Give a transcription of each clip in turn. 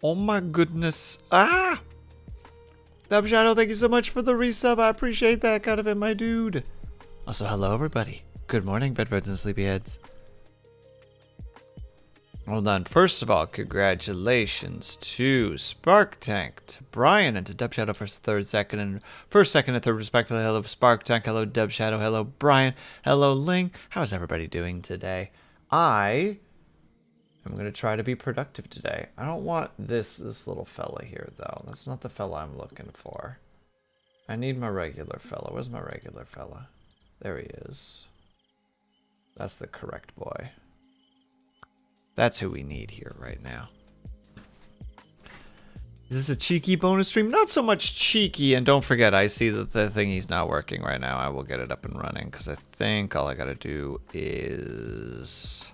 Oh my goodness. Ah! Dub Shadow, thank you so much for the resub. I appreciate that kind of it, my dude. Also, hello everybody. Good morning, bedbirds and sleepyheads. Hold on. First of all, congratulations to Spark Tank, to Brian, and to Dub Shadow first, third, second, and first, second, and third, respectively. Hello, Spark Tank. Hello, Dub Shadow. Hello, Brian. Hello, Ling. How's everybody doing today? I'm gonna try to be productive today. I don't want this little fella here, though. That's not the fella I'm looking for. I need my regular fella. Where's my regular fella? There he is. That's the correct boy. That's who we need here right now. Is this a cheeky bonus stream? Not so much cheeky, and don't forget, I see that the thingy's not working right now. I will get it up and running, because I think all I gotta do is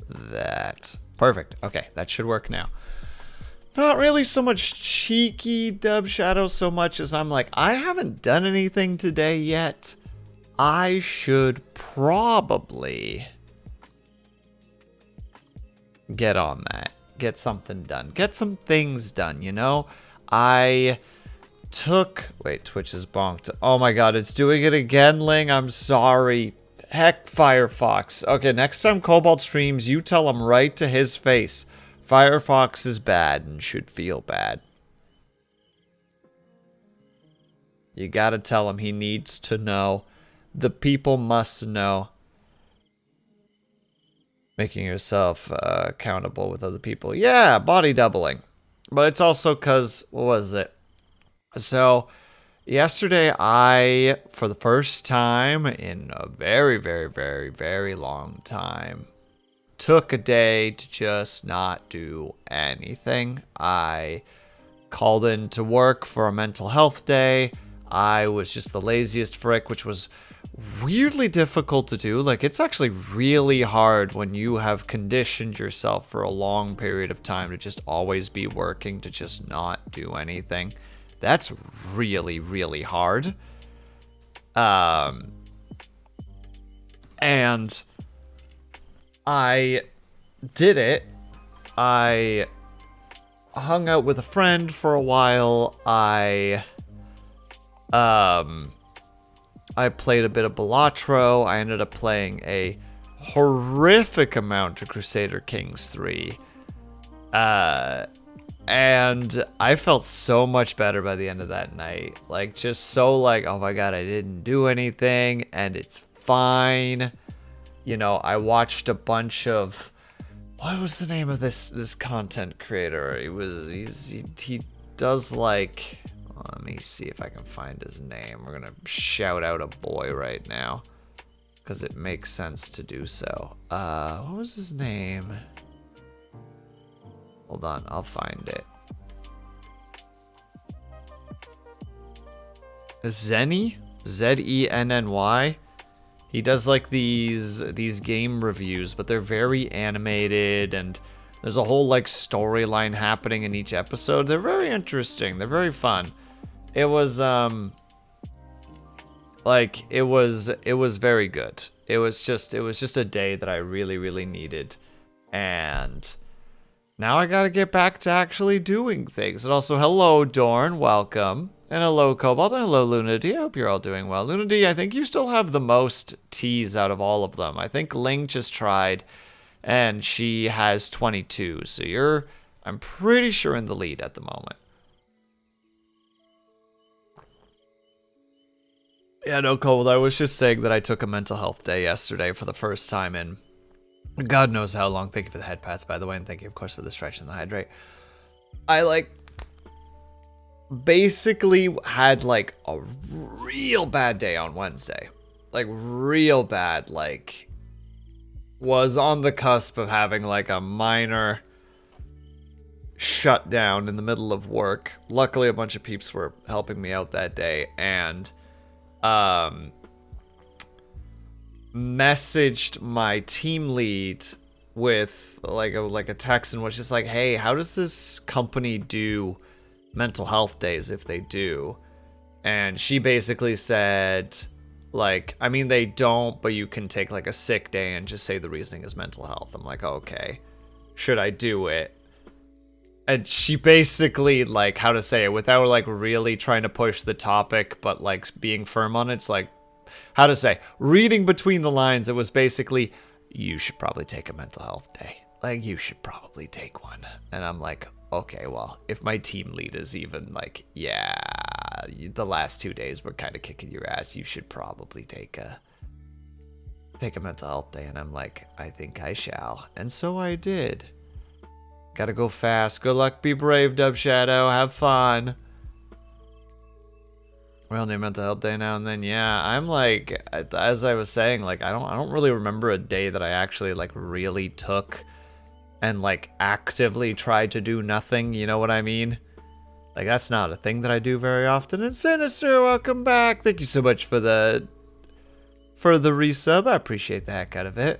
that. Perfect. Okay, that should work now. Not really so much cheeky Dub Shadow so much as I'm like, I haven't done anything today yet. I should probably get on that. Get something done. Get some things done, you know? I took... Wait, Twitch is bonked. Oh my god, it's doing it again, Ling. I'm sorry. Heck, Firefox. Okay, next time Cobalt streams, you tell him right to his face. Firefox is bad and should feel bad. You gotta tell him he needs to know. The people must know. Making yourself accountable with other people. Yeah, body doubling. But it's also because, what was it? So, yesterday I, for the first time in a very, very, very, very long time, took a day to just not do anything. I called in to work for a mental health day. I was just the laziest frick, which was weirdly difficult to do. Like, it's actually really hard when you have conditioned yourself for a long period of time to just always be working, to just not do anything. That's really, really hard. And I did it. I hung out with a friend for a while. I played a bit of Balatro. I ended up playing a horrific amount of Crusader Kings 3. And I felt so much better by the end of that night. Like, just so like, oh my god, I didn't do anything, and it's fine. You know, I watched a bunch of... What was the name of this content creator? He does like... Let me see if I can find his name. We're gonna shout out a boy right now, because it makes sense to do so. What was his name? Hold on, I'll find it. Zenny? Z-E-N-N-Y? He does like these game reviews, but they're very animated, and there's a whole like storyline happening in each episode. They're very interesting. They're very fun. It was like it was very good. It was just a day that I really, really needed. And now I gotta get back to actually doing things. And also, hello Dorn, welcome. And hello Cobalt, and hello Lunady. I hope you're all doing well. Lunady, I think you still have the most T's out of all of them. I think Ling just tried, and she has 22. So you're, I'm pretty sure, in the lead at the moment. Yeah, no, Cobalt, I was just saying that I took a mental health day yesterday for the first time in God knows how long. Thank you for the head pats, by the way, and thank you, of course, for the stretch and the hydrate. I, like, basically had, like, a real bad day on Wednesday. Like, real bad. Like, was on the cusp of having, like, a minor shutdown in the middle of work. Luckily, a bunch of peeps were helping me out that day, and messaged my team lead with like a text, and was just like, hey, how does this company do mental health days if they do? And she basically said, like, I mean, they don't, but you can take like a sick day and just say the reasoning is mental health. I'm like, okay, should I do it? And she basically, like, how to say it, without, like, really trying to push the topic, but, like, being firm on it, it's like, how to say, reading between the lines, it was basically, you should probably take a mental health day. Like, you should probably take one. And I'm like, okay, well, if my team lead is even like, yeah, the last 2 days were kind of kicking your ass, you should probably take a mental health day. And I'm like, I think I shall. And so I did. Gotta go fast. Good luck, be brave, Dub Shadow. Have fun. We'll do mental health day now and then. Yeah, I'm like, as I was saying, like, I don't really remember a day that I actually like really took and like actively tried to do nothing. You know what I mean? Like, that's not a thing that I do very often. And Sinister, welcome back. Thank you so much for the resub. I appreciate the heck out of it.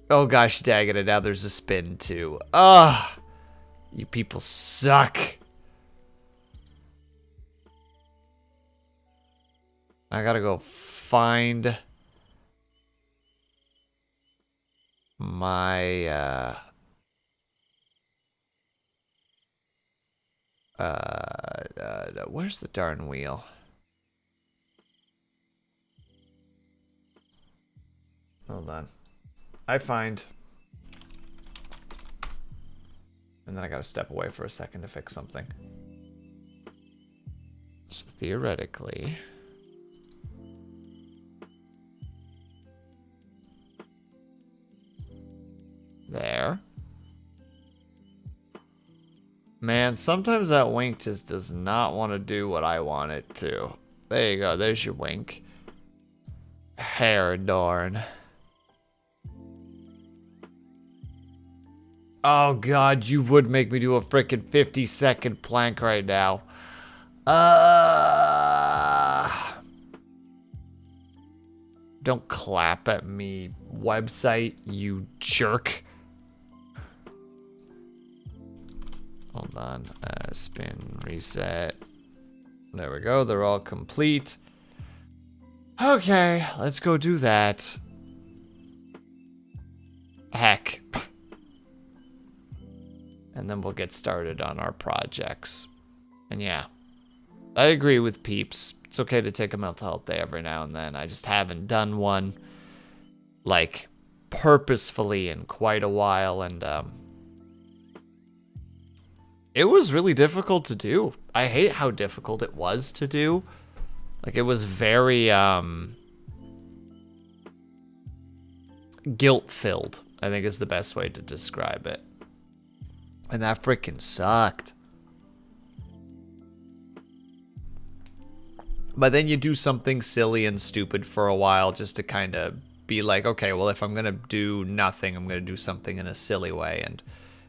Oh gosh, dang it, and now there's a spin too. Ugh, you people suck. I gotta go find my where's the darn wheel? Hold on. I find. And then I gotta step away for a second to fix something. So theoretically. There. Man, sometimes that wink just does not want to do what I want it to. There you go, there's your wink. Hair adorn. Oh god, you would make me do a frickin' 50-second plank right now. Don't clap at me, website, you jerk. Hold on, spin, reset. There we go, they're all complete. Okay, let's go do that. Heck. And then we'll get started on our projects. And yeah, I agree with Peeps. It's okay to take a mental health day every now and then. I just haven't done one, like, purposefully in quite a while. And it was really difficult to do. I hate how difficult it was to do. Like, it was very guilt-filled, I think is the best way to describe it. And that freaking sucked. But then you do something silly and stupid for a while just to kind of be like, okay, well, if I'm going to do nothing, I'm going to do something in a silly way. And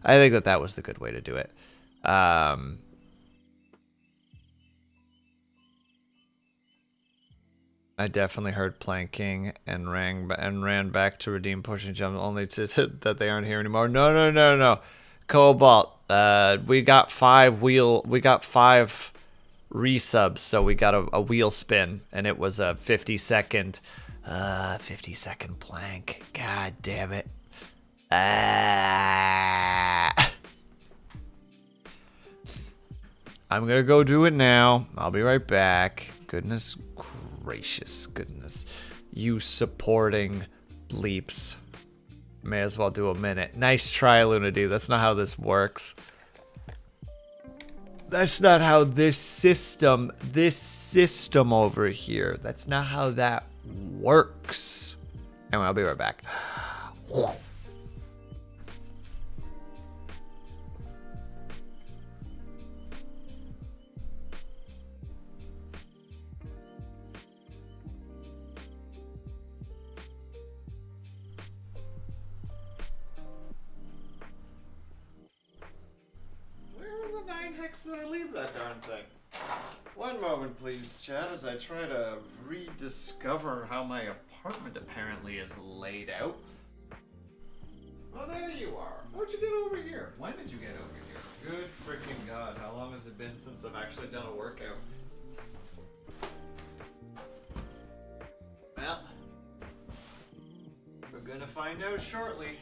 I think that that was the good way to do it. I definitely heard planking and ran back to redeem pushing jump only to that they aren't here anymore. No. Cobalt, we got 5 resubs, so we got a wheel spin, and it was a 50-second plank. God damn it. I'm gonna go do it now. I'll be right back. Goodness gracious, goodness. You supporting bleeps. May as well do a minute. Nice try, Lunady. That's not how this works. That's not how this system over here, that's not how that works. Anyway, I'll be right back. Did I leave that darn thing? One moment, please, chat, as I try to rediscover how my apartment apparently is laid out. Oh, there you are. How'd you get over here? When did you get over here? Good freaking god, how long has it been since I've actually done a workout? Well, we're gonna find out shortly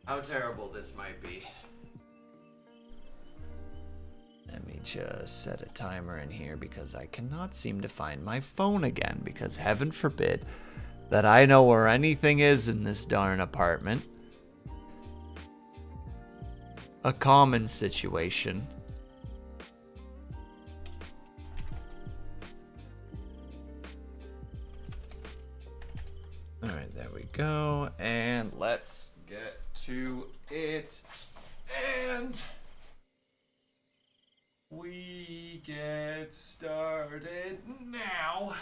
how terrible this might be. just set a timer in here because I cannot seem to find my phone again, because heaven forbid that I know where anything is in this darn apartment. A common situation. All right, there we go. And let's get to it. And we get started now.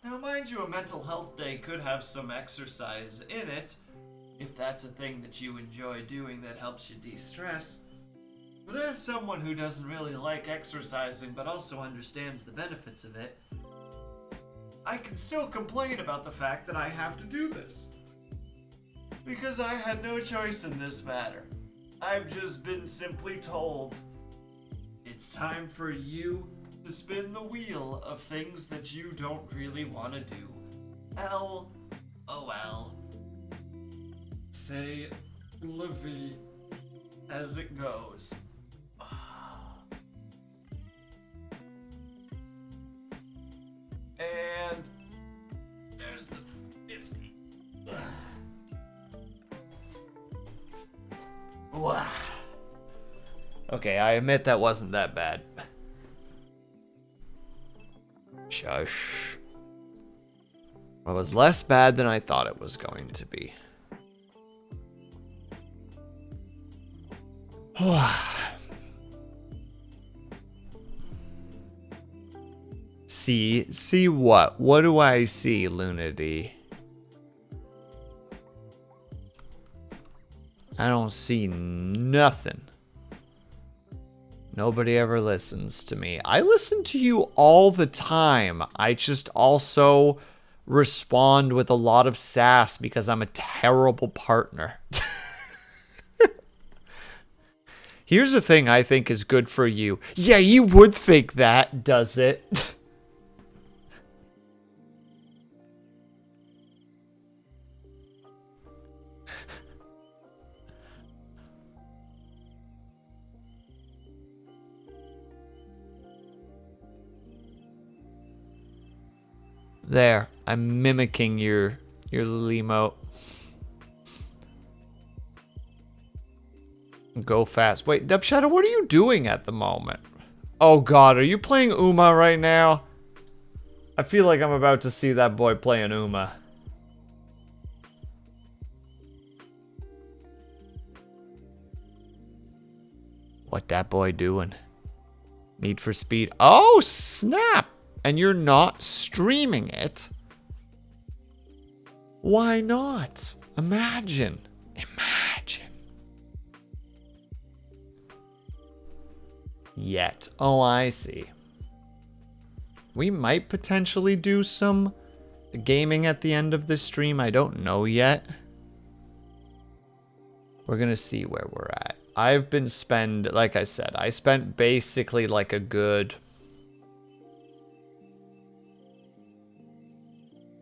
Now, mind you, a mental health day could have some exercise in it, if that's a thing that you enjoy doing that helps you de-stress. But as someone who doesn't really like exercising but also understands the benefits of it, I can still complain about the fact that I have to do this. Because I had no choice in this matter. I've just been simply told, it's time for you to spin the wheel of things that you don't really want to do. LOL. Say la vie as it goes. And there's the 50. Okay, I admit that wasn't that bad. Shush. It was less bad than I thought it was going to be. See what? What do I see, Lunity? I don't see nothing. Nobody ever listens to me. I listen to you all the time. I just also respond with a lot of sass because I'm a terrible partner. Here's the thing I think is good for you. Yeah, you would think that, does it? There, I'm mimicking your little emote. Go fast. Wait, Dubshadow, what are you doing at the moment? Oh god, are you playing Uma right now? I feel like I'm about to see that boy playing Uma. What that boy doing? Need for Speed. Oh, snap! And you're not streaming it? Why not? Imagine. Imagine. Yet. Oh, I see. We might potentially do some gaming at the end of this stream. I don't know yet. We're gonna see where we're at. I've been like I said, I spent basically like a good...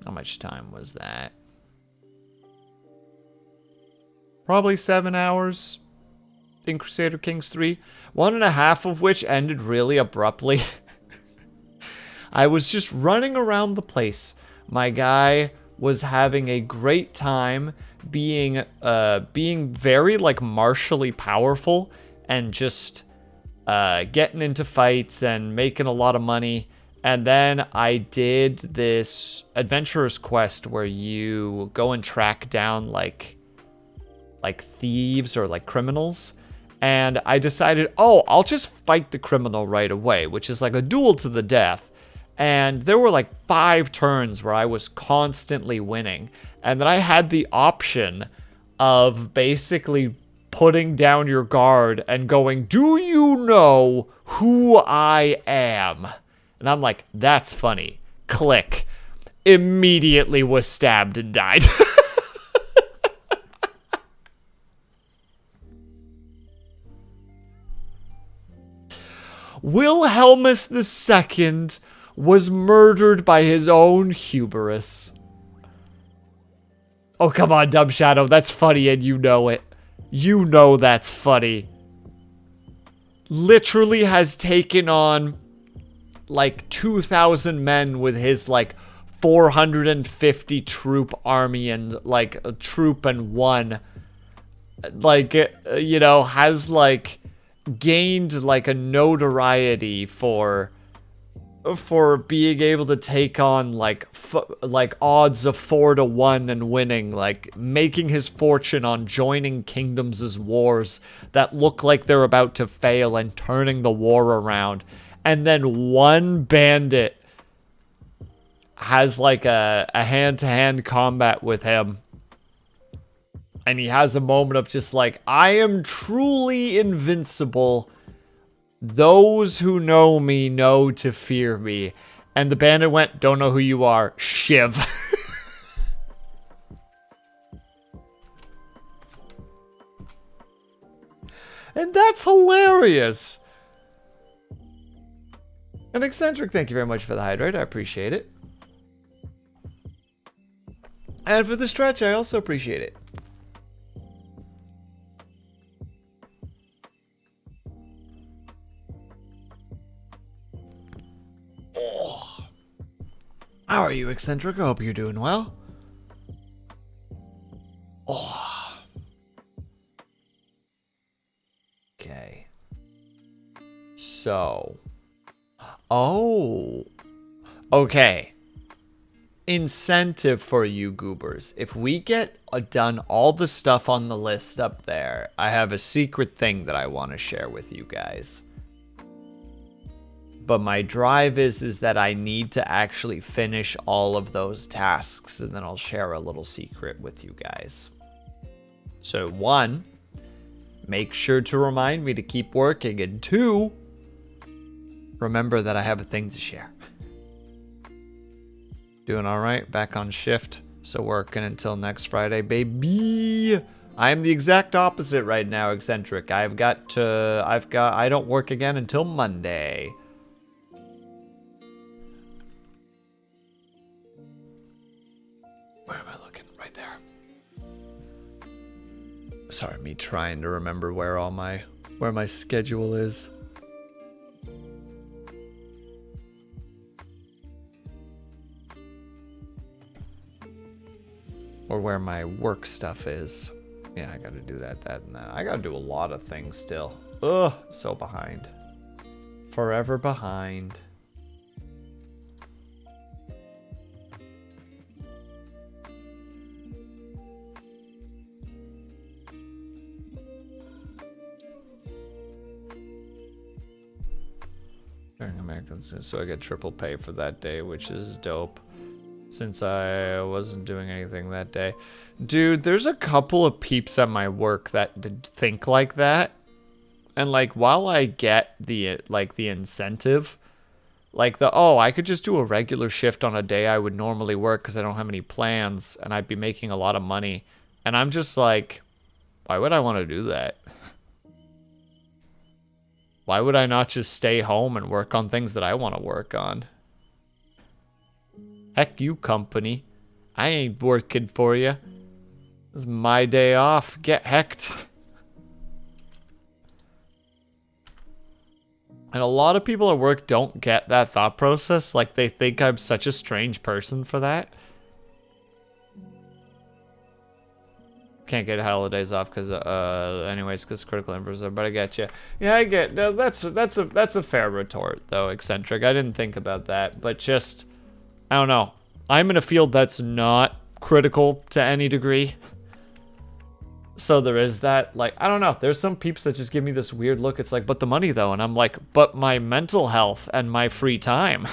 How much time was that? Probably 7 hours in Crusader Kings 3. 1.5 of which ended really abruptly. I was just running around the place. My guy was having a great time being very like martially powerful and just getting into fights and making a lot of money. And then I did this adventurer's quest where you go and track down like thieves or like criminals. And I decided, oh, I'll just fight the criminal right away, which is like a duel to the death. And there were like 5 turns where I was constantly winning. And then I had the option of basically putting down your guard and going, do you know who I am? And I'm like, that's funny. Click. Immediately was stabbed and died. Wilhelmus II was murdered by his own hubris. Oh, come on, Dumb Shadow. That's funny and you know it. You know that's funny. Literally has taken on like 2,000 men with his like 450 troop army and like a troop and one. Like, you know, has like gained like a notoriety for being able to take on like odds of 4-1 and winning, like making his fortune on joining kingdoms as wars that look like they're about to fail and turning the war around. And then one bandit has like a hand-to-hand combat with him. And he has a moment of just like, I am truly invincible. Those who know me know to fear me. And the bandit went, don't know who you are. Shiv. And that's hilarious. And Eccentric, thank you very much for the hydrate. I appreciate it. And for the stretch, I also appreciate it. Oh. How are you, Eccentric? I hope you're doing well. Oh. Okay. So. Oh. Okay. Incentive for you goobers. If we get done all the stuff on the list up there, I have a secret thing that I want to share with you guys. But my drive is that I need to actually finish all of those tasks, and then I'll share a little secret with you guys. So 1, make sure to remind me to keep working, and 2, remember that I have a thing to share. Doing all right, back on shift, so working until next Friday, baby. I am the exact opposite right now, Eccentric. I don't work again until Monday. Where am I looking? Right there. Sorry, me trying to remember where my schedule is. Or where my work stuff is. Yeah, I gotta do that, and that. I gotta do a lot of things still. Ugh, so behind. Forever behind. So I get triple pay for that day, which is dope. Since I wasn't doing anything that day. Dude, there's a couple of peeps at my work that think like that. And like, while I get the incentive, like I could just do a regular shift on a day I would normally work because I don't have any plans and I'd be making a lot of money. And I'm just like, why would I want to do that? Why would I not just stay home and work on things that I want to work on? Heck you, company. I ain't working for you. This is my day off. Get hecked. And a lot of people at work don't get that thought process. Like, they think I'm such a strange person for that. Can't get holidays off because, anyways, because critical infrastructure. But I get you. Yeah, I get. No, that's a fair retort, though, Eccentric. I didn't think about that, but just, I don't know. I'm in a field that's not critical to any degree. So there is that, like, I don't know. There's some peeps that just give me this weird look. It's like, but the money, though. And I'm like, but my mental health and my free time.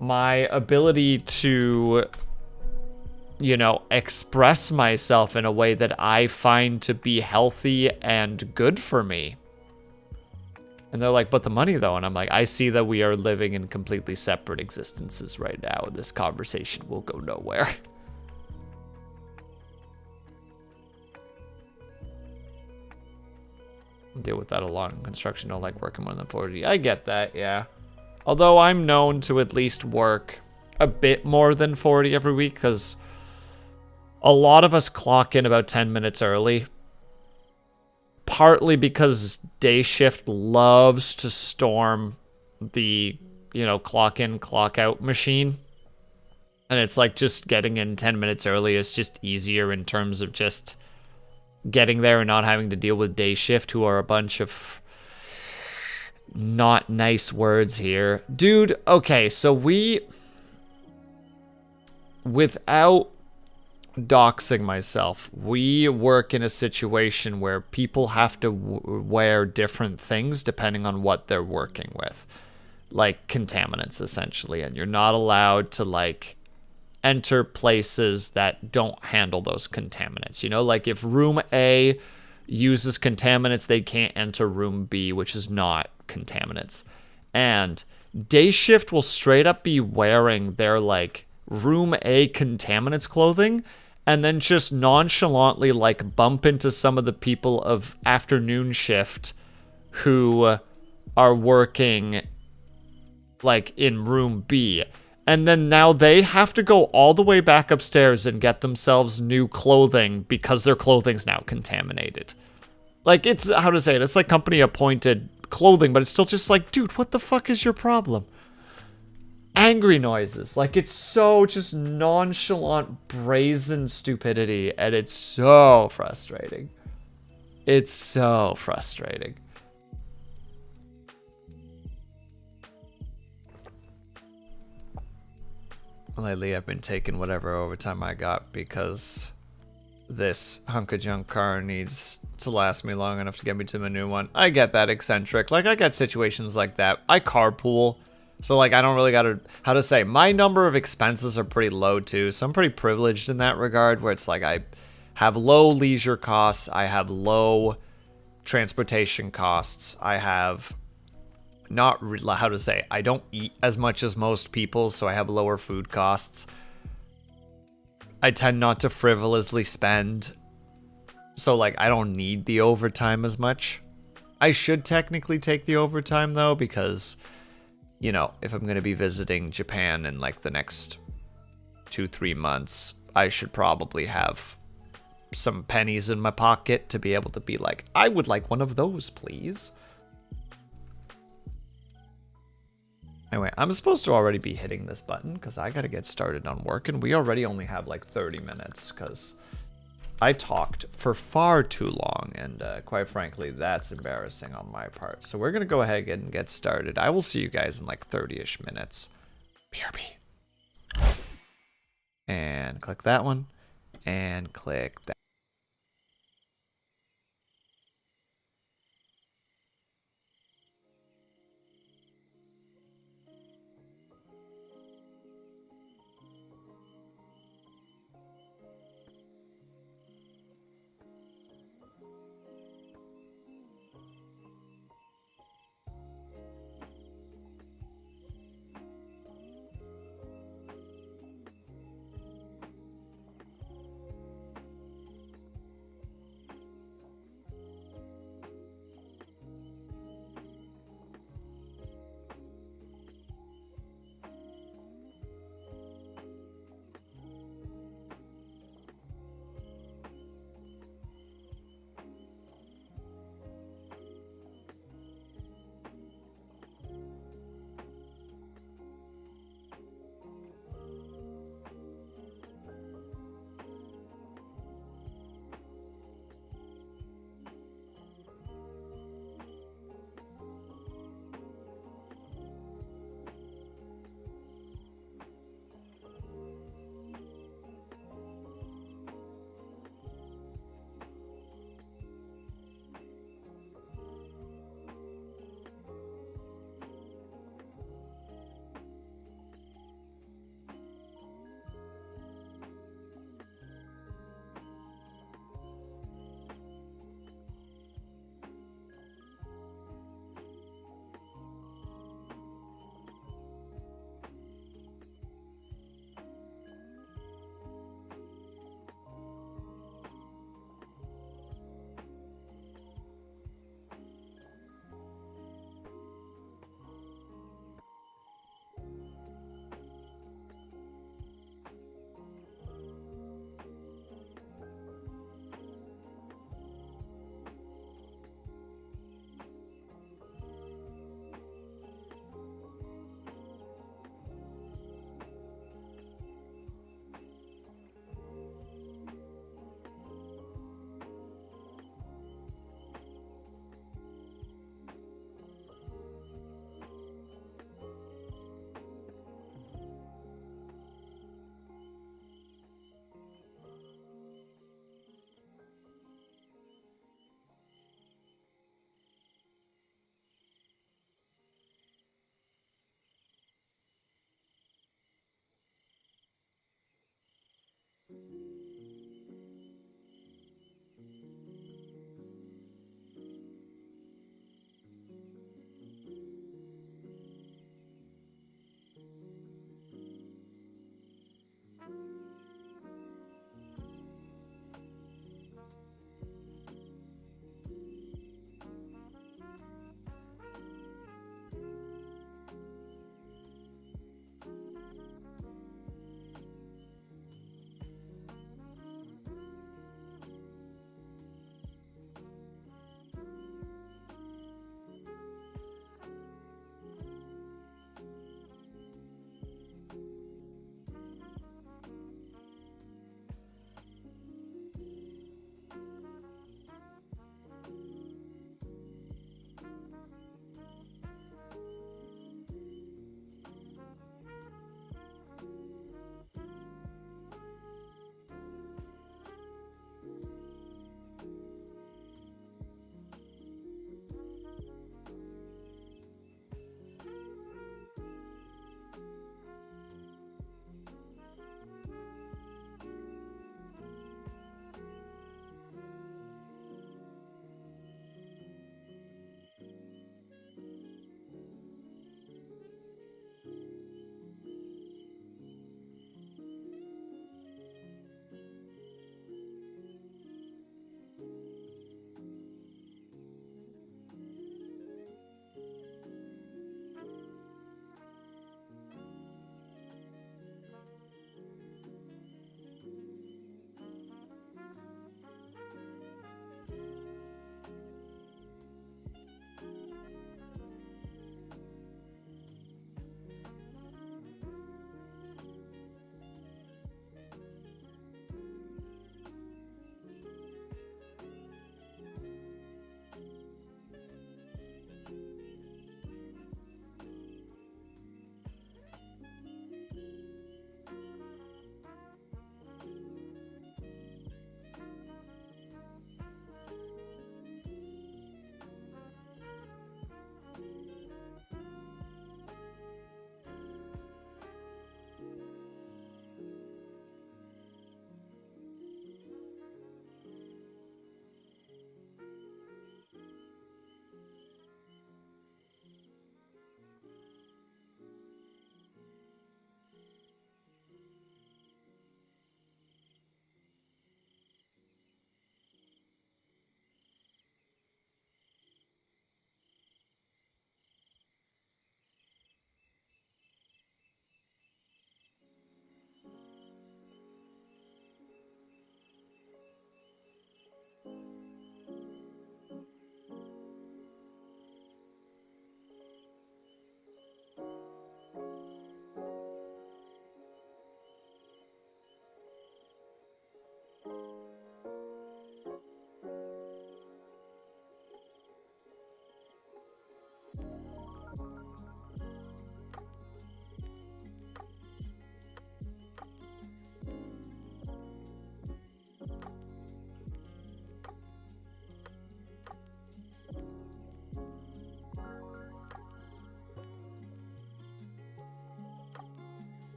My ability to, you know, express myself in a way that I find to be healthy and good for me. And they're like, but the money, though. And I'm like, I see that we are living in completely separate existences right now. And this conversation will go nowhere. Deal with that a lot in construction. Don't like working more than 40. I get that, yeah. Although I'm known to at least work a bit more than 40 every week because A lot of us clock in about 10 minutes early, partly because day shift loves to storm the, clock in, clock out machine. And it's like just getting in 10 minutes early is just easier in terms of just getting there and not having to deal with day shift, who are a bunch of not nice words here. Dude, okay, so without doxing myself, we work in a situation where people have to wear different things depending on what they're working with, like contaminants essentially, and you're not allowed to like enter places that don't handle those contaminants. Like if room A uses contaminants, they can't enter room B, which is not contaminants. And day shift will straight up be wearing their like room A contaminants clothing and then just nonchalantly like bump into some of the people of afternoon shift who are working like in room B. And then now they have to go all the way back upstairs and get themselves new clothing because their clothing's now contaminated. Like, it's, how to say it, it's like company appointed clothing, but it's still just like, dude, what the fuck is your problem? Angry noises. Like, it's so just nonchalant, brazen stupidity, and it's so frustrating. It's so frustrating. Lately, I've been taking whatever overtime I got because this hunk of junk car needs to last me long enough to get me to my new one. I get that, eccentric. Like, I get situations like that. I carpool, so like I don't really gotta, how to say, my number of expenses are pretty low too, so I'm pretty privileged in that regard, where it's like I have low leisure costs, I have low transportation costs, I have not, how to say, I don't eat as much as most people, so I have lower food costs. I tend not to frivolously spend, so like I don't need the overtime as much. I should technically take the overtime though, because, if I'm going to be visiting Japan in like the next 2-3 months, I should probably have some pennies in my pocket to be able to be like, I would like one of those, please. Anyway, I'm supposed to already be hitting this button because I got to get started on work, and we already only have like 30 minutes because I talked for far too long, and quite frankly, that's embarrassing on my part. So we're going to go ahead and get started. I will see you guys in like 30-ish minutes. BRB. And click that one, and click that.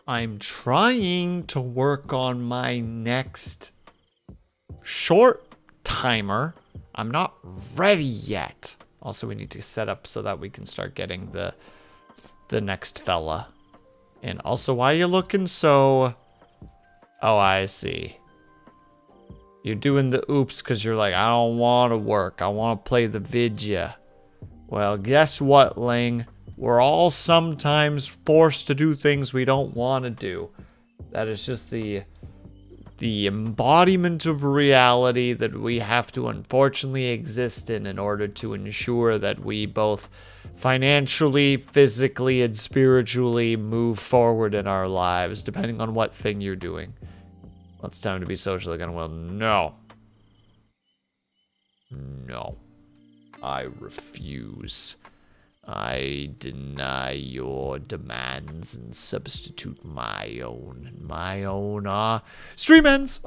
I'm trying to work on my next short timer. I'm not ready yet. Also, we need to set up so that we can start getting the next fella. And also, why are you looking so... Oh, I see. You're doing the oops because you're like, I don't want to work. I want to play the vidya. Well, guess what, Ling? We're all sometimes forced to do things we don't want to do. That is just the embodiment of reality that we have to unfortunately exist in order to ensure that we both financially, physically, and spiritually move forward in our lives, depending on what thing you're doing. Well, it's time to be socially unwell. No. No. I refuse. I deny your demands and substitute my own. My own stream ends!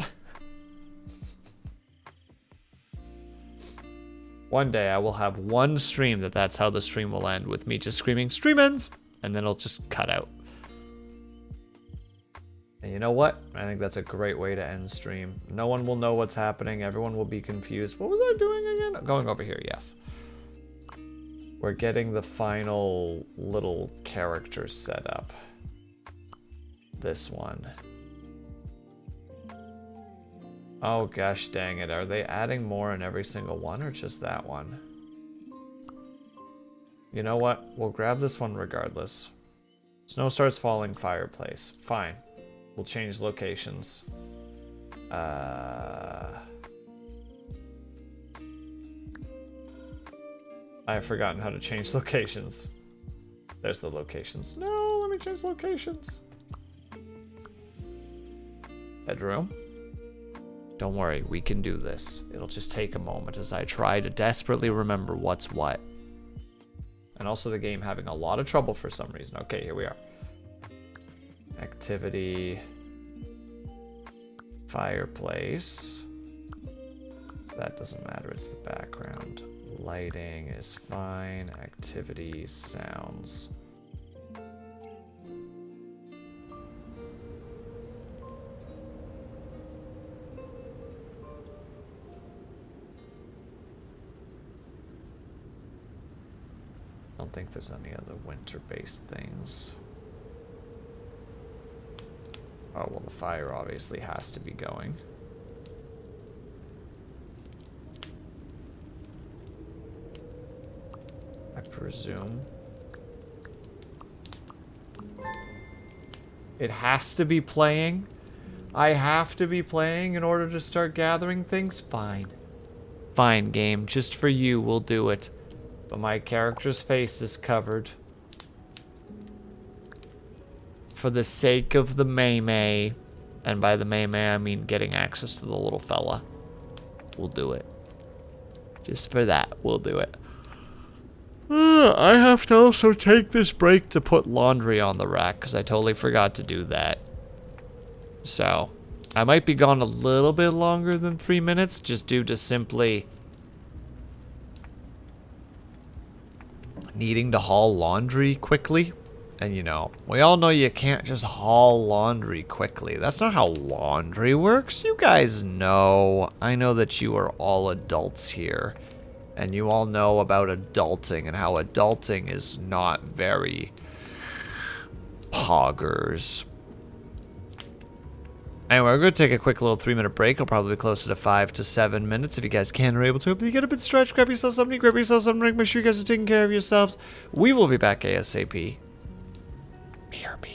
One day I will have one stream that's how the stream will end, with me just screaming, stream ends! And then it'll just cut out. And you know what? I think that's a great way to end stream. No one will know what's happening. Everyone will be confused. What was I doing again? Going over here, yes. We're getting the final little character set up. This one. Oh gosh dang it. Are they adding more in every single one or just that one? You know what? We'll grab this one regardless. Snow starts falling, fireplace. Fine. We'll change locations. I've forgotten how to change locations. There's the locations. No, let me change locations. Bedroom. Don't worry, we can do this. It'll just take a moment as I try to desperately remember what's what. And also the game having a lot of trouble for some reason. Okay, here we are. Activity. Fireplace. That doesn't matter, it's the background. Lighting is fine. Activity, sounds. I don't think there's any other winter-based things. Oh, well, the fire obviously has to be going. I presume. It has to be playing? I have to be playing in order to start gathering things? Fine. Fine, game. Just for you, we'll do it. But my character's face is covered. For the sake of the May-May, and by the May-May I mean getting access to the little fella, we'll do it. Just for that, we'll do it. I have to also take this break to put laundry on the rack, because I totally forgot to do that. So, I might be gone a little bit longer than 3 minutes, just due to simply needing to haul laundry quickly. And you know, we all know you can't just haul laundry quickly. That's not how laundry works. You guys know. I know that you are all adults here. And you all know about adulting and how adulting is not very poggers. Anyway, we're going to take a quick little 3-minute break. It'll probably be closer to 5 to 7 minutes if you guys can or are able to. If you get a bit stretched, grab yourself something, grab yourself some drink. Make sure you guys are taking care of yourselves. We will be back ASAP. BRB.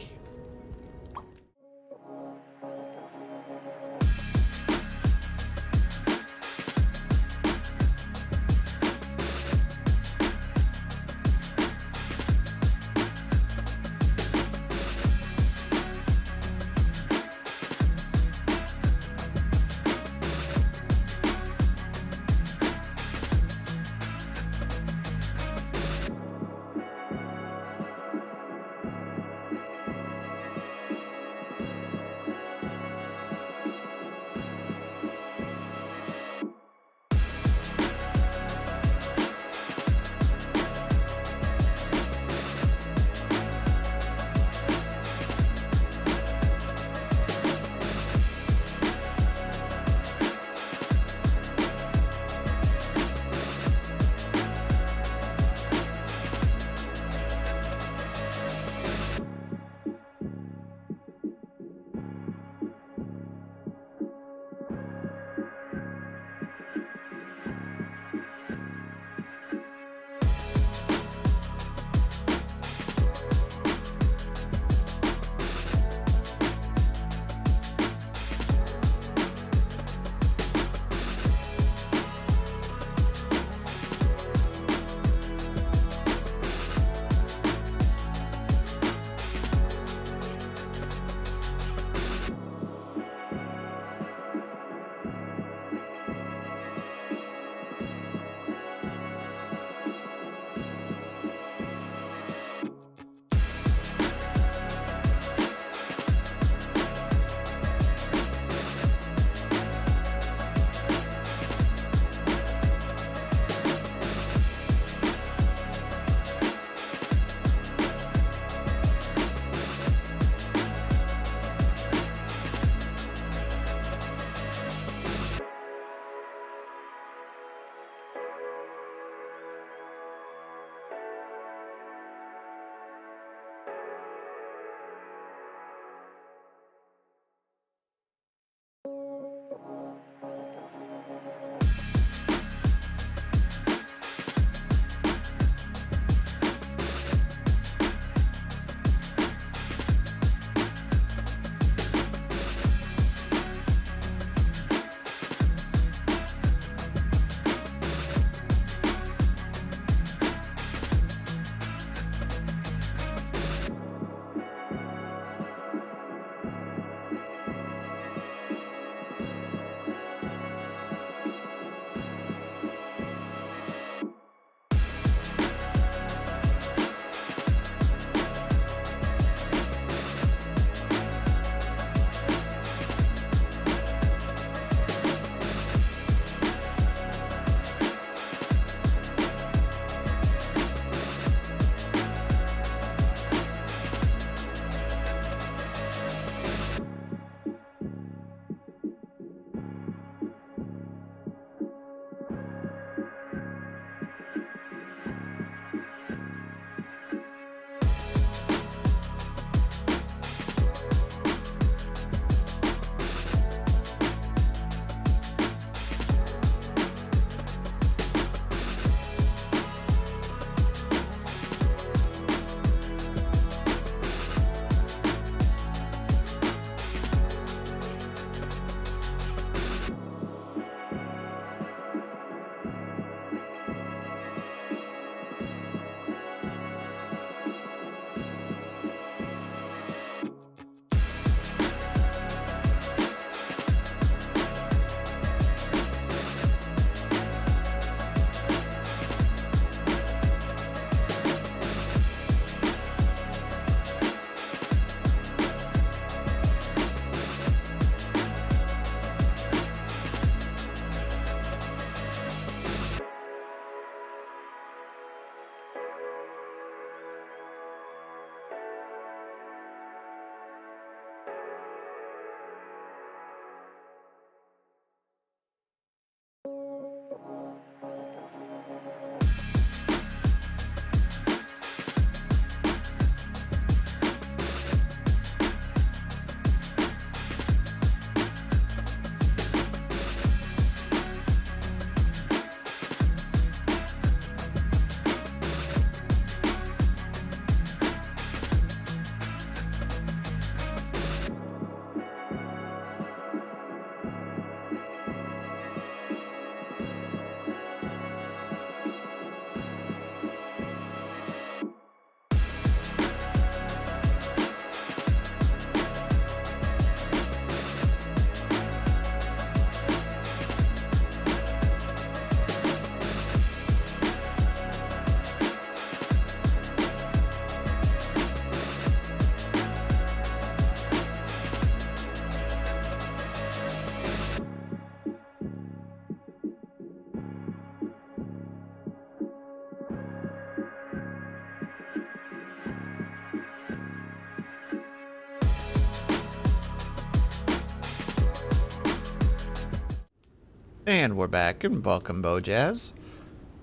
And we're back, and welcome, Bojazz.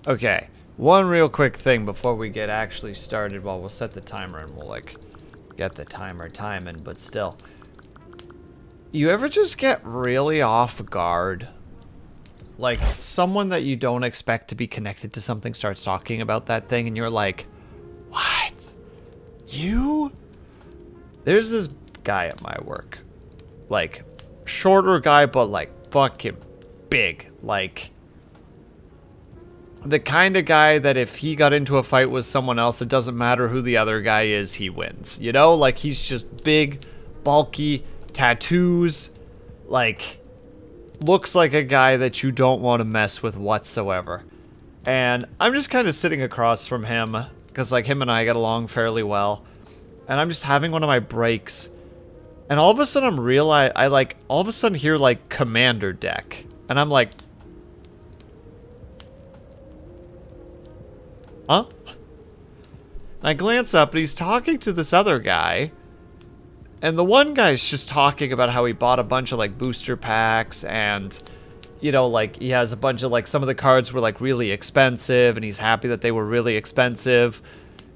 Okay, one real quick thing before we get actually started. Well, we'll set the timer and we'll, like, get the timer timing, but still. You ever just get really off guard? Like, someone that you don't expect to be connected to something starts talking about that thing, and you're like, what? You? There's this guy at my work. Like, shorter guy, but, like, fucking big. Like, the kind of guy that if he got into a fight with someone else, it doesn't matter who the other guy is, he wins. You know? Like, he's just big, bulky, tattoos, like, looks like a guy that you don't want to mess with whatsoever. And I'm just kind of sitting across from him, because, like, him and I get along fairly well. And I'm just having one of my breaks. And all of a sudden I like, all of a sudden hear, like, Commander Deck. And I'm like, huh? And I glance up and he's talking to this other guy. And the one guy's just talking about how he bought a bunch of, like, booster packs and, you know, like, he has a bunch of, like, some of the cards were, like, really expensive and he's happy that they were really expensive.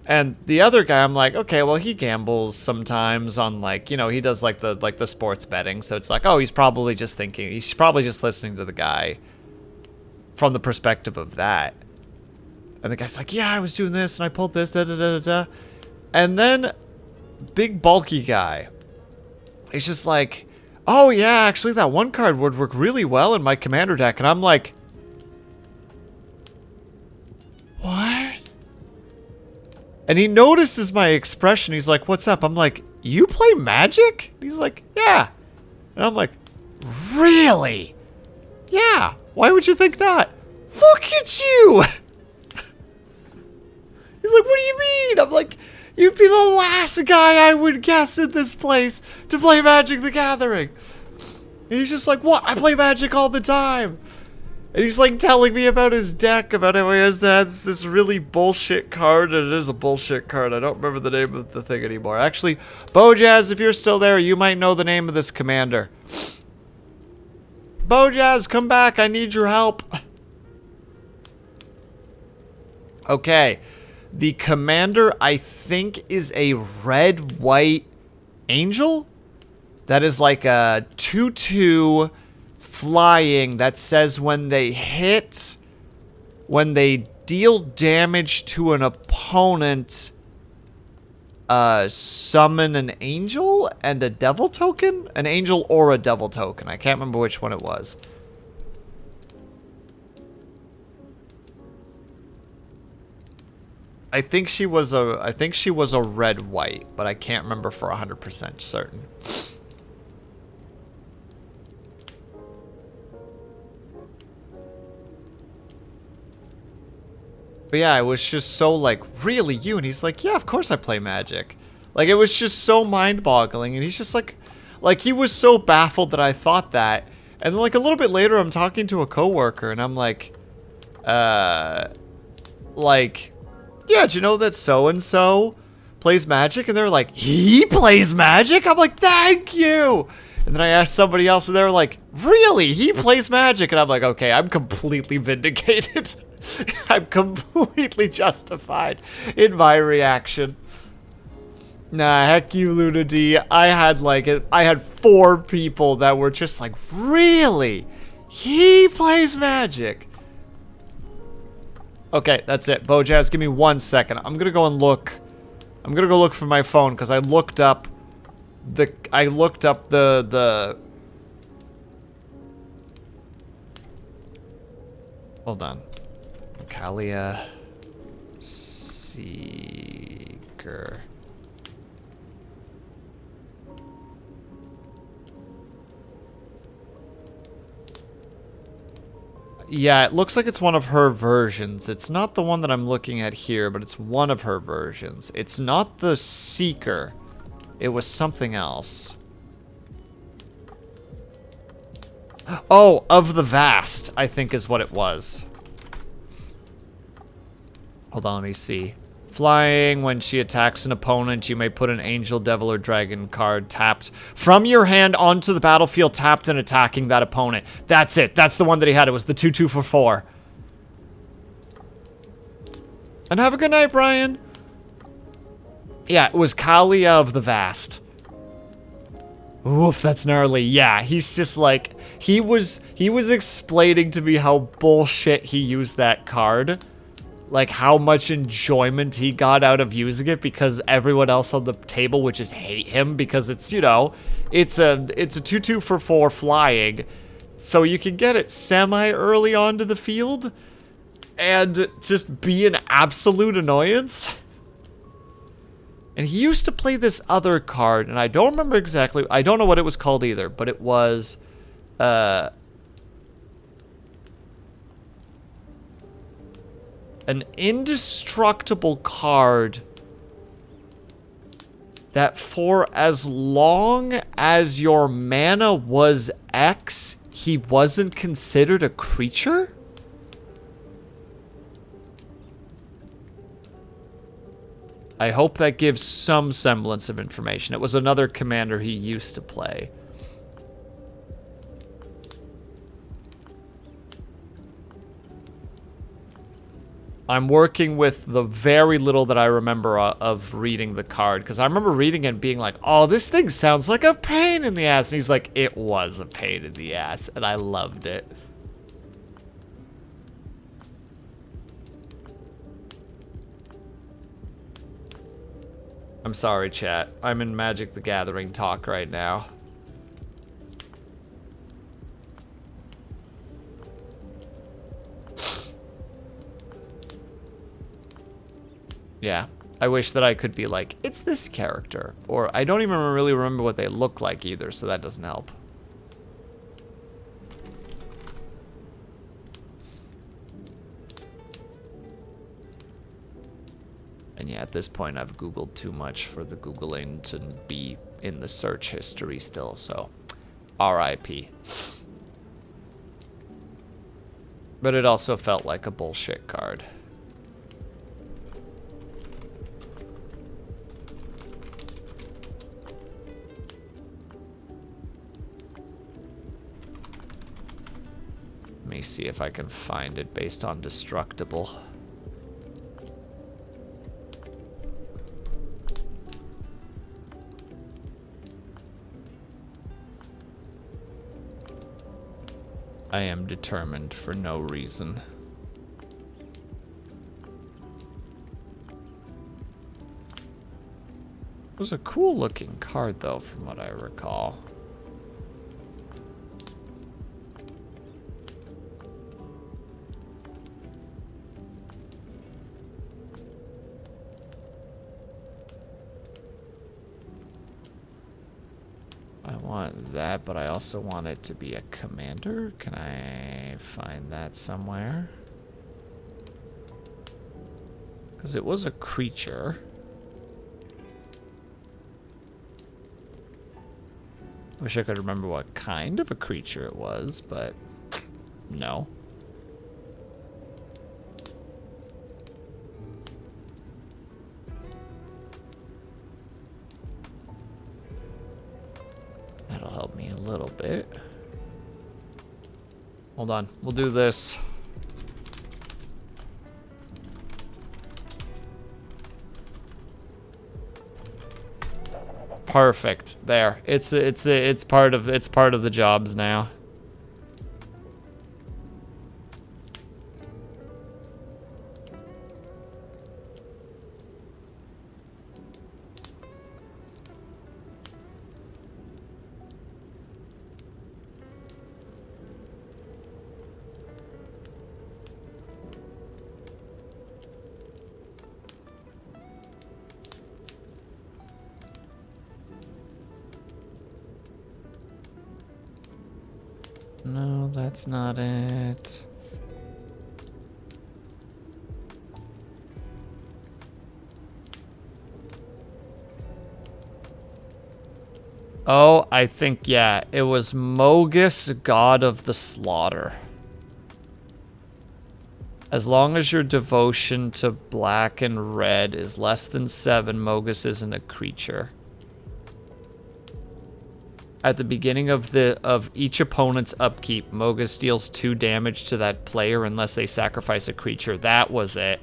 And the other guy, I'm like, okay, well, he gambles sometimes on, like, you know, he does, like, the sports betting. So it's like, oh, he's probably just listening to the guy from the perspective of that. And the guy's like, yeah, I was doing this and I pulled this, da-da-da-da-da. And then, big bulky guy, he's just like, oh, yeah, actually, that one card would work really well in my commander deck. And I'm like, what? And he notices my expression. He's like, what's up? I'm like, you play Magic? He's like, yeah. And I'm like, really? Yeah. Why would you think not? Look at you. He's like, what do you mean? I'm like, you'd be the last guy I would guess in this place to play Magic the Gathering. And he's just like, what? I play Magic all the time. And he's like telling me about his deck, about how he has this really bullshit card, and it is a bullshit card. I don't remember the name of the thing anymore. Actually, Bojazz, if you're still there, you might know the name of this commander. Bojazz, come back. I need your help. Okay. The commander, I think, is a red-white angel. That is like a 2/2... flying that says when they deal damage to an opponent, summon an angel and a devil token? An angel or a devil token. I can't remember which one it was. I think she was a red-white, but I can't remember for 100% certain. But yeah, it was just so like, really you? And he's like, yeah, of course I play Magic. Like, it was just so mind-boggling. And he's just like he was so baffled that I thought that. And then, like, a little bit later, I'm talking to a coworker, and I'm like, yeah, do you know that so-and-so plays Magic? And they're like, he plays Magic? I'm like, thank you! And then I asked somebody else, and they were like, really? He plays Magic? And I'm like, okay, I'm completely vindicated. I'm completely justified in my reaction. Nah, heck you, Luna D. I had 4 people that were just like, really? He plays Magic? Okay, that's it. Bojazz, give me 1 second. I'm gonna go and look. I'm gonna go look for my phone, because I looked up the hold on. Kalia Seeker. Yeah, it looks like it's one of her versions. It's not the one that I'm looking at here, but it's one of her versions. It's not the Seeker. It was something else. Oh, of the Vast, I think is what it was. Hold on, let me see. Flying, when she attacks an opponent, you may put an angel, devil, or dragon card tapped from your hand onto the battlefield, tapped and attacking that opponent. That's it. That's the one that he had. It was the 2/2 for 4. And have a good night, Brian. Yeah, it was Kalia of the Vast. Oof, that's gnarly. Yeah, he's just like, he was explaining to me how bullshit he used that card. Like, how much enjoyment he got out of using it because everyone else on the table would just hate him because it's, you know, it's a 2/2 for 4 flying. So you can get it semi-early onto the field and just be an absolute annoyance. And he used to play this other card, and I don't remember exactly, I don't know what it was called either, but it was, an indestructible card that for as long as your mana was X, he wasn't considered a creature? I hope that gives some semblance of information. It was another commander he used to play. I'm working with the very little that I remember of reading the card, because I remember reading it and being like, oh, this thing sounds like a pain in the ass. And he's like, it was a pain in the ass, and I loved it. I'm sorry, chat. I'm in Magic the Gathering talk right now. Yeah, I wish that I could be like, it's this character. Or I don't even really remember what they look like either, so that doesn't help. And yeah, at this point I've Googled too much for the Googling to be in the search history still, so RIP. But it also felt like a bullshit card. Let me see if I can find it based on destructible. I am determined for no reason. It was a cool looking card though, from what I recall. I want that, but I also want it to be a commander. Can I find that somewhere? Because it was a creature. Wish I could remember what kind of a creature it was, but no. That'll help me a little bit. Hold on, we'll do this. Perfect. There. It's part of the jobs now. No, that's not it. Oh, I think, yeah, it was Mogus, God of the Slaughter. As long as your devotion to black and red is less than 7, Mogus isn't a creature. At the beginning of each opponent's upkeep, Mogus deals 2 damage to that player unless they sacrifice a creature. That was it.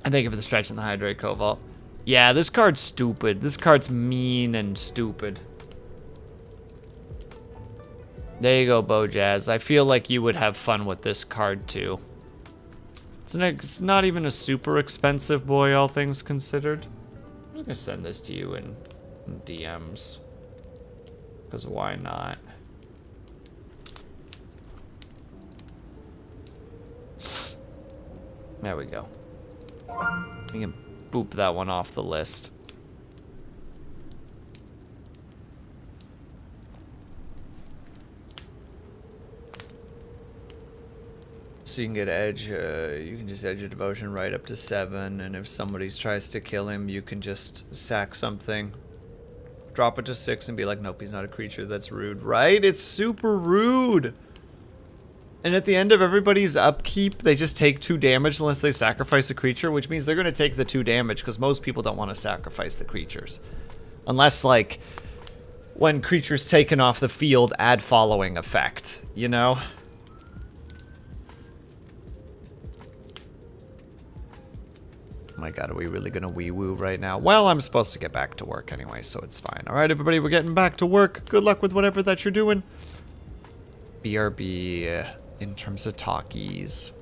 And thank you for the stretch in the Hydrate Cobalt. Yeah, this card's stupid. This card's mean and stupid. There you go, Bojazz. I feel like you would have fun with this card, too. It's not even a super expensive boy, all things considered. I'm just gonna send this to you in DMs. Because why not? There we go. We can boop that one off the list. So you can get edge, you can just edge your devotion right up to 7, and if somebody tries to kill him, you can just sack something, drop it to 6, and be like, nope, he's not a creature. That's rude, right? It's super rude. And at the end of everybody's upkeep, they just take 2 damage unless they sacrifice a creature, which means they're going to take the 2 damage because most people don't want to sacrifice the creatures. Unless, like, when creatures taken off the field add following effect, you know? Oh my god, are we really gonna wee-woo right now? Well, I'm supposed to get back to work anyway, so it's fine. Alright, everybody, we're getting back to work. Good luck with whatever that you're doing. BRB in terms of talkies.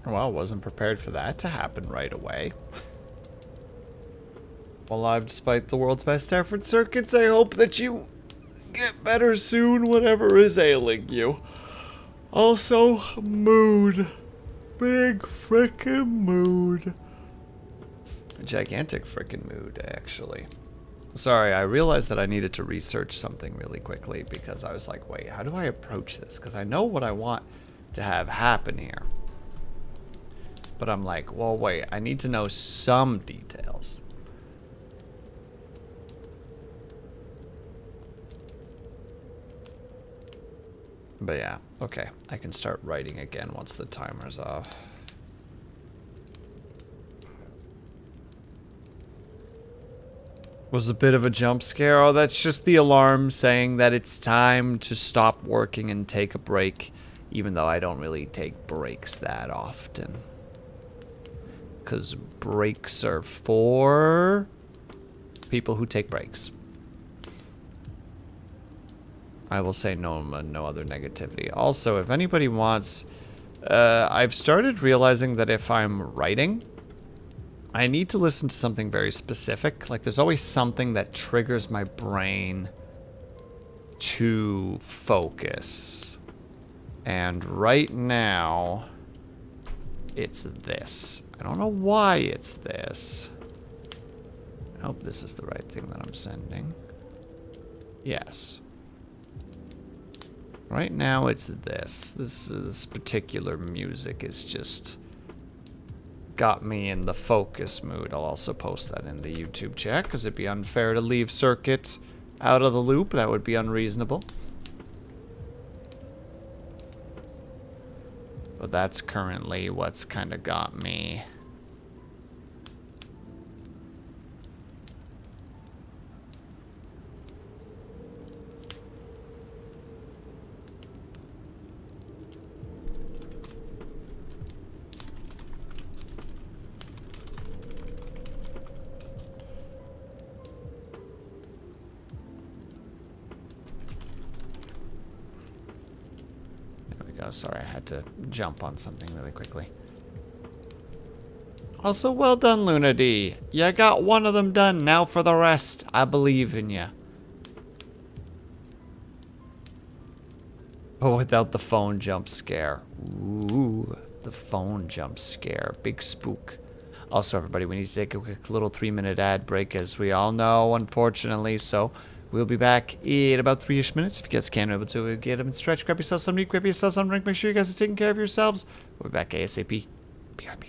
Well, wasn't prepared for that to happen right away. Alive despite the world's best effort, Circuits. I hope that you get better soon, whatever is ailing you. Also, mood. Big frickin' mood. A gigantic frickin' mood, actually. Sorry, I realized that I needed to research something really quickly because I was like, wait, how do I approach this? Because I know what I want to have happen here. But I'm like, well, wait, I need to know some details. But yeah, okay. I can start writing again once the timer's off. Was a bit of a jump scare. Oh, that's just the alarm saying that it's time to stop working and take a break, even though I don't really take breaks that often. Because breaks are for people who take breaks. I will say no other negativity. Also, if anybody wants, I've started realizing that if I'm writing, I need to listen to something very specific. Like, there's always something that triggers my brain to focus. And right now, it's this. I don't know why it's this. I hope this is the right thing that I'm sending. Yes. Right now, it's this. This particular music is just got me in the focus mood. I'll also post that in the YouTube chat because it'd be unfair to leave Circuit out of the loop. That would be unreasonable. But that's currently what's kind of got me. Sorry, I had to jump on something really quickly. Also, well done, Luna D. You got one of them done. Now for the rest. I believe in you. But without the phone jump scare. Ooh, the phone jump scare. Big spook. Also, everybody, we need to take a quick little 3-minute ad break, as we all know, unfortunately. So we'll be back in about 3-ish minutes. If you guys can, able to get them and stretch, grab yourself some meat, grab yourself some drink. Make sure you guys are taking care of yourselves. We'll be back ASAP. BRB.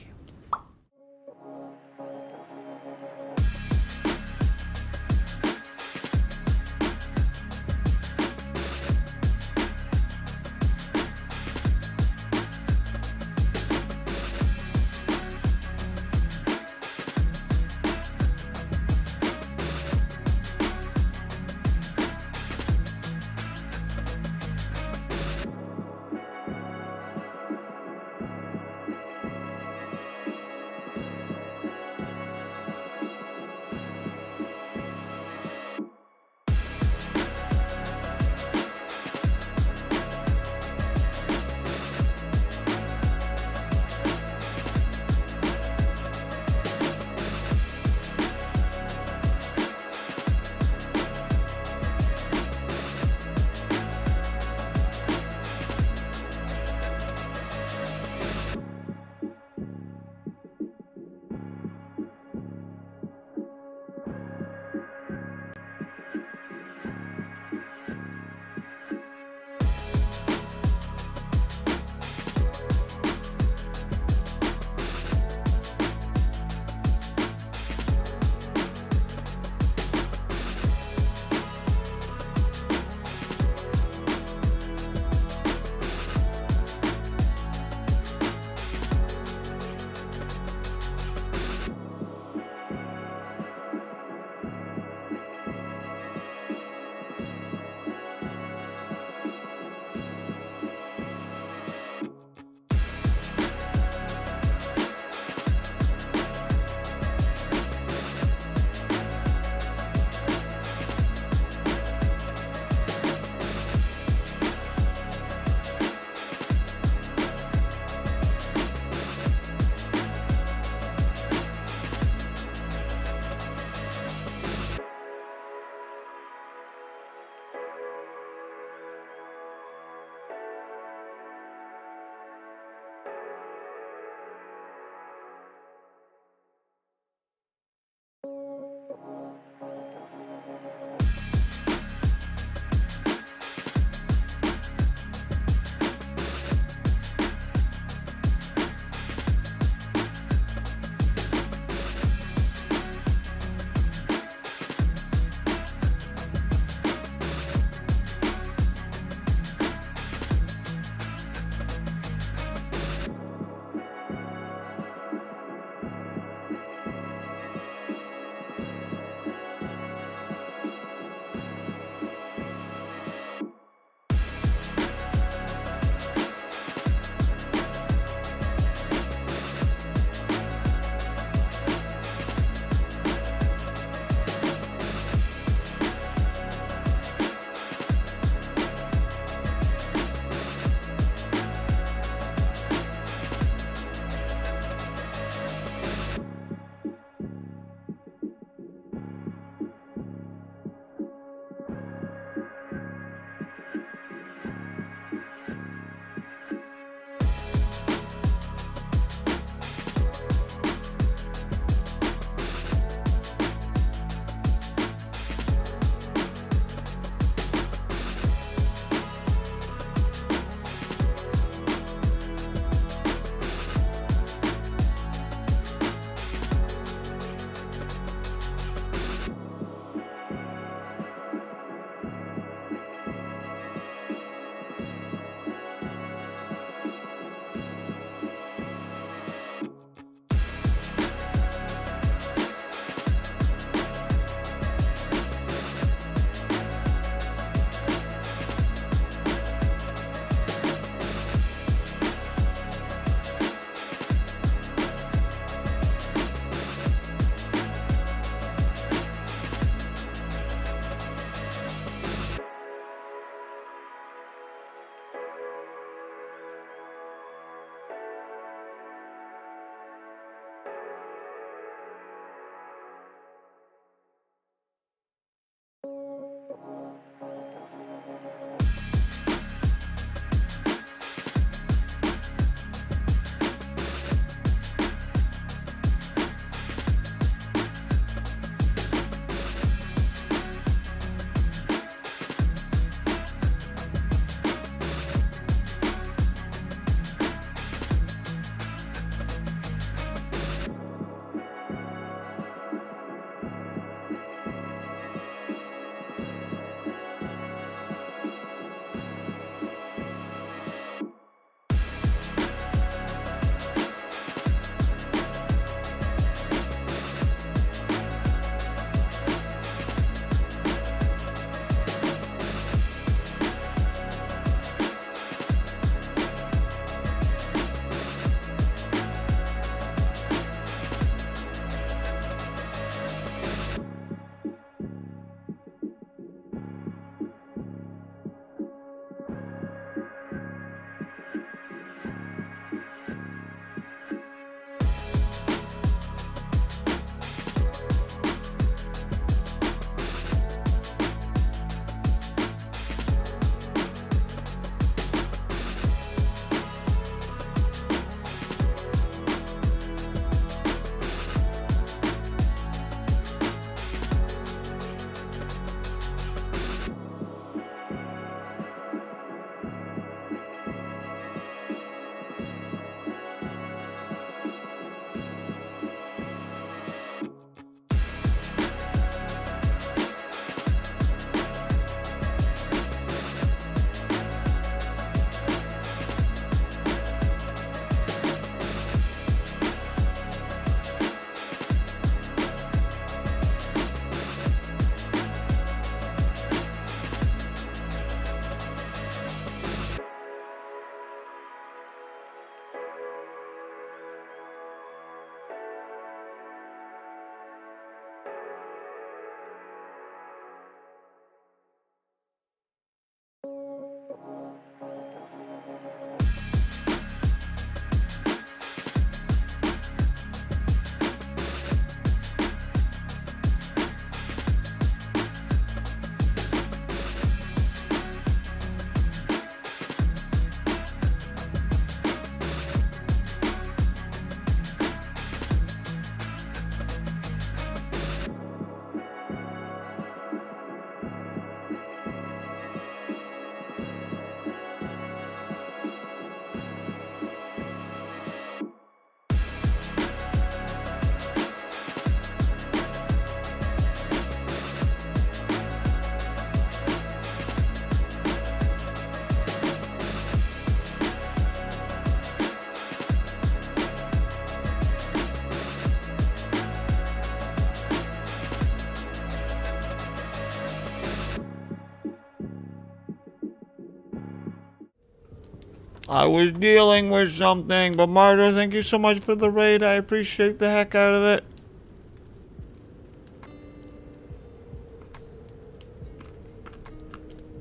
I was dealing with something, but Martyr, thank you so much for the raid. I appreciate the heck out of it.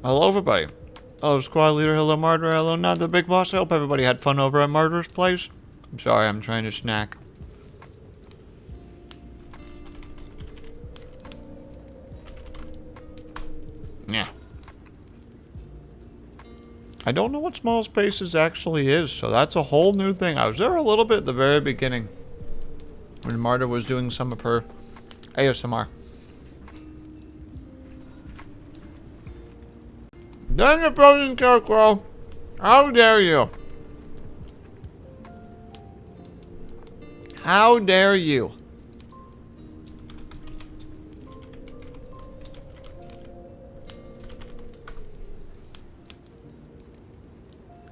Hello, everybody. Hello, squad leader. Hello, Martyr. Hello, not the big boss. I hope everybody had fun over at Martyr's place. I'm sorry, I'm trying to snack. Yeah. I don't know what small spaces actually is, so that's a whole new thing. I was there a little bit at the very beginning when Marta was doing some of her ASMR. Dang it, frozen scarecrow! How dare you? How dare you?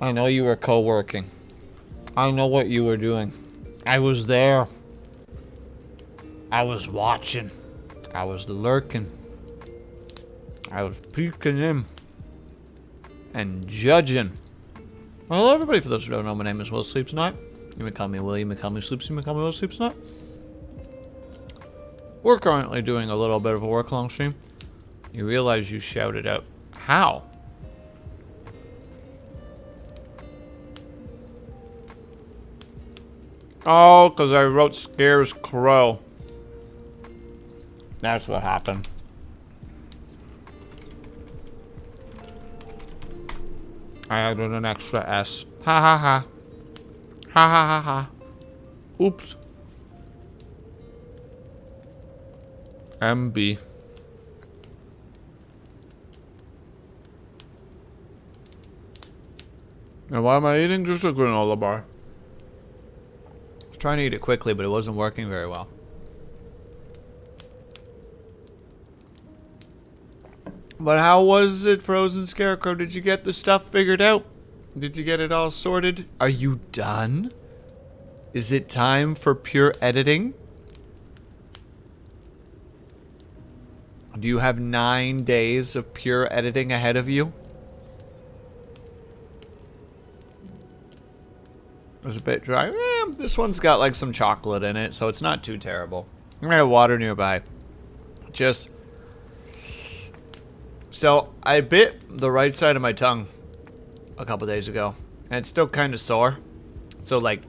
I know you were co-working. I know what you were doing. I was there. I was watching. I was lurking. I was peeking in. And judging. Well, hello everybody, for those who don't know, my name is Will Sleeps Night. You may call me Will, you may call me Sleeps, you may call me Will Sleeps Night. We're currently doing a little bit of a work-along stream. You realize you shouted out, how? Oh, because I wrote Scares Crow. That's what happened. I added an extra S. Ha ha ha. Ha ha ha ha. Oops. MB. And why am I eating just a granola bar? I was trying to eat it quickly, but it wasn't working very well. But how was it, Frozen Scarecrow? Did you get the stuff figured out? Did you get it all sorted? Are you done? Is it time for pure editing? Do you have 9 days of pure editing ahead of you? It was a bit dry. This one's got like some chocolate in it, so it's not too terrible. I'm gonna have water nearby. Just... So, I bit the right side of my tongue a couple days ago, and it's still kind of sore. So, like,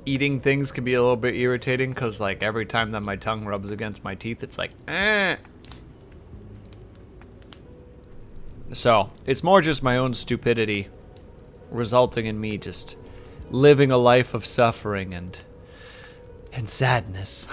eating things can be a little bit irritating, because, like, every time that my tongue rubs against my teeth, it's like, eh. So, it's more just my own stupidity, resulting in me just living a life of suffering and sadness.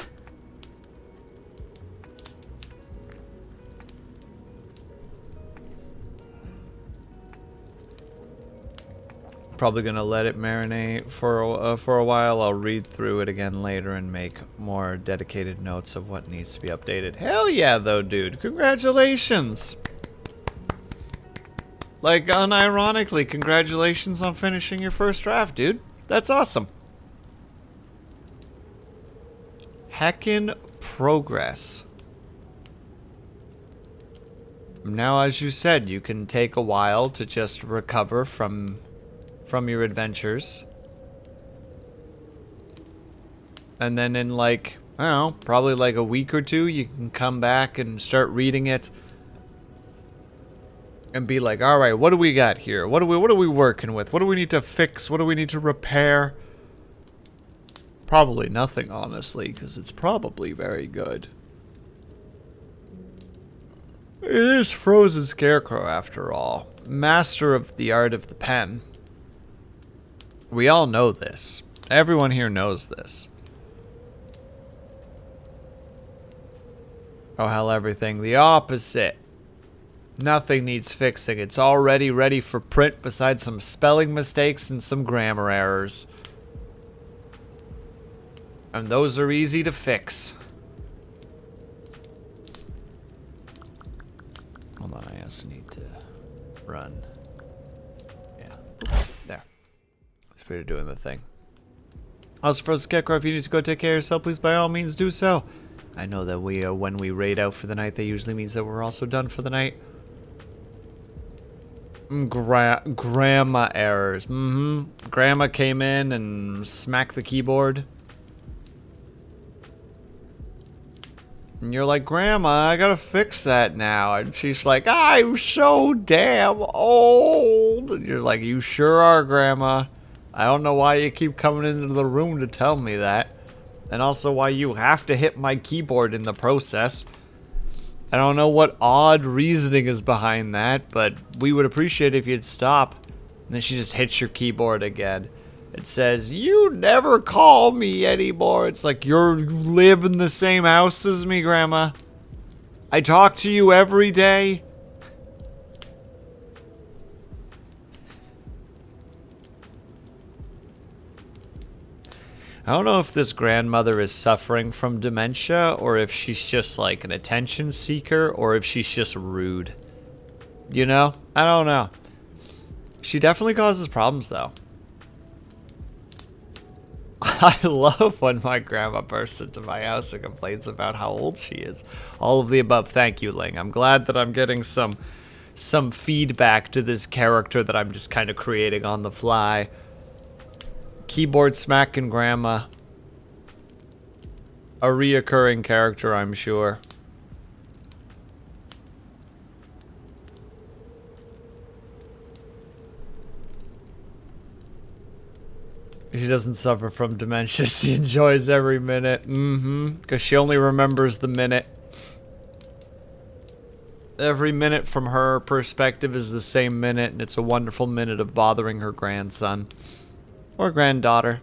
Probably gonna let it marinate for a while. I'll read through it again later and make more dedicated notes of what needs to be updated. Hell yeah, though, dude! Congratulations! Like, unironically, congratulations on finishing your first draft, dude. That's awesome. Heckin' progress. Now, as you said, you can take a while to just recover from your adventures. And then in like, I don't know, probably like a week or two, you can come back and start reading it. And be like, alright, what do we got here? What are we working with? What do we need to fix? What do we need to repair? Probably nothing, honestly, because it's probably very good. It is Frozen Scarecrow, after all. Master of the art of the pen. We all know this. Everyone here knows this. Oh, hell, everything. The opposite. Nothing needs fixing. It's already ready for print besides some spelling mistakes and some grammar errors. And those are easy to fix. Hold on, I also need to run. Yeah. There. You're doing the thing. Also, for Scarecrow, if you need to go take care of yourself, please by all means do so. I know that when we raid out for the night, that usually means that we're also done for the night. Grandma errors. Grandma came in and smacked the keyboard. And you're like, Grandma, I gotta fix that now. And she's like, I'm so damn old. And you're like, you sure are, Grandma. I don't know why you keep coming into the room to tell me that. And also why you have to hit my keyboard in the process. I don't know what odd reasoning is behind that, but we would appreciate it if you'd stop. And then she just hits your keyboard again. It says, you never call me anymore. It's like, you live in the same house as me, Grandma. I talk to you every day. I don't know if this grandmother is suffering from dementia or if she's just like an attention seeker or if she's just rude. You know? I don't know. She definitely causes problems though. I love when my grandma bursts into my house and complains about how old she is. All of the above. Thank you, Ling. I'm glad that I'm getting some feedback to this character that I'm just kind of creating on the fly. Keyboard smacking grandma. A reoccurring character, I'm sure. She doesn't suffer from dementia. She enjoys every minute. Because she only remembers the minute. Every minute from her perspective is the same minute, and it's a wonderful minute of bothering her grandson. Or granddaughter.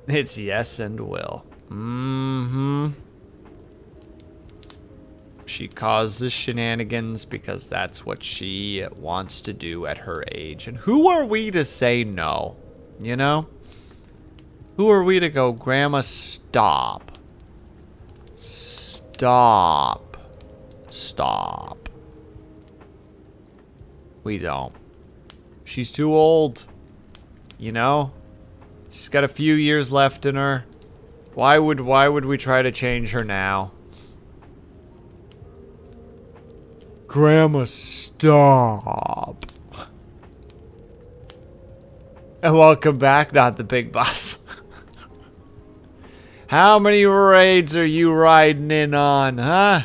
It's yes and will. She causes shenanigans because that's what she wants to do at her age. And who are we to say no? You know? Who are we to go, Grandma, stop. Stop. Stop. We don't. She's too old. You know? She's got a few years left in her. Why would we try to change her now? Grandma, stop. And welcome back, not the big boss. How many raids are you riding in on, huh?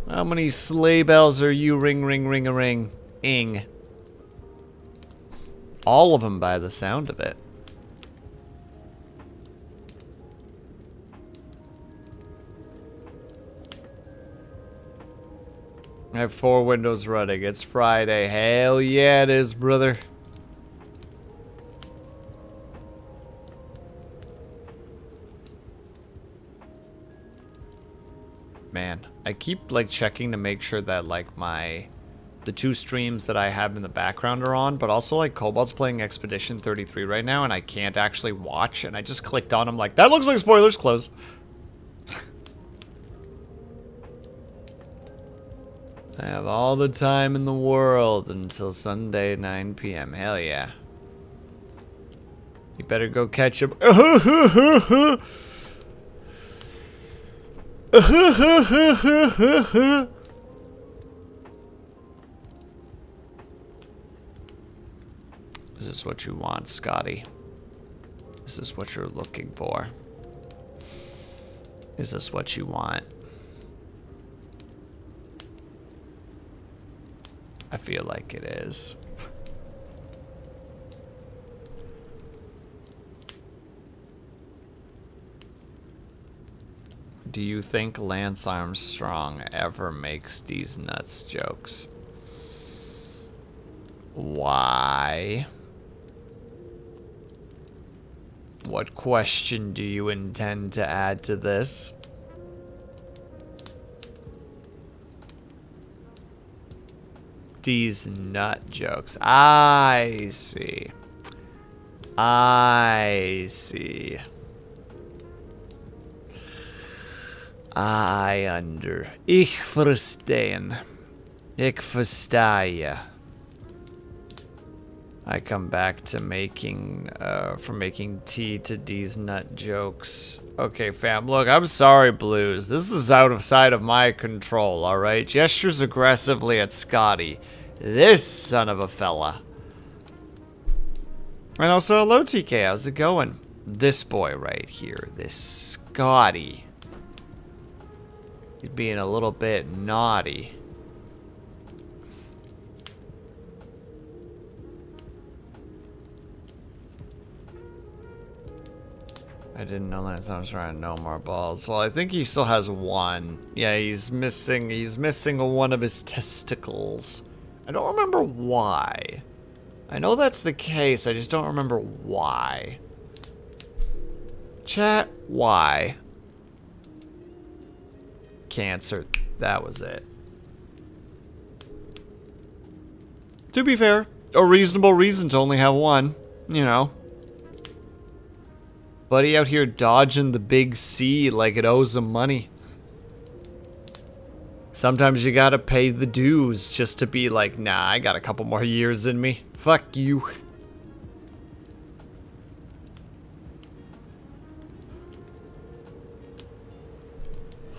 How many sleigh bells are you ring-ing? All of them by the sound of it. I have 4 windows running. It's Friday. Hell yeah, it is, brother. Man, I keep like checking to make sure that like the 2 streams that I have in the background are on, but also like Cobalt's playing Expedition 33 right now and I can't actually watch, and I just clicked on him like, that looks like spoilers, close. I have all the time in the world until Sunday 9 p.m. Hell yeah. You better go catch him. Is this what you want, Scotty? Is this what you're looking for? Is this what you want? I feel like it is. Do you think Lance Armstrong ever makes these nuts jokes? Why? What question do you intend to add to this? These nut jokes. I see. I see. Ich verstehen. Ich verstehe. I come back to making, from making T to D's nut jokes. Okay, fam, look, I'm sorry, Blues. This is outside of my control, alright? Gestures aggressively at Scotty. This son of a fella. And also, hello, TK, how's it going? This boy right here, this Scotty. He's being a little bit naughty. I didn't know that, so I was trying to know more balls. Well, I think he still has one. Yeah, he's missing one of his testicles. I don't remember why. I know that's the case, I just don't remember why. Chat, why? Cancer, that was it. To be fair, a reasonable reason to only have one, you know. Buddy out here dodging the big C like it owes him money. Sometimes you gotta pay the dues just to be like, nah, I got a couple more years in me. Fuck you.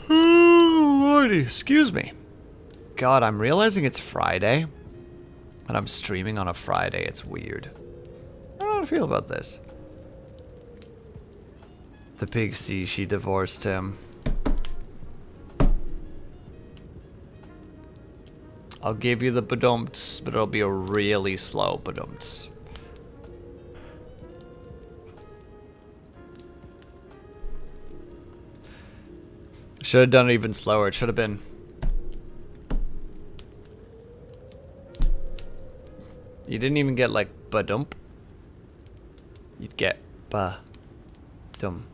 Oh, lordy, excuse me. God, I'm realizing it's Friday. And I'm streaming on a Friday. It's weird. I don't know how to feel about this. The big C, she divorced him. I'll give you the badumts, but it'll be a really slow badumts. Should have done it even slower. It should have been. You didn't even get like badump. You'd get ba-dum.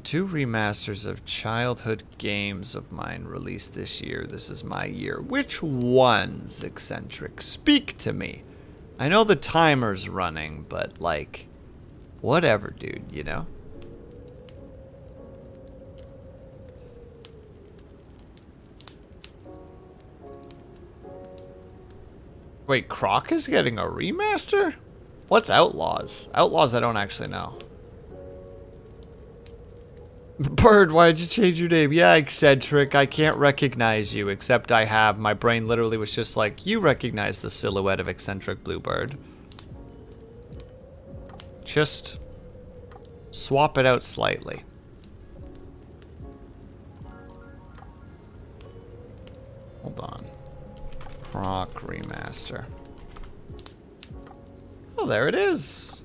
2 remasters of childhood games of mine released this year. This is my year. Which ones, Eccentric? Speak to me. I know the timer's running, but like, whatever, dude, you know? Wait, Croc is getting a remaster? What's Outlaws? Outlaws I don't actually know. Bird, why'd you change your name? Yeah, Eccentric, I can't recognize you, except I have. My brain literally was just like, you recognize the silhouette of Eccentric Bluebird. Just swap it out slightly. Hold on. Croc remaster. Oh, there it is.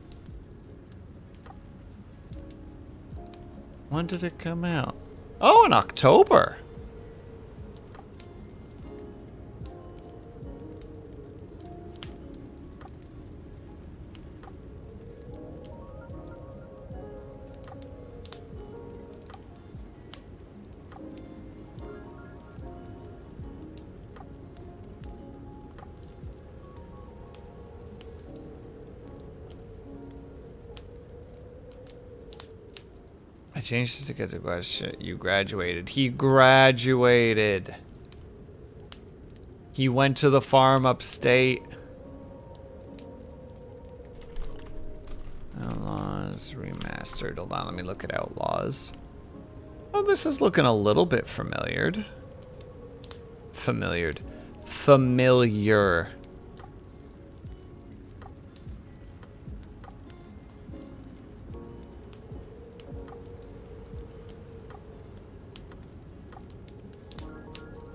When did it come out? Oh, in October. I changed it to get the question. You graduated. He graduated. He went to the farm upstate. Outlaws remastered. Hold on, let me look at Outlaws. Oh, this is looking a little bit familiar. Familiar.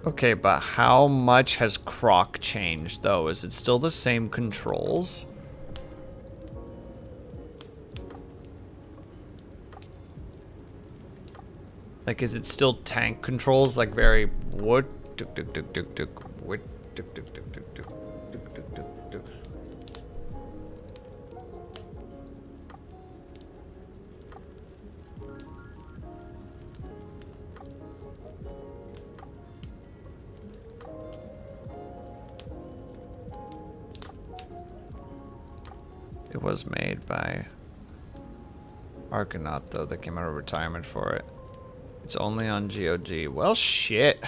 Okay, but how much has Croc changed, though? Is it still the same controls? Like, is it still tank controls? Like, very... What? What? It was made by Argonaut, though. They came out of retirement for it. It's only on GOG. Well, shit.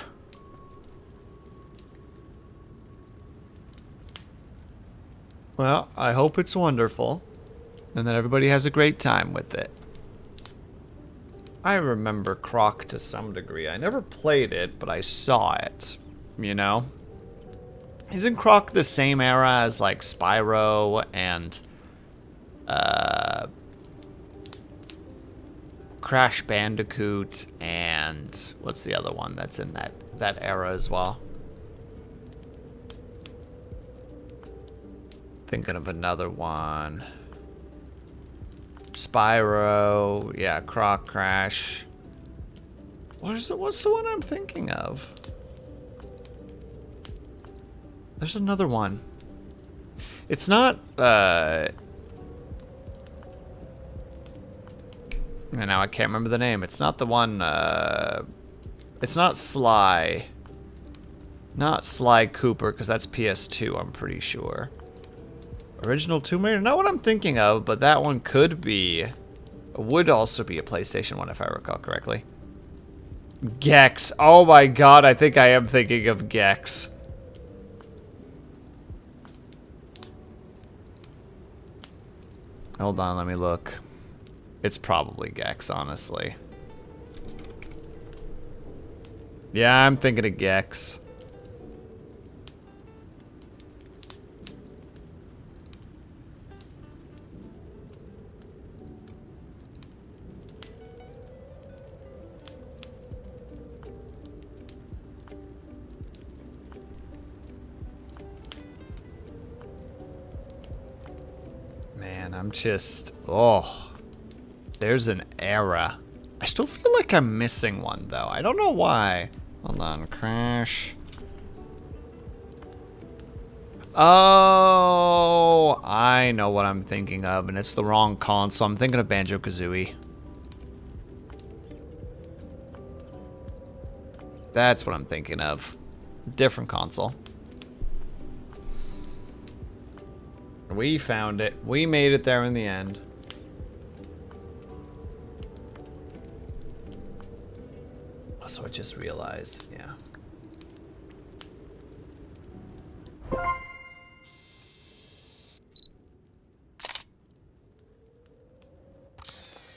Well, I hope it's wonderful. And that everybody has a great time with it. I remember Croc to some degree. I never played it, but I saw it. You know? Isn't Croc the same era as, like, Spyro and... Crash Bandicoot and... What's the other one that's in that era as well? Thinking of another one. Spyro, yeah, Croc, Crash. What's the one I'm thinking of? There's another one. It's not, and now I can't remember the name. It's not the one, it's not Sly. Not Sly Cooper, because that's PS2, I'm pretty sure. Original Tomb Raider? Not what I'm thinking of, but that one could be... Would also be a PlayStation one, if I recall correctly. Gex. Oh my god, I think I am thinking of Gex. Hold on, let me look. It's probably Gex, honestly. Yeah, I'm thinking of Gex. Man, I'm just... Oh. There's an era. I still feel like I'm missing one, though. I don't know why. Hold on. Crash. Oh, I know what I'm thinking of, and it's the wrong console. I'm thinking of Banjo-Kazooie. That's what I'm thinking of. Different console. We found it. We made it there in the end. So I just realized, yeah.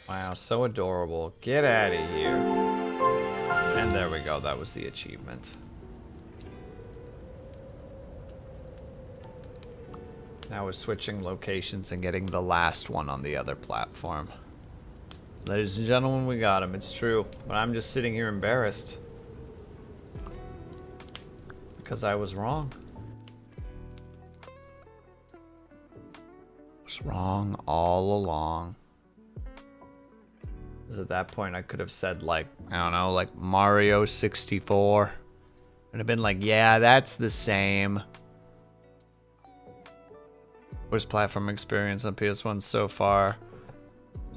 Wow, so adorable. Get out of here. And there we go. That was the achievement. Now we're switching locations and getting the last one on the other platform. Ladies and gentlemen, we got him. It's true. But I'm just sitting here embarrassed. Because I was wrong. I was wrong all along. Because at that point I could have said like, I don't know, like Mario 64. And have been like, yeah, that's the same. Worst platform experience on PS1 so far.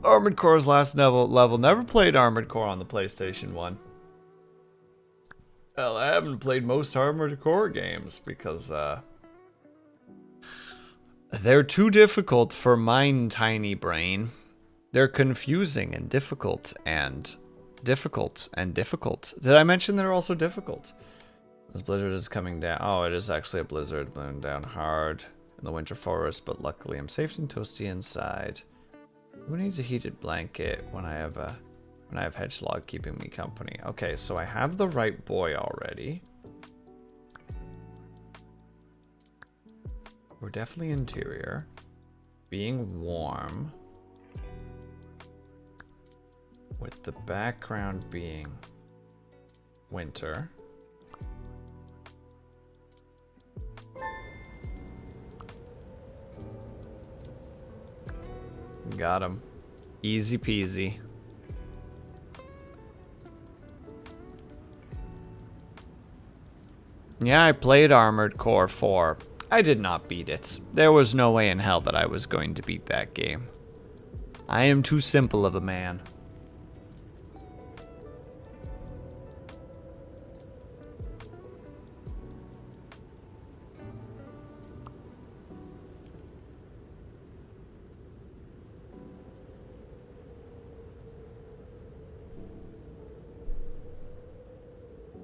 Armored Core's last level. Never played Armored Core on the PlayStation 1. Well, I haven't played most Armored Core games because they're too difficult for my tiny brain. They're confusing and difficult and difficult and difficult. Did I mention they're also difficult? This blizzard is coming down. Oh, it is actually a blizzard blowing down hard in the winter forest, but luckily I'm safe and toasty inside. Who needs a heated blanket when I have Hedgelog keeping me company? Okay, so I have the right boy already. We're definitely interior. Being warm. With the background being winter. Got him. Easy peasy. Yeah, I played Armored Core 4. I did not beat it. There was no way in hell that I was going to beat that game. I am too simple of a man.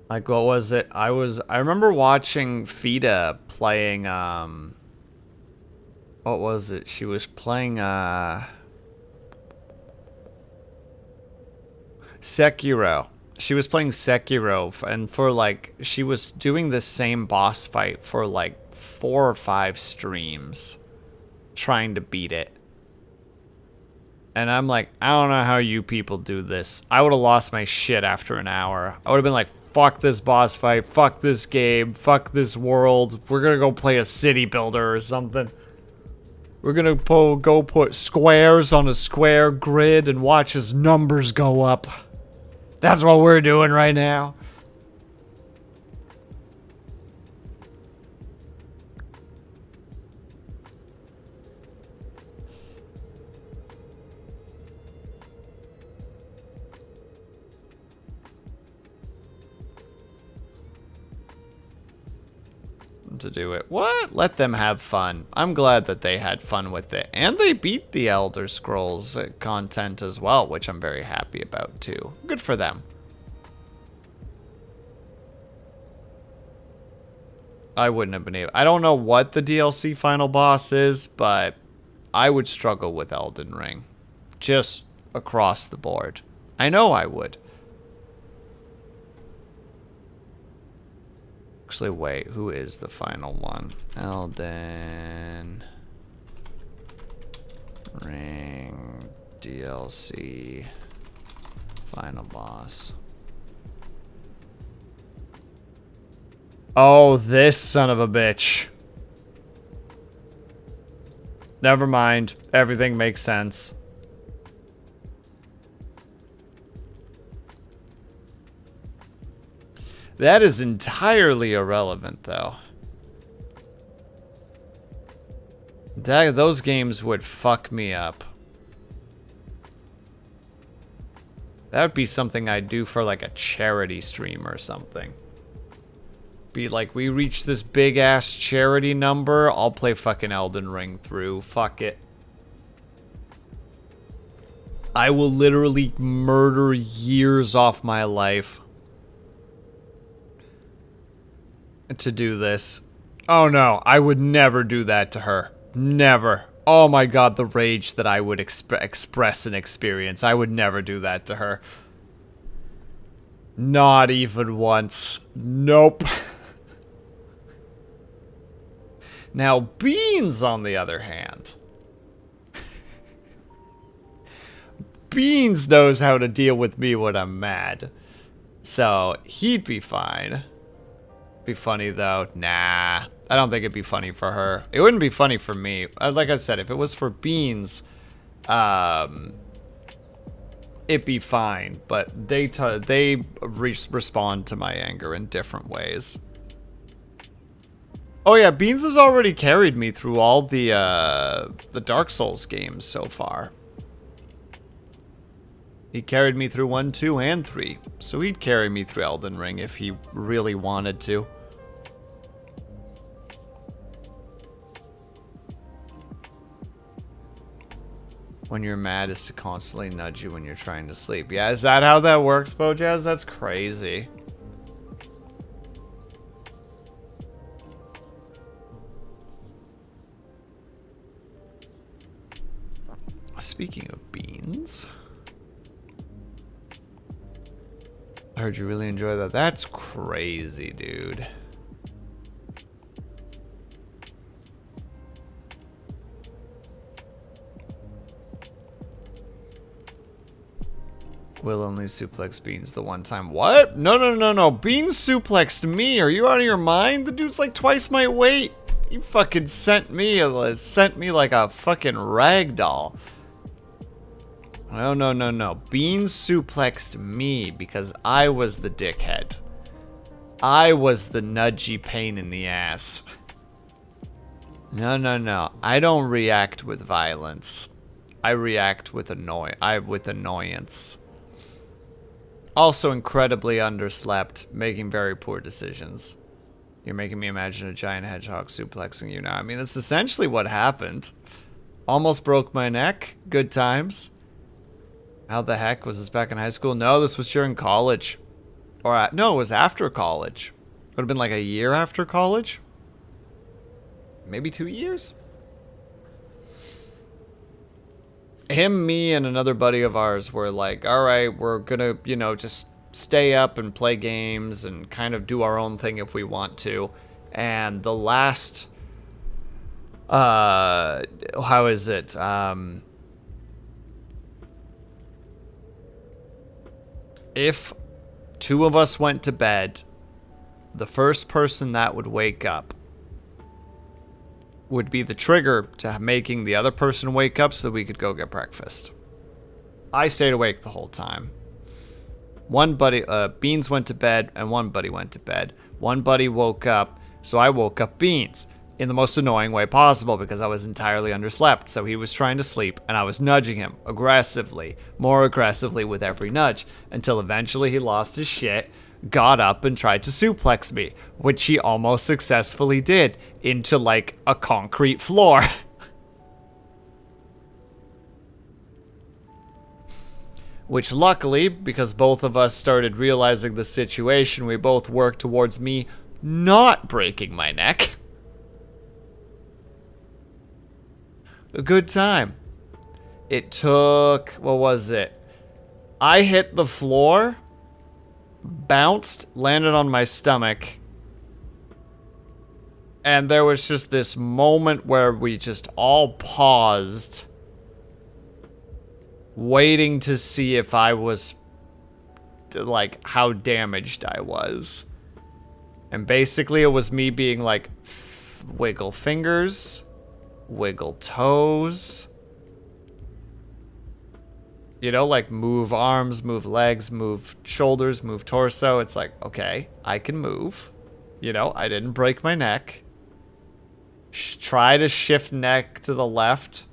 Like, what was it? I remember watching Fida playing, what was it? She was playing, Sekiro. She was playing Sekiro, and for like, she was doing the same boss fight for like 4 or 5 streams, trying to beat it. And I'm like, I don't know how you people do this. I would have lost my shit after an hour. I would have been like, fuck this boss fight, fuck this game, fuck this world. We're gonna go play a city builder or something. We're gonna go put squares on a square grid and watch as numbers go up. That's what we're doing right now. To do it. What? Let them have fun. I'm glad that they had fun with it. And they beat the Elder Scrolls content as well, which I'm very happy about too. Good for them. I wouldn't have been able... I don't know what the DLC final boss is, but I would struggle with Elden Ring. Just across the board. I know I would. Actually, wait, who is the final one? Elden Ring DLC final boss. Oh, this son of a bitch. Never mind. Everything makes sense. That is entirely irrelevant, though. Those games would fuck me up. That would be something I'd do for like a charity stream or something. Be like, we reached this big ass charity number, I'll play fucking Elden Ring through. Fuck it. I will literally murder years off my life to do this. Oh no, I would never do that to her. Never. Oh my god, the rage that I would express and experience. I would never do that to her. Not even once. Nope. Now, Beans, on the other hand. Beans knows how to deal with me when I'm mad. So, he'd be fine. Be funny though. Nah, I don't think it'd be funny for her. It wouldn't be funny for me. Like I said, if it was for Beans, it'd be fine. But they respond to my anger in different ways. Oh yeah, Beans has already carried me through all the Dark Souls games so far. He carried me through 1, 2, and 3. So he'd carry me through Elden Ring if he really wanted to. When you're mad is to constantly nudge you when you're trying to sleep. Yeah, is that how that works, Bojazz? That's crazy. Speaking of Beans, I heard you really enjoy that. That's crazy, dude. Will only suplex Beans the one time. What? No, no, no, no. Beans suplexed me. Are you out of your mind? The dude's like twice my weight. He fucking sent me like a fucking rag doll. No, no, no, no. Beans suplexed me because I was the dickhead. I was the nudgy pain in the ass. No, no, no. I don't react with violence. I react with annoyance. Also incredibly underslept, making very poor decisions. You're making me imagine a giant hedgehog suplexing you now. I mean, that's essentially what happened. Almost broke my neck. Good times. How the heck? Was this back in high school? No, this was during college. Or no, it was after college. Would have been like a year after college. Maybe 2 years. Him, me, and another buddy of ours were like, all right, we're gonna, you know, just stay up and play games and kind of do our own thing if we want to. And the last, how is it? If two of us went to bed, the first person that would wake up would be the trigger to making the other person wake up so that we could go get breakfast. I stayed awake the whole time. One buddy, Beans went to bed, and one buddy went to bed. One buddy woke up, so I woke up Beans in the most annoying way possible because I was entirely underslept. So he was trying to sleep, and I was nudging him aggressively, more aggressively with every nudge, until eventually he lost his shit, got up, and tried to suplex me, which he almost successfully did, into like a concrete floor. Which luckily, because both of us started realizing the situation, we both worked towards me not breaking my neck. A good time. It took, what was it? I hit the floor, bounced, landed on my stomach, and there was just this moment where we just all paused, waiting to see if I was, like, how damaged I was. And basically it was me being like, wiggle fingers, wiggle toes, you know, like move arms, move legs, move shoulders, move torso. It's like, okay, I can move. You know, I didn't break my neck. Try to shift neck to the left.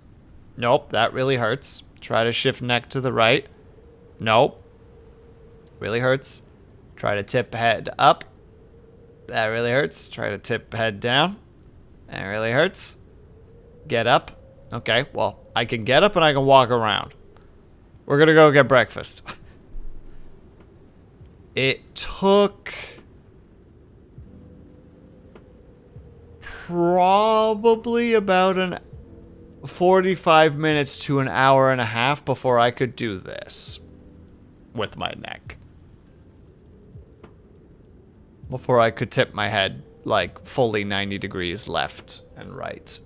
Nope, that really hurts. Try to shift neck to the right. Nope. Really hurts. Try to tip head up. That really hurts. Try to tip head down. That really hurts. Get up. Okay, well, I can get up and I can walk around. We're gonna go get breakfast. It took probably about 45 minutes to an hour and a half before I could do this with my neck. Before I could tip my head like fully 90 degrees left and right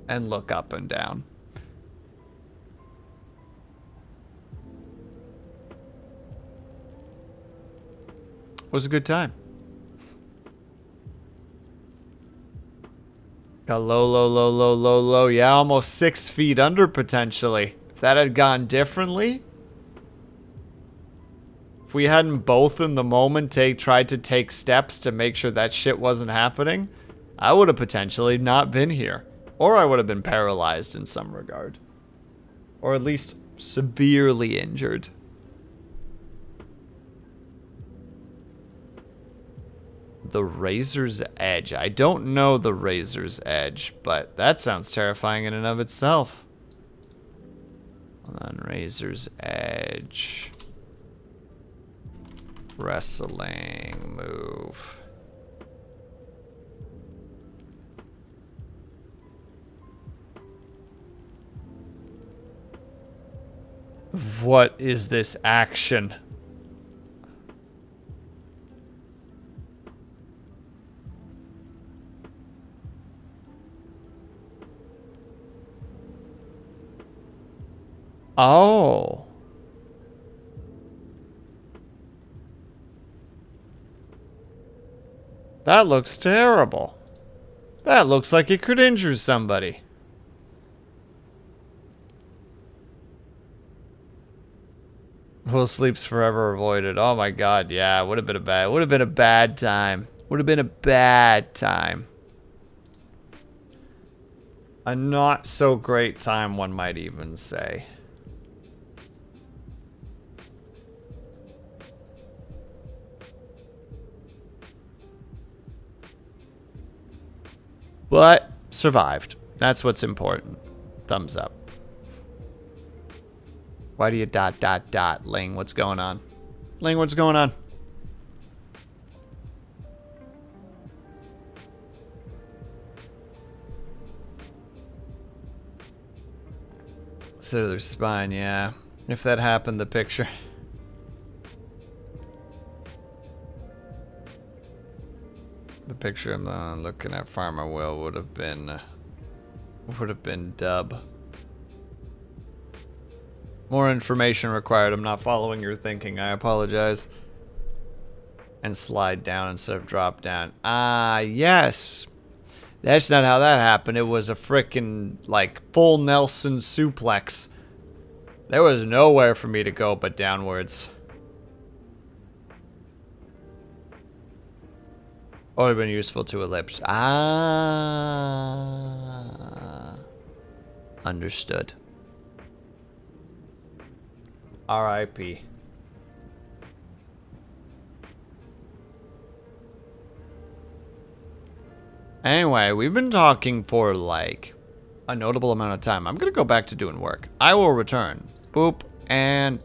and look up and down. It was a good time. Got low. Yeah, almost 6 feet under potentially. If that had gone differently, if we hadn't both in the moment tried to take steps to make sure that shit wasn't happening, I would have potentially not been here. Or I would have been paralyzed in some regard. Or at least severely injured. The Razor's Edge. I don't know the Razor's Edge, but that sounds terrifying in and of itself. Hold on, Razor's Edge. Wrestling move. What is this action? Oh. That looks terrible. That looks like it could injure somebody. Will sleeps forever avoided. Oh my god, yeah, would have been a bad time. Would have been a bad time. A not so great time, one might even say. But survived. That's what's important. Thumbs up. Why do you ... Ling, what's going on? Ling, what's going on? instead of their spine, yeah. If that happened, the picture. The picture I'm looking at Farmer Will would have been dub. More information required. I'm not following your thinking. I apologize. And slide down instead of drop down. Ah, yes. That's not how that happened. It was a frickin' like full Nelson suplex. There was nowhere for me to go but downwards. Would have been useful to ellipse. Ah. Understood. R.I.P. Anyway, we've been talking for like a notable amount of time. I'm gonna go back to doing work. I will return. Boop and...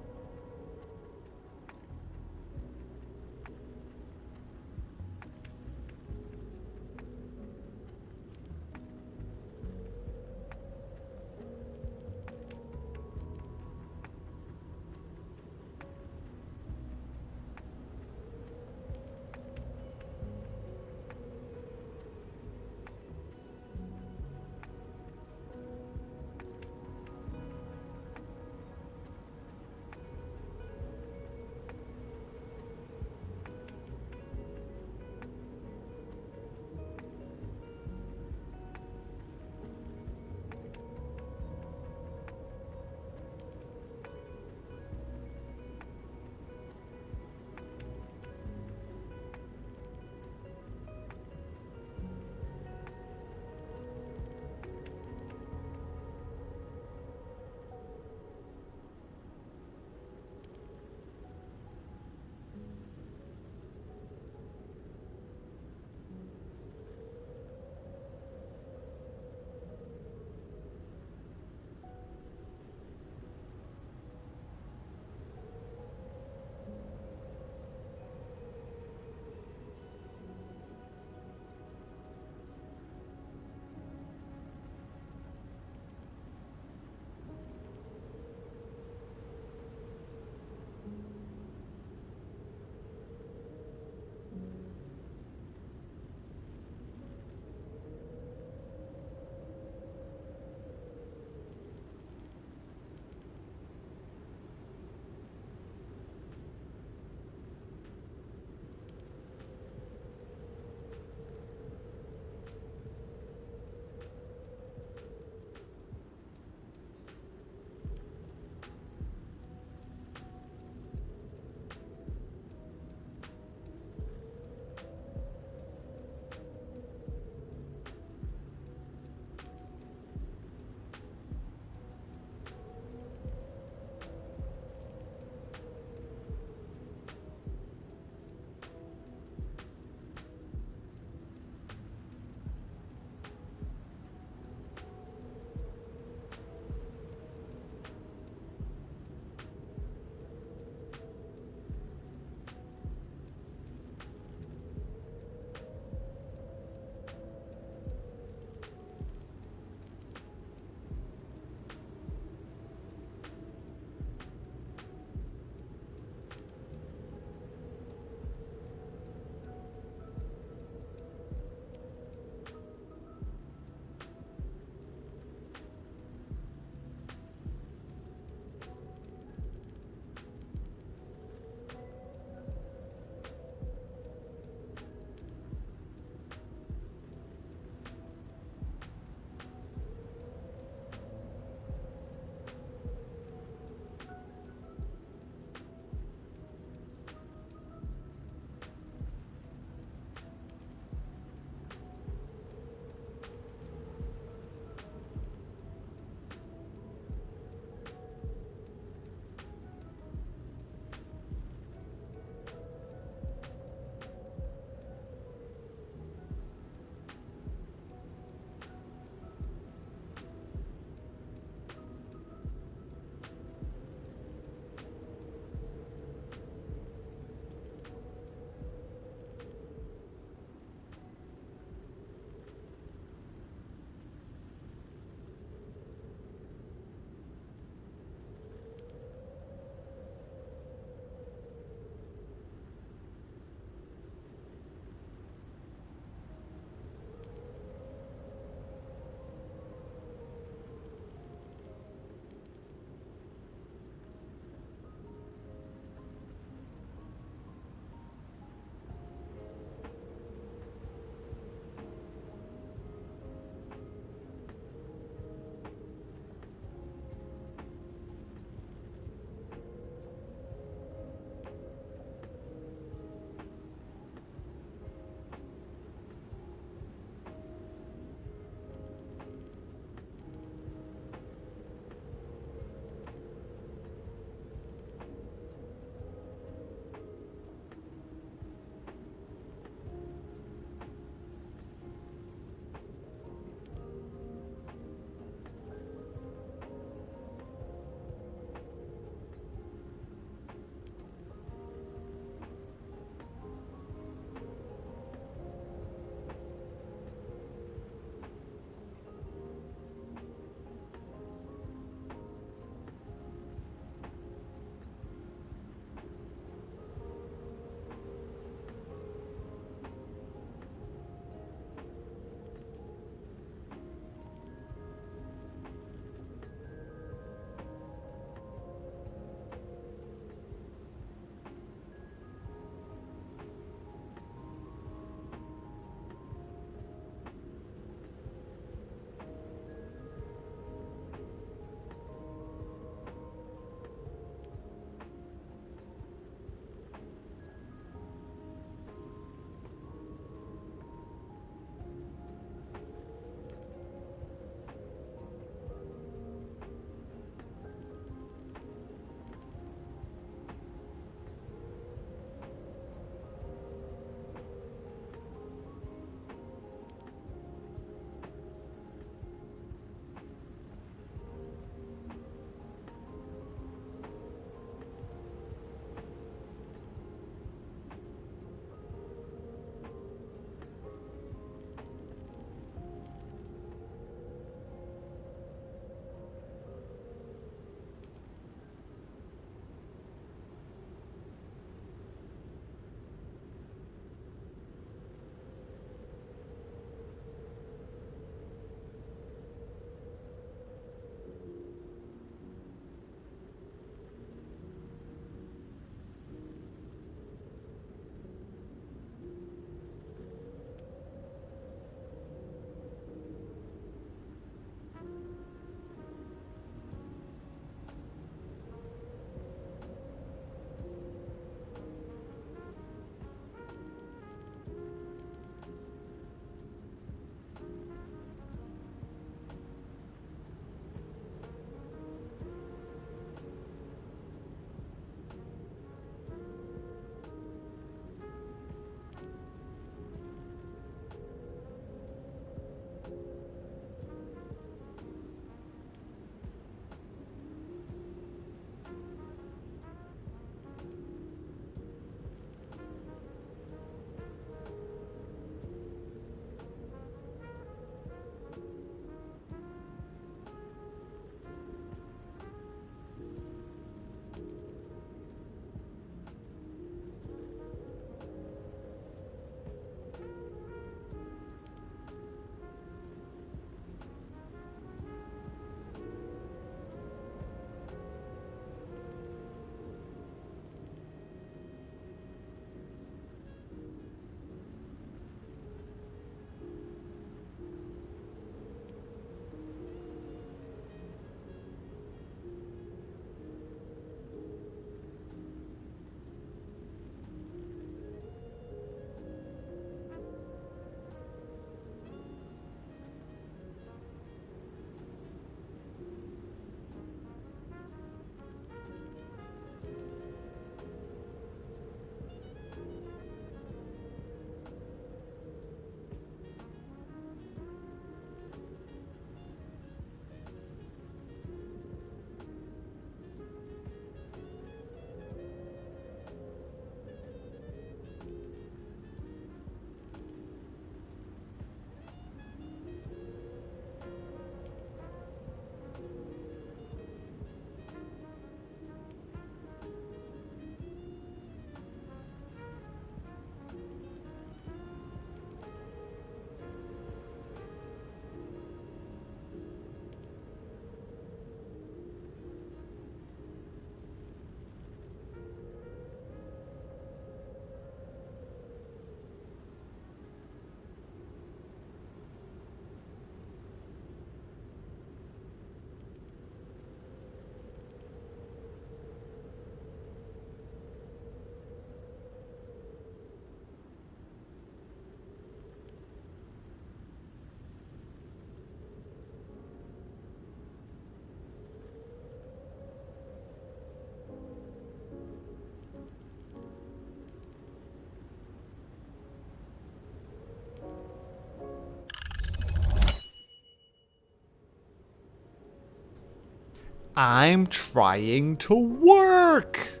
I'm trying to work.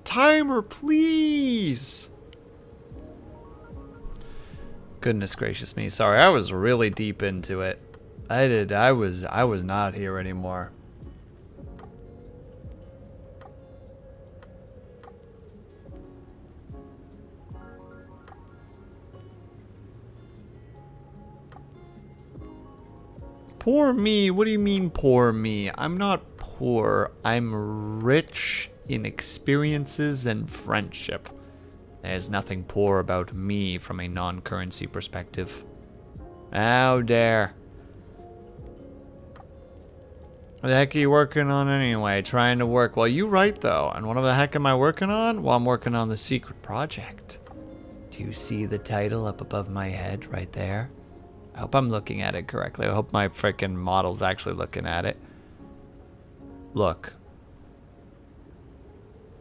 Timer, please. Goodness gracious me. Sorry, I was really deep into it. I was not here anymore. Poor me? What do you mean poor me? I'm not poor. I'm rich in experiences and friendship. There's nothing poor about me from a non-currency perspective. How dare. What the heck are you working on anyway? Trying to work. Well, you right though. And what the heck am I working on? Well, I'm working on the secret project. Do you see the title up above my head right there? I hope I'm looking at it correctly. I hope my freaking model's actually looking at it. Look.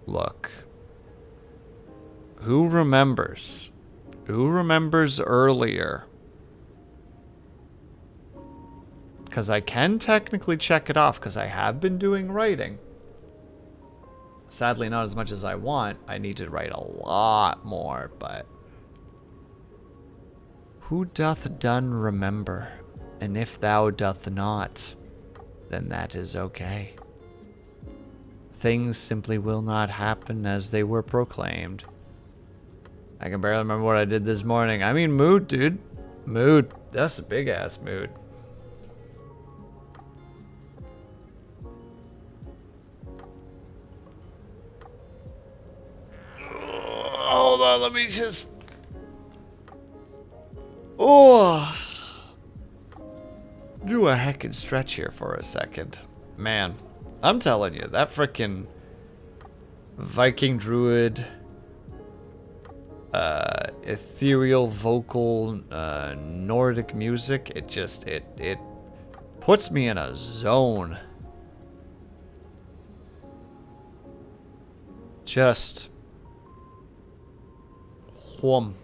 Look. Who remembers? Who remembers earlier? Because I can technically check it off because I have been doing writing. Sadly, not as much as I want. I need to write a lot more, but... Who doth done remember? And if thou doth not, then that is okay. Things simply will not happen as they were proclaimed. I can barely remember what I did this morning. I mean, mood, dude. Mood. That's a big-ass mood. Hold on, let me just... Oh, do a heckin' stretch here for a second. Man, I'm telling you, that frickin' Viking Druid, ethereal vocal, Nordic music, it puts me in a zone. Just, whum.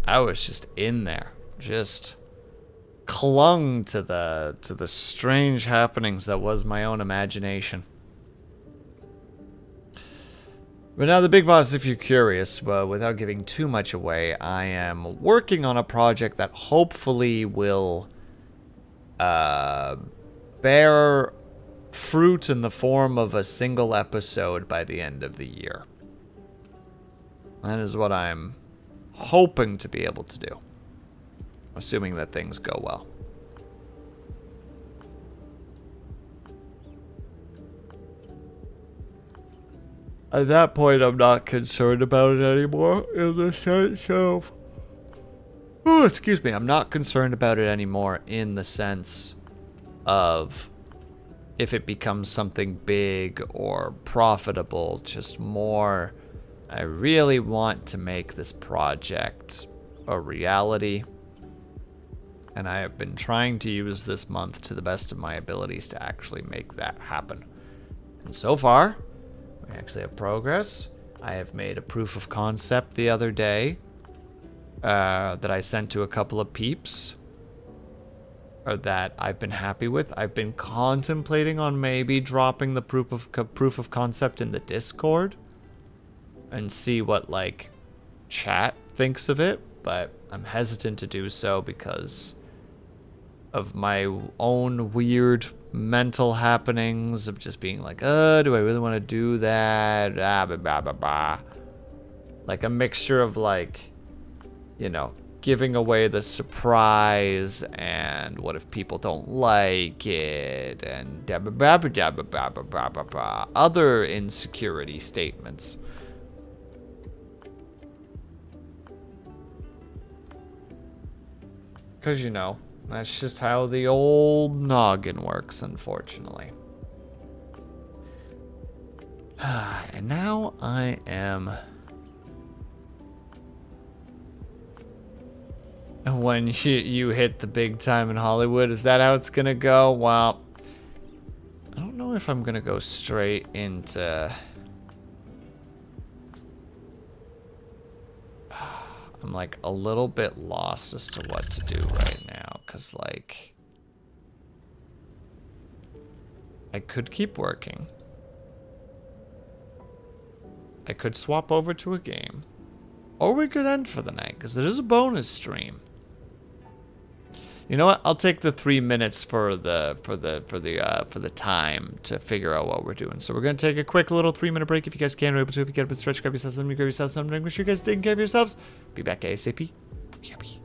I was just in there, just clung to the strange happenings that was my own imagination. But now the big boss, if you're curious, without giving too much away, I am working on a project that hopefully will bear fruit in the form of a single episode by the end of the year. That is what I'm hoping to be able to do, assuming that things go well. At that point, I'm not concerned about it anymore in the sense of... Oh, excuse me. I'm not concerned about it anymore in the sense of if it becomes something big or profitable, just more... I really want to make this project a reality, and I have been trying to use this month to the best of my abilities to actually make that happen. And so far, we actually have progress. I have made a proof of concept the other day that I sent to a couple of peeps, or that I've been happy with. I've been contemplating on maybe dropping the proof of concept in the Discord and see what, like, chat thinks of it, but I'm hesitant to do so because of my own weird mental happenings of just being like, do I really want to do that? Blah, blah, blah, blah. Like a mixture of, like, you know, giving away the surprise and what if people don't like it and blah, blah, blah, blah, blah, blah, blah, blah, blah, other insecurity statements. Because, you know, that's just how the old noggin works, unfortunately. And now I am... When you hit the big time in Hollywood, is that how it's gonna go? Well, I don't know if I'm gonna go straight into... I'm like a little bit lost as to what to do right now, because like I could keep working. I could swap over to a game. Or we could end for the night, because it is a bonus stream. You know what? I'll take the 3 minutes for the time to figure out what we're doing. So we're gonna take a quick little 3-minute break if you guys can. Or able to, if you get up and stretch, grab yourself something, grab yourself something. Make sure you guys taking care of yourselves. Be back ASAP. Yummy.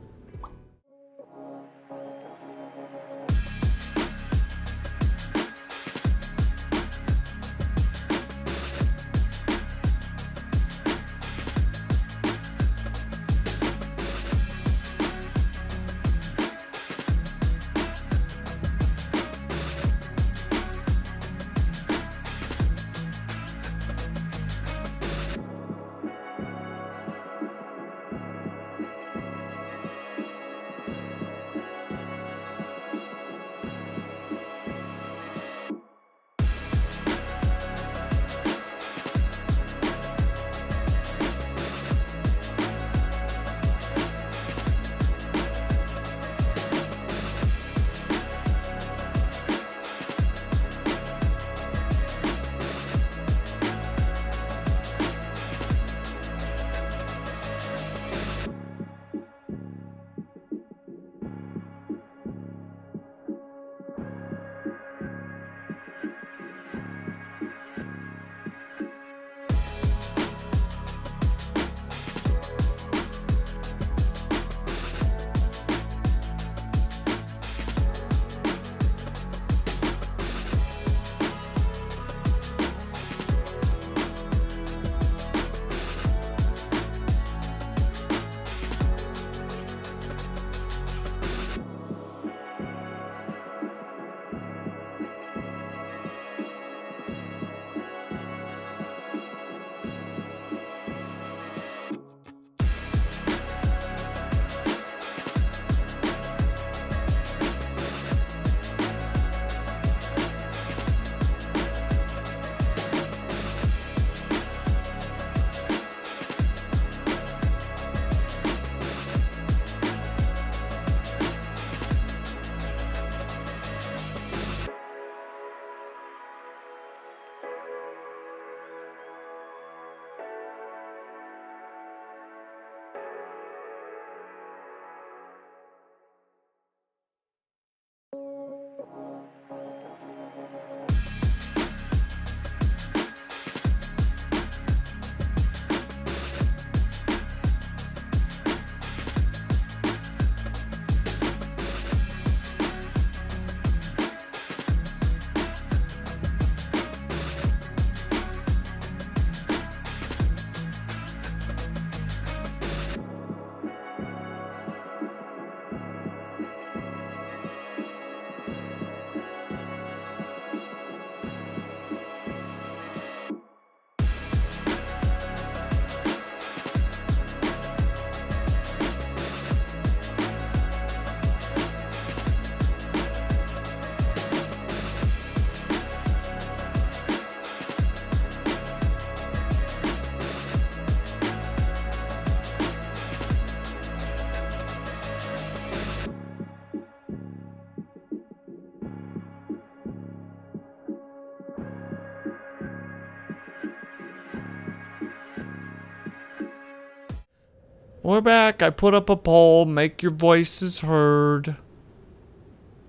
We're back. I put up a poll. Make your voices heard.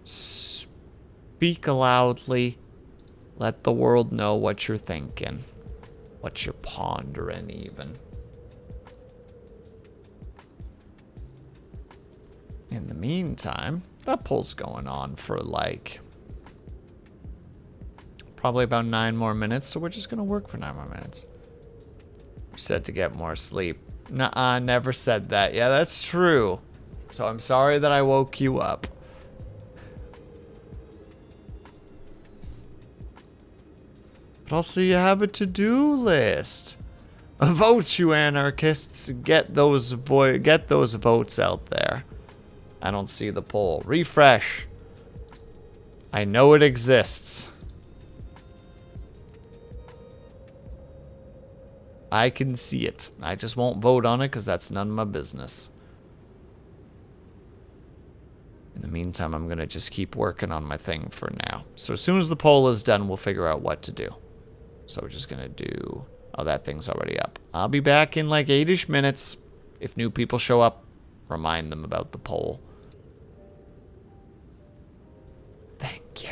Speak loudly. Let the world know what you're thinking. What you're pondering, even. In the meantime, that poll's going on for like probably about 9 more minutes, so we're just gonna work for 9 more minutes. You said to get more sleep. Nuh-uh, never said that. Yeah, that's true. So I'm sorry that I woke you up. But also you have a to-do list. Vote, you anarchists. Get those votes out there. I don't see the poll. Refresh. I know it exists. I can see it. I just won't vote on it because that's none of my business. In the meantime, I'm going to just keep working on my thing for now. So as soon as the poll is done, we'll figure out what to do. So we're just going to do... Oh, that thing's already up. I'll be back in like 8-ish minutes. If new people show up, remind them about the poll. Thank you.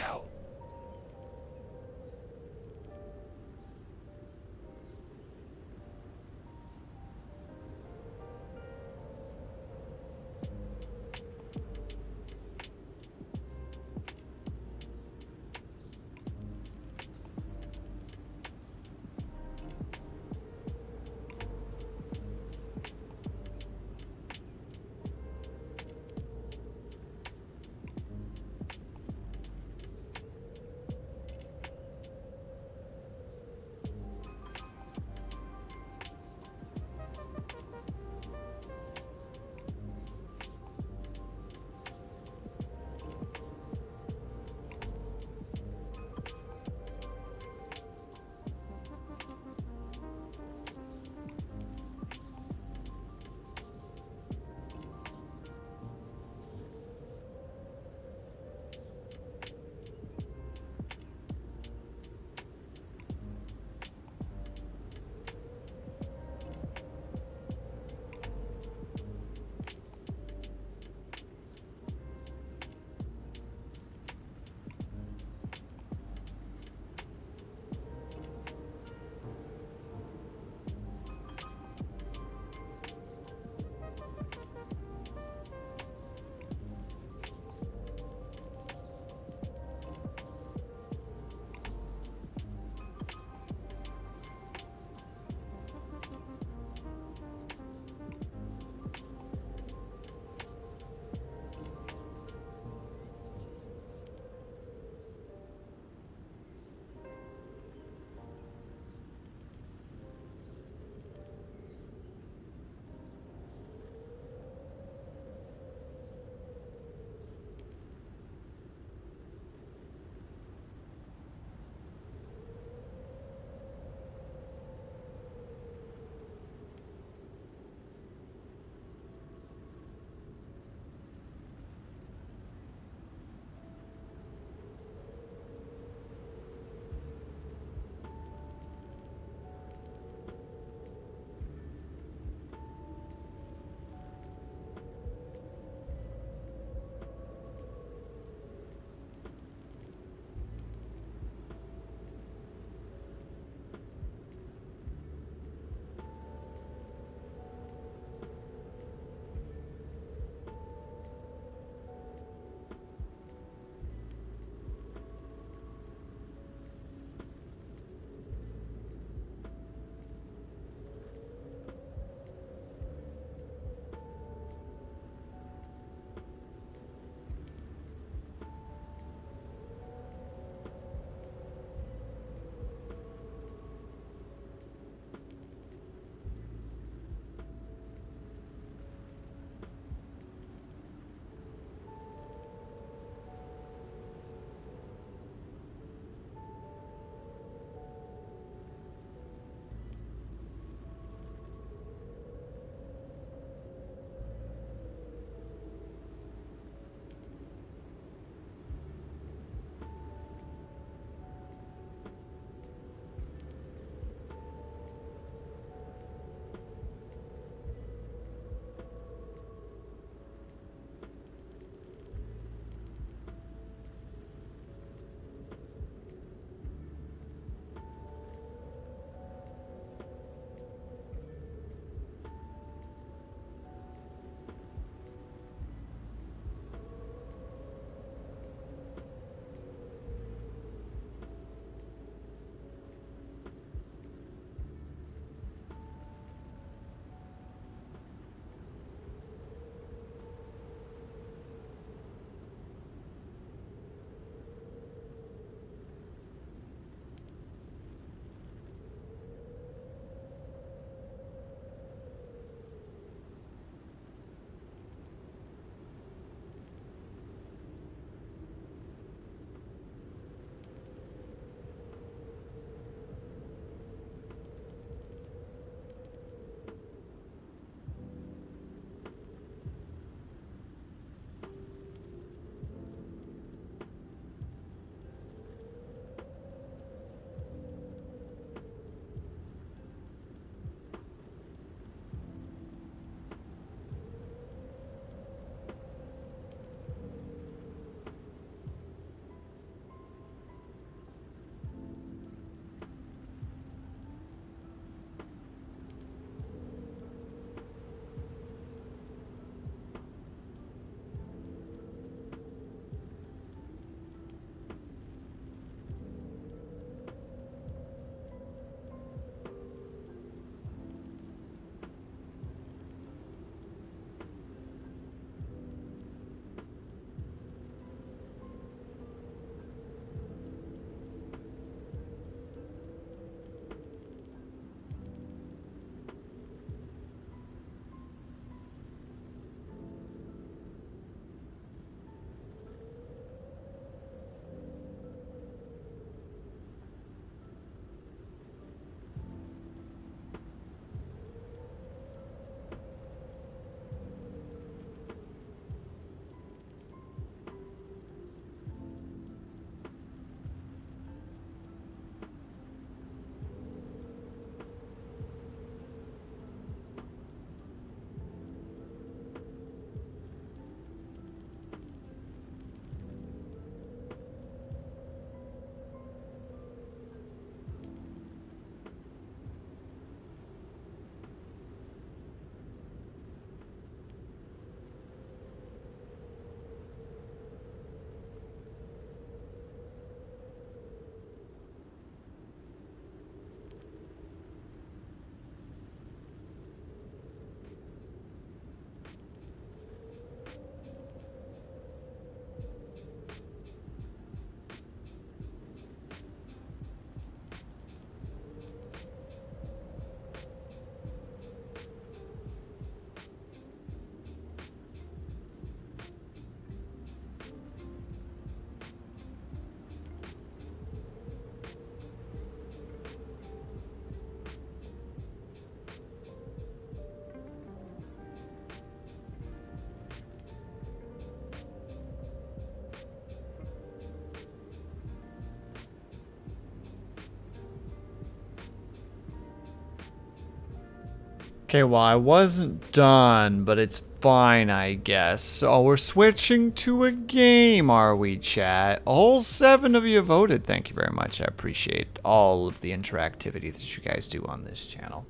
Okay, well, I wasn't done, but it's fine, I guess. So we're switching to a game, are we, chat? All 7 of you voted. Thank you very much. I appreciate all of the interactivity that you guys do on this channel.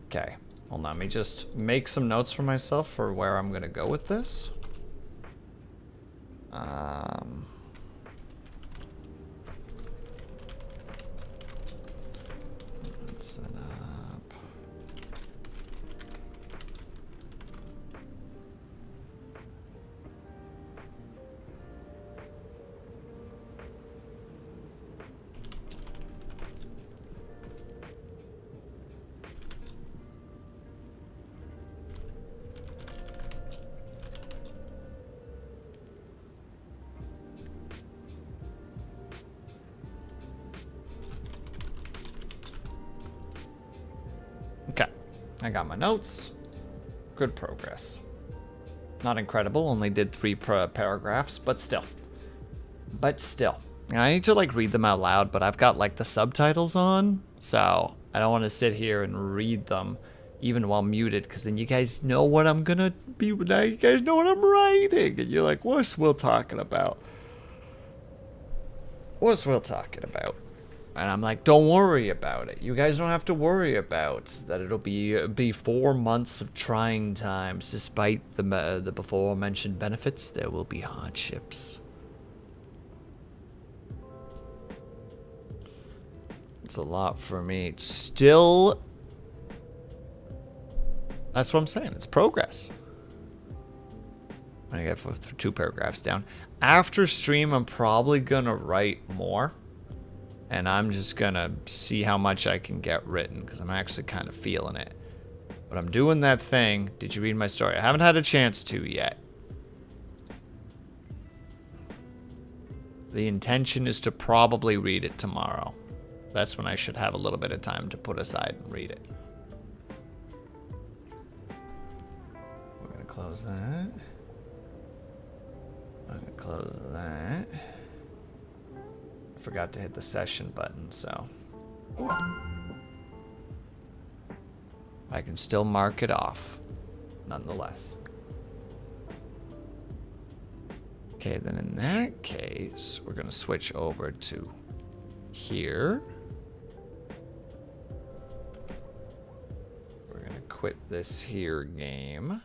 Okay, hold on. Let me just make some notes for myself for where I'm going to go with this. Let's set up. Okay, I got my notes. Good progress. Not incredible, only did 3 paragraphs, but still. And I need to like read them out loud, but I've got like the subtitles on, so I don't want to sit here and read them even while muted, because then you guys know what I'm gonna be, now you guys know what I'm writing, and you're like, what's Will talking about? What's Will talking about? And I'm like, don't worry about it. You guys don't have to worry about that. It'll be 4 months of trying times. Despite the before mentioned benefits, there will be hardships. It's a lot for me. Still, that's what I'm saying. It's progress. I got 2 paragraphs down. After stream, I'm probably gonna write more. And I'm just gonna see how much I can get written, because I'm actually kind of feeling it. But I'm doing that thing. Did you read my story? I haven't had a chance to yet. The intention is to probably read it tomorrow. That's when I should have a little bit of time to put aside and read it. We're gonna close that. I'm gonna close that. I forgot to hit the session button, so I can still mark it off, nonetheless. Okay, then in that case, we're gonna switch over to here. We're gonna quit this here game.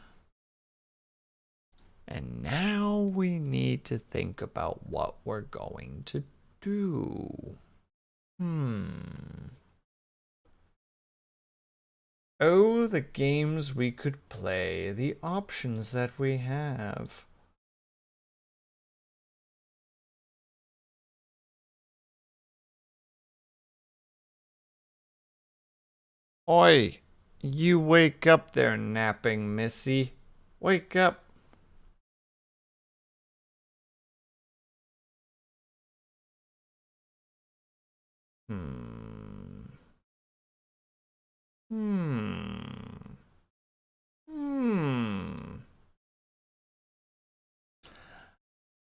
And now we need to think about what we're going to do. Oh, the games we could play, the options that we have. Oi, you wake up there, napping Missy. Wake up.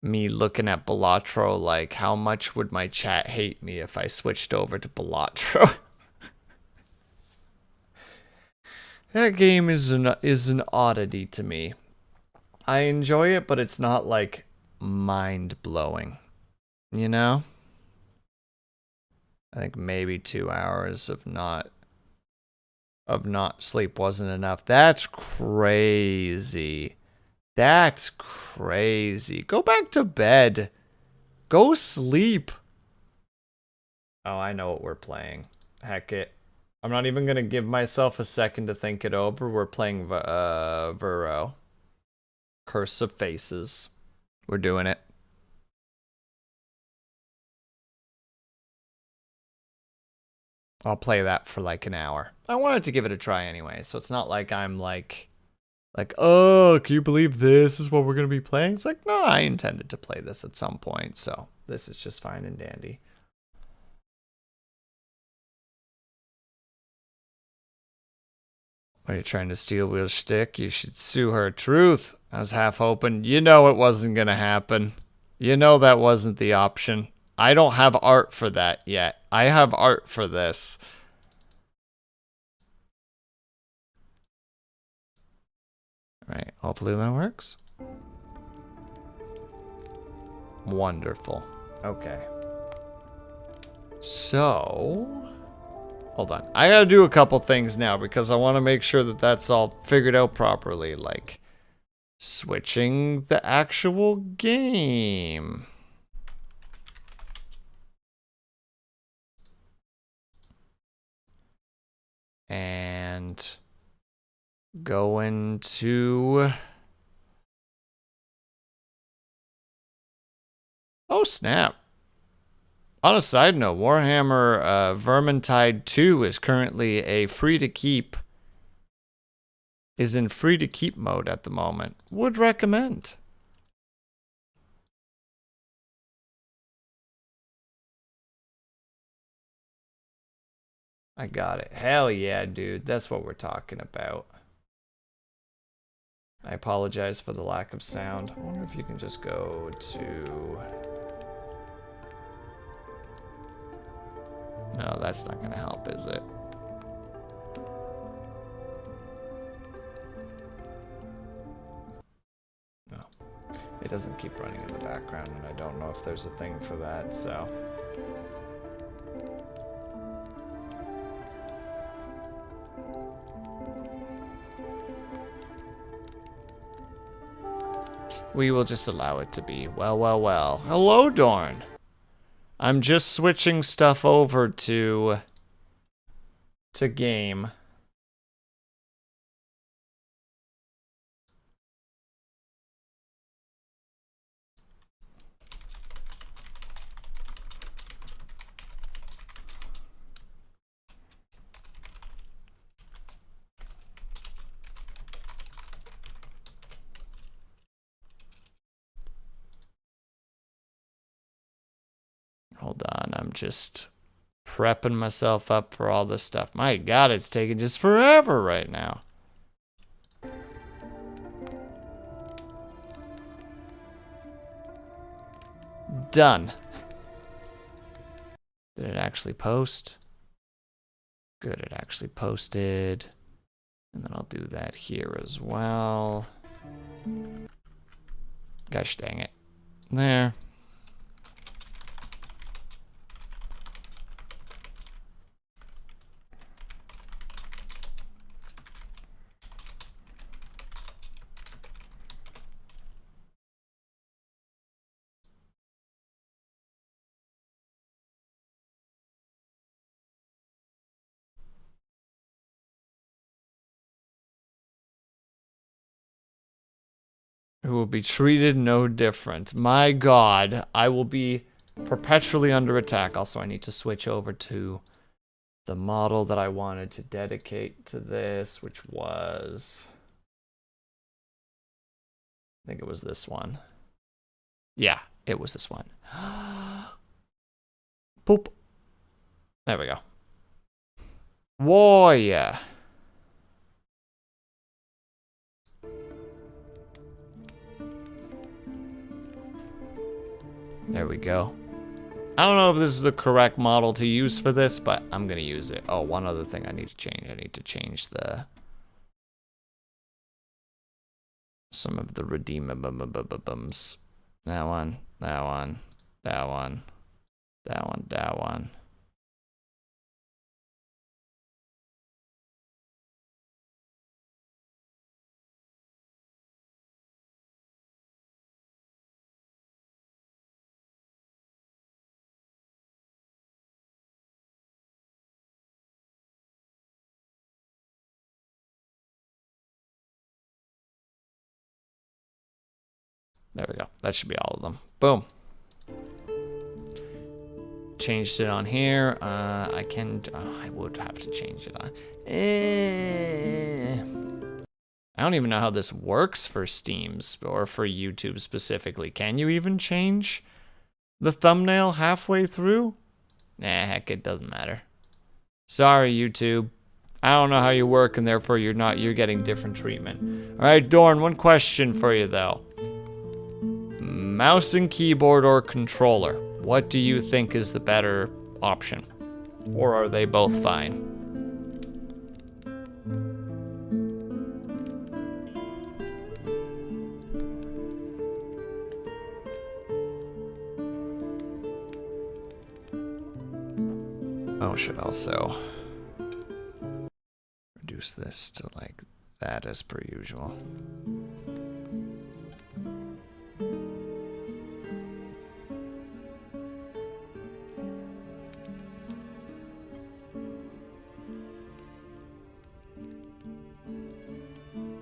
Me looking at Balatro like, how much would my chat hate me if I switched over to Balatro? That game is an oddity to me. I enjoy it, but it's not like mind-blowing. You know? I think maybe 2 hours of not sleep wasn't enough. That's crazy. That's crazy. Go back to bed. Go sleep. Oh, I know what we're playing. Heck it. I'm not even going to give myself a second to think it over. We're playing Vero. Curse of Faces. We're doing it. I'll play that for like an hour. I wanted to give it a try anyway, so it's not like I'm like, oh, can you believe this is what we're going to be playing? It's like, no, I intended to play this at some point, so this is just fine and dandy. Are you trying to steal Will's shtick? You should sue her. Truth. I was half hoping. You know it wasn't going to happen. You know that wasn't the option. I don't have art for that yet. I have art for this. Right, hopefully that works. Wonderful. Okay. So, hold on. I gotta do a couple things now because I want to make sure that that's all figured out properly. Like, switching the actual game. And going to... Oh, snap. On a side note, Warhammer Vermintide 2 is currently a free-to-keep... is in free-to-keep mode at the moment. Would recommend. I got it. Hell yeah, dude. That's what we're talking about. I apologize for the lack of sound. I wonder if you can just go to... No, that's not going to help, is it? No. It doesn't keep running in the background, and I don't know if there's a thing for that, so... We will just allow it to be. Well, well, well. Hello, Dorn. I'm just switching stuff over to game. Hold on, I'm just prepping myself up for all this stuff. My God, it's taking just forever right now. Done. Did it actually post? Good, it actually posted. And then I'll do that here as well. Gosh dang it. There. Who will be treated no different. My God, I will be perpetually under attack. Also, I need to switch over to the model that I wanted to dedicate to this, which was... I think it was this one. Yeah, it was this one. Boop. There we go. Whoa, yeah. There we go. I don't know if this is the correct model to use for this, but I'm going to use it. Oh, one other thing I need to change. I need to change some of the redeemables. That one, that one, that one, that one, that one. There we go. That should be all of them. Boom. Changed it on here. I can... I would have to change it on... I don't even know how this works for Steam's or for YouTube specifically. Can you even change the thumbnail halfway through? Nah, heck, it doesn't matter. Sorry, YouTube. I don't know how you work, and therefore you're getting different treatment. All right, Dorn, one question for you, though. Mouse and keyboard or controller? What do you think is the better option? Or are they both fine? Oh, should also reduce this to like that as per usual.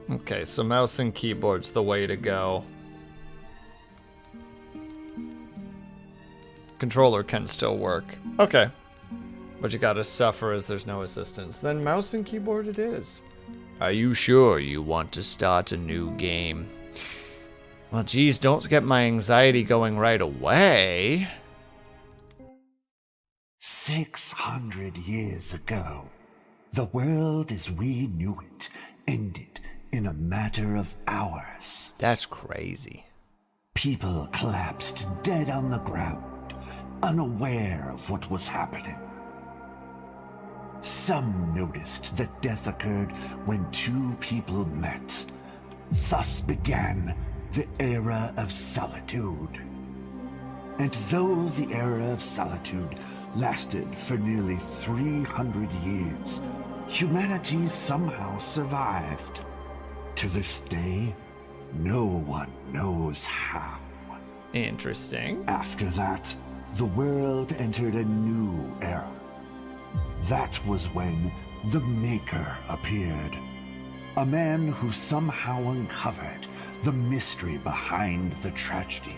Okay, so mouse and keyboard's the way to go. Controller can still work. Okay. But you gotta suffer as there's no assistance. Then mouse and keyboard it is. Are you sure you want to start a new game? Well, geez, don't get my anxiety going right away. 600 years ago, the world as we knew it ended in a matter of hours. That's crazy. People collapsed dead on the ground, unaware of what was happening. Some noticed that death occurred when two people met. Thus began the era of solitude. And though the era of solitude lasted for nearly 300 years, humanity somehow survived. To this day, no one knows how. Interesting. After that, the world entered a new era. That was when the Maker appeared. A man who somehow uncovered the mystery behind the tragedy.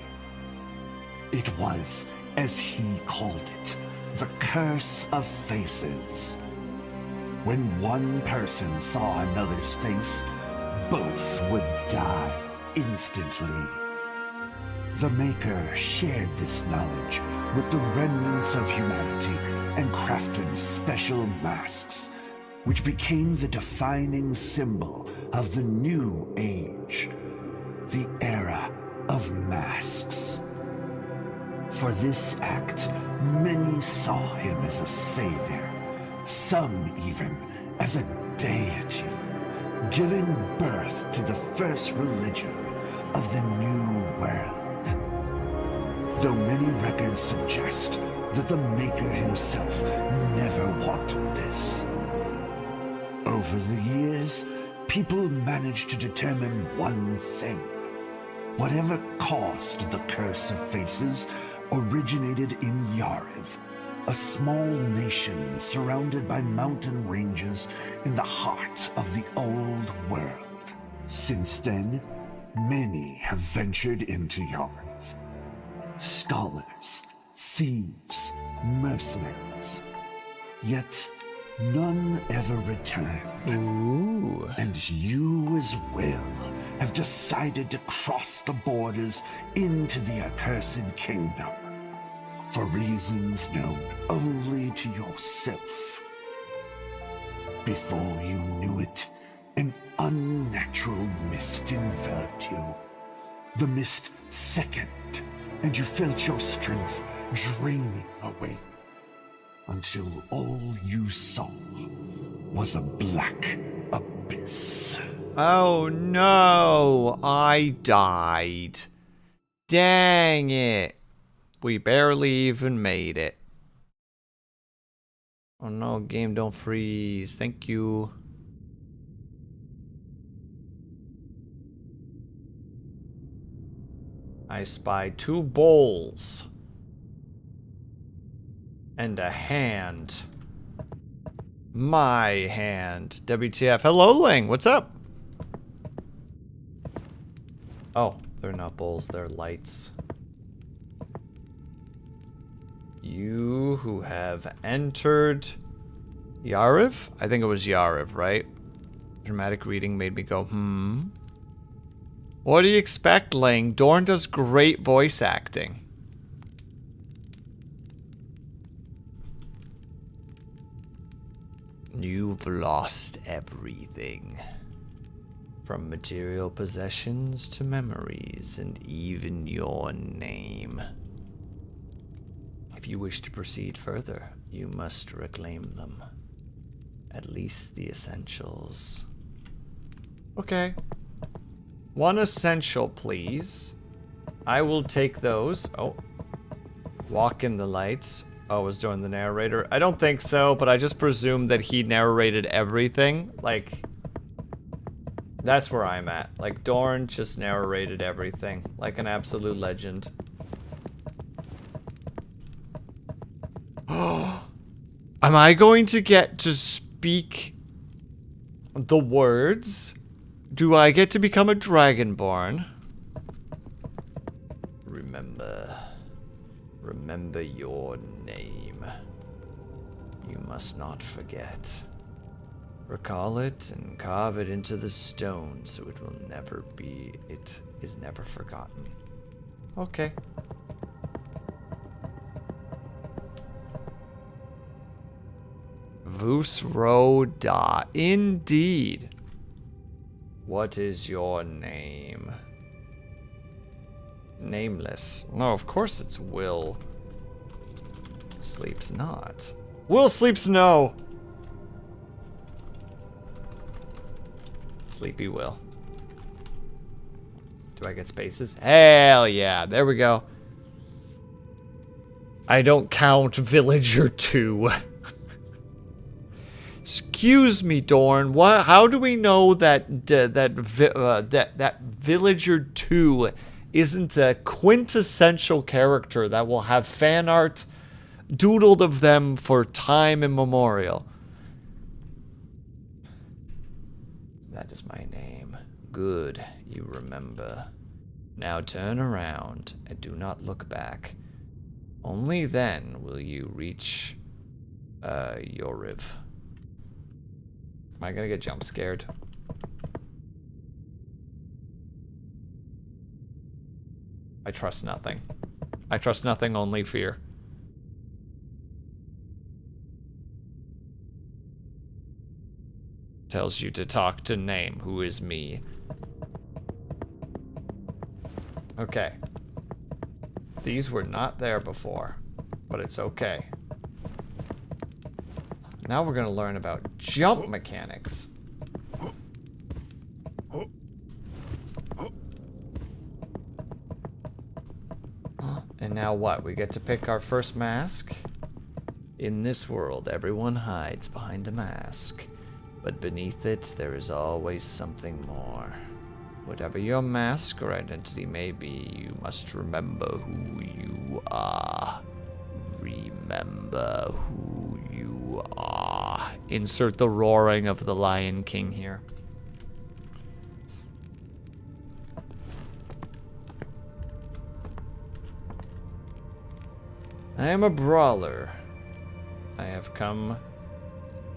It was, as he called it, the Curse of Faces. When one person saw another's face, both would die instantly. The Maker shared this knowledge with the remnants of humanity and crafted special masks, which became the defining symbol of the new age, the era of masks. For this act, many saw him as a savior, some even as a deity, giving birth to the first religion of the new world. Though many records suggest that the Maker himself never wanted this. Over the years, people managed to determine one thing. Whatever caused the Curse of Faces originated in Yariv, a small nation surrounded by mountain ranges in the heart of the old world. Since then, many have ventured into Yariv. Scholars, thieves, mercenaries. Yet, none ever returned. Ooh. And you as well have decided to cross the borders into the accursed kingdom. For reasons known only to yourself. Before you knew it, an unnatural mist enveloped you. The mist thickened, and you felt your strength draining away. Until all you saw was a black abyss. Oh no, I died. Dang it. We barely even made it. Oh no, game don't freeze. Thank you. I spy 2 bowls. And a hand. My hand. WTF. Hello, Ling. What's up? Oh, they're not bowls. They're lights. You who have entered Yariv? I think it was Yariv, right? Dramatic reading made me go, What do you expect, Ling? Dorn does great voice acting. You've lost everything. From material possessions to memories and even your name. If you wish to proceed further, you must reclaim them. At least the essentials. Okay. 1 essential, please. I will take those. Oh. Walk in the lights. Oh, was doing the narrator? I don't think so, but I just presumed that he narrated everything. Like, that's where I'm at. Like, Dorn just narrated everything. Like an absolute legend. Am I going to get to speak the words? Do I get to become a Dragonborn? Remember your name. You must not forget. Recall it and carve it into the stone so it will never be, it is never forgotten. Okay. Vusroda, indeed. What is your name? Nameless. No, of course it's Will. Sleeps not. Will sleeps no. Sleepy Will. Do I get spaces? Hell yeah. There we go. I don't count Villager 2. Excuse me, Dorn. What? How do we know that that Villager 2 isn't a quintessential character that will have fan art doodled of them for time immemorial? That is my name. Good, you remember. Now turn around and do not look back. Only then will you reach Yoriv. Am I gonna get jump scared? I trust nothing. I trust nothing, only fear. Tells you to talk to name, who is me. Okay. These were not there before, but it's okay. Now we're gonna learn about jump mechanics. And now what? We get to pick our first mask. In this world, everyone hides behind a mask. But beneath it, there is always something more. Whatever your mask or identity may be, you must remember who you are. Remember who you are. Insert the roaring of the Lion King here. I am a brawler. I have come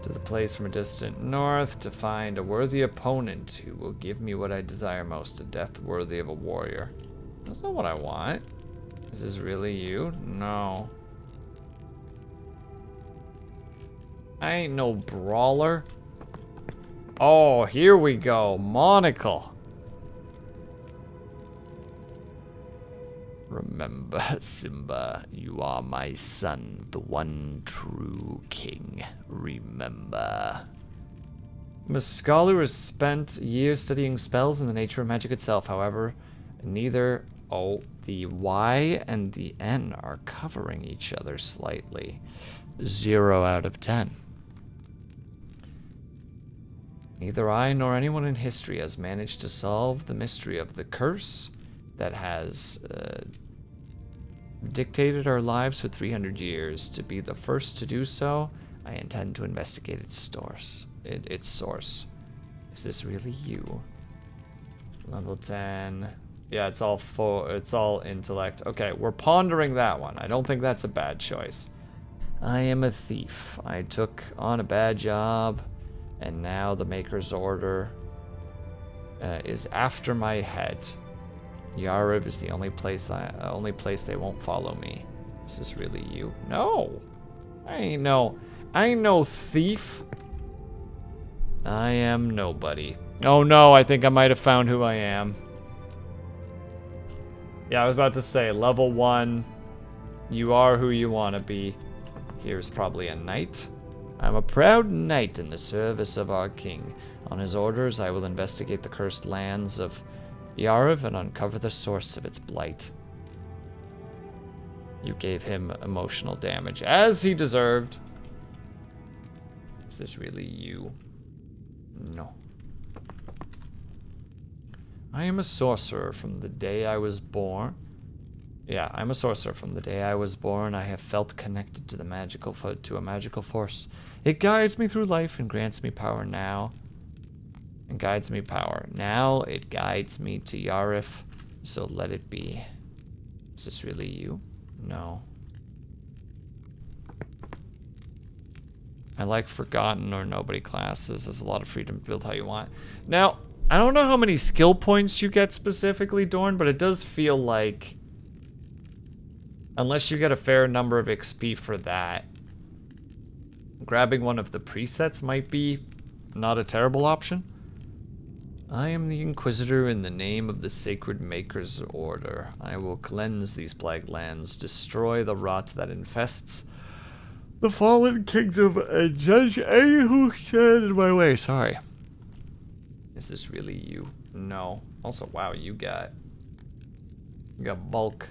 to the place from a distant north to find a worthy opponent who will give me what I desire most, a death worthy of a warrior. That's not what I want. Is this really you? No. I ain't no brawler. Oh, here we go. Monocle. Remember, Simba, you are my son, the one true king. Remember. I'm a scholar who has spent years studying spells and the nature of magic itself. However, neither the Y and the N are covering each other slightly. 0 out of 10. Neither I nor anyone in history has managed to solve the mystery of the curse that has dictated our lives for 300 years. To be the first to do so, I intend to investigate its source. Its source. Is this really you? Level 10. Yeah, it's all intellect. Okay, we're pondering that one. I don't think that's a bad choice. I am a thief. I took on a bad job, and now the Maker's Order is after my head. Yariv is the only place they won't follow me. Is this really you? No. I ain't no thief. I am nobody. Oh no, I think I might have found who I am. Yeah, I was about to say, level 1. You are who you want to be. Here's probably a knight. I'm a proud knight in the service of our king. On his orders, I will investigate the cursed lands of Yariv and uncover the source of its blight. You gave him emotional damage, as he deserved. Is this really you? No. I am a sorcerer from the day I was born. Yeah, I'm a sorcerer from the day I was born. I have felt connected to the to a magical force. It guides me through life and grants me power now. And guides me power. Now it guides me to Yarif, so let it be. Is this really you? No. I like Forgotten or Nobody classes. There's a lot of freedom to build how you want. Now, I don't know how many skill points you get specifically, Dorn, but it does feel like, unless you get a fair number of XP for that, grabbing one of the presets might be not a terrible option. I am the Inquisitor in the name of the Sacred Maker's Order. I will cleanse these plague lands, destroy the rot that infests the fallen kingdom, and judge any who stand in my way. Sorry. Is this really you? No. Also, wow, you got bulk.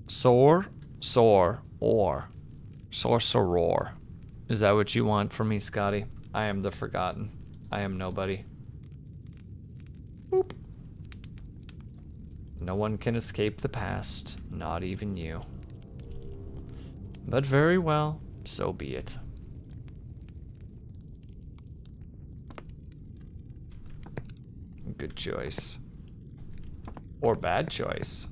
Sorcerer. Is that what you want from me, Scotty? I am the Forgotten. I am nobody. Boop. No one can escape the past, not even you. But very well, so be it. Good choice. Or bad choice.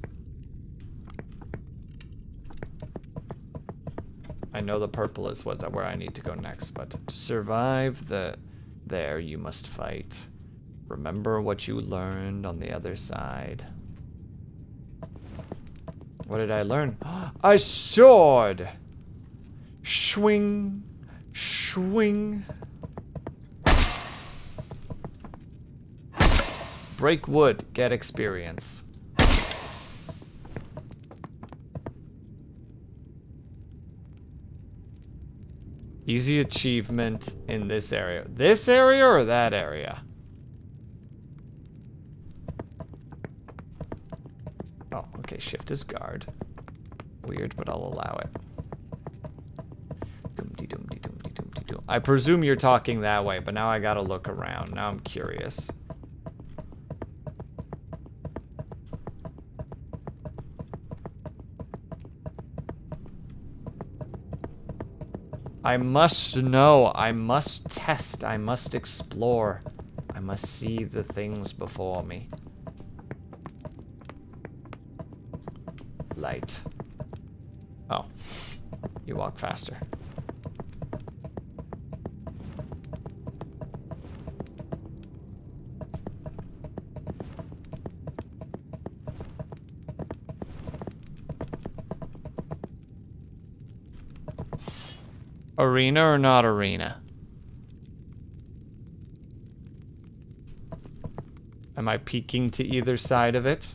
I know the purple is where I need to go next, but to survive there you must fight. Remember what you learned on the other side. What did I learn? A sword! Swing. Swing. Break wood, get experience. Easy achievement in this area. This area or that area? Oh, okay, shift is guard. Weird, but I'll allow it. Dum-de-dum-de-dum-de-dum-de-dum. I presume you're talking that way, but now I gotta look around. Now I'm curious. I must know, I must test, I must explore. I must see the things before me. Light. Oh. You walk faster. Arena or not arena? Am I peeking to either side of it?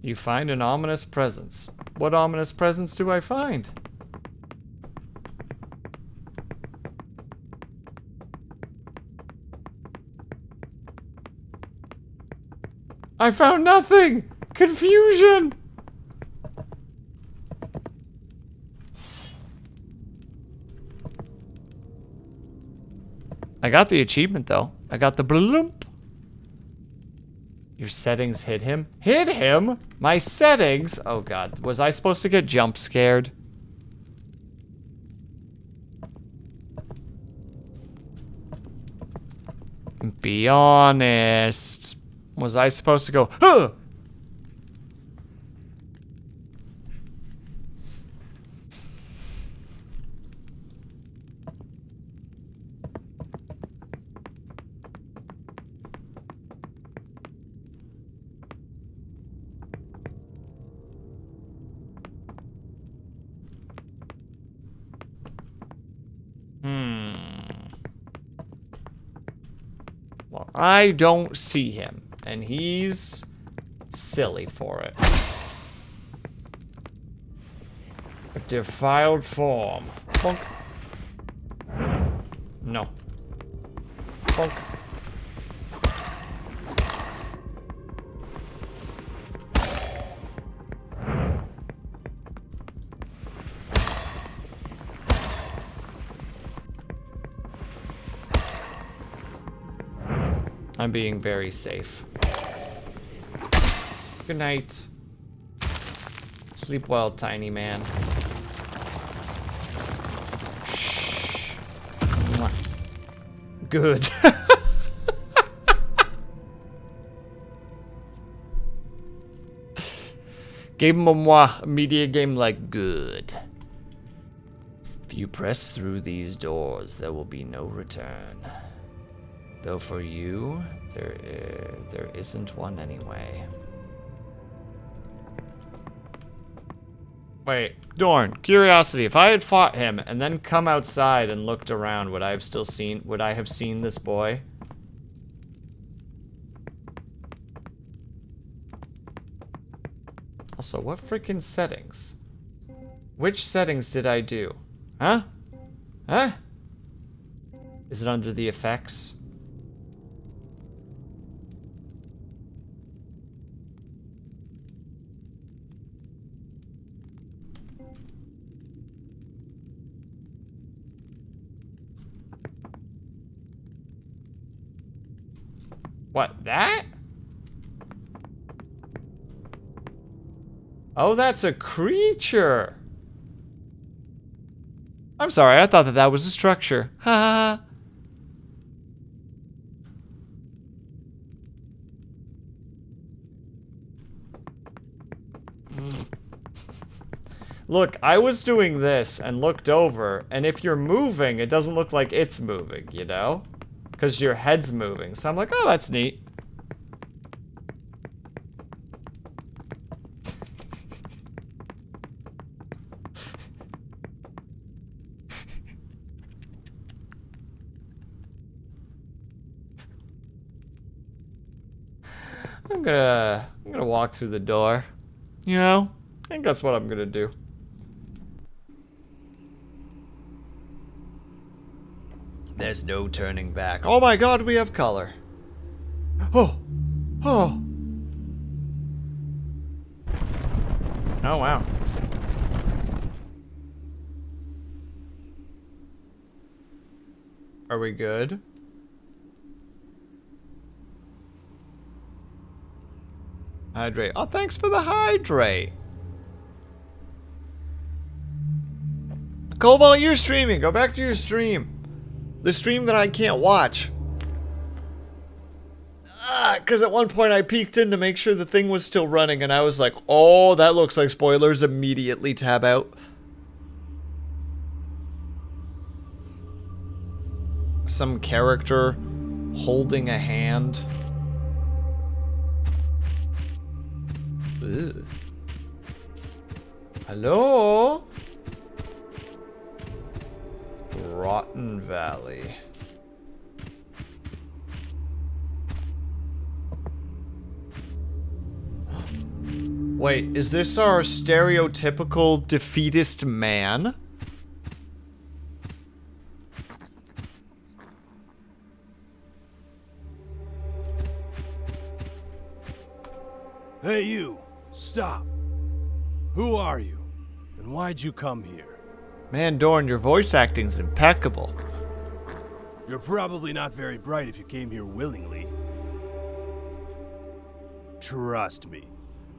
You find an ominous presence. What ominous presence do I find? I found nothing! Confusion! I got the achievement though. I got the bloop. Your settings hit him? Hit him? My settings? Oh god, was I supposed to get jump scared? Be honest. Was I supposed to go, huh? Well, I don't see him. And he's silly for it. A defiled form. Bonk. No. Bonk. I'm being very safe. Good night. Sleep well, tiny man. Shh. Mwah. Good. Gave him a mwah, a media game like good. If you press through these doors, there will be no return. Though for you, there isn't one anyway. Wait, Dorn, curiosity. If I had fought him and then come outside and looked around, would I have seen this boy? Also, what freaking settings? Which settings did I do? Huh? Huh? Is it under the effects? What, that? Oh, that's a creature. I'm sorry, I thought that was a structure. Ha ha. Look, I was doing this and looked over, and if you're moving, it doesn't look like it's moving, you know? Because your head's moving. So I'm like, oh, that's neat. I'm gonna walk through the door. You know? I think that's what I'm gonna do. There's no turning back. Oh my god, we have color. Oh. Oh. Oh wow. Are we good? Hydrate. Oh, thanks for the hydrate. Cobalt, you're streaming. Go back to your stream. The stream that I can't watch. Because at one point I peeked in to make sure the thing was still running and I was like, oh, that looks like spoilers. Immediately tab out. Some character holding a hand. Ugh. Hello? Rotten Valley. Wait, is this our stereotypical defeatist man? Hey you, stop. Who are you? And why'd you come here? Man, Dorn, your voice acting's impeccable. You're probably not very bright if you came here willingly. Trust me.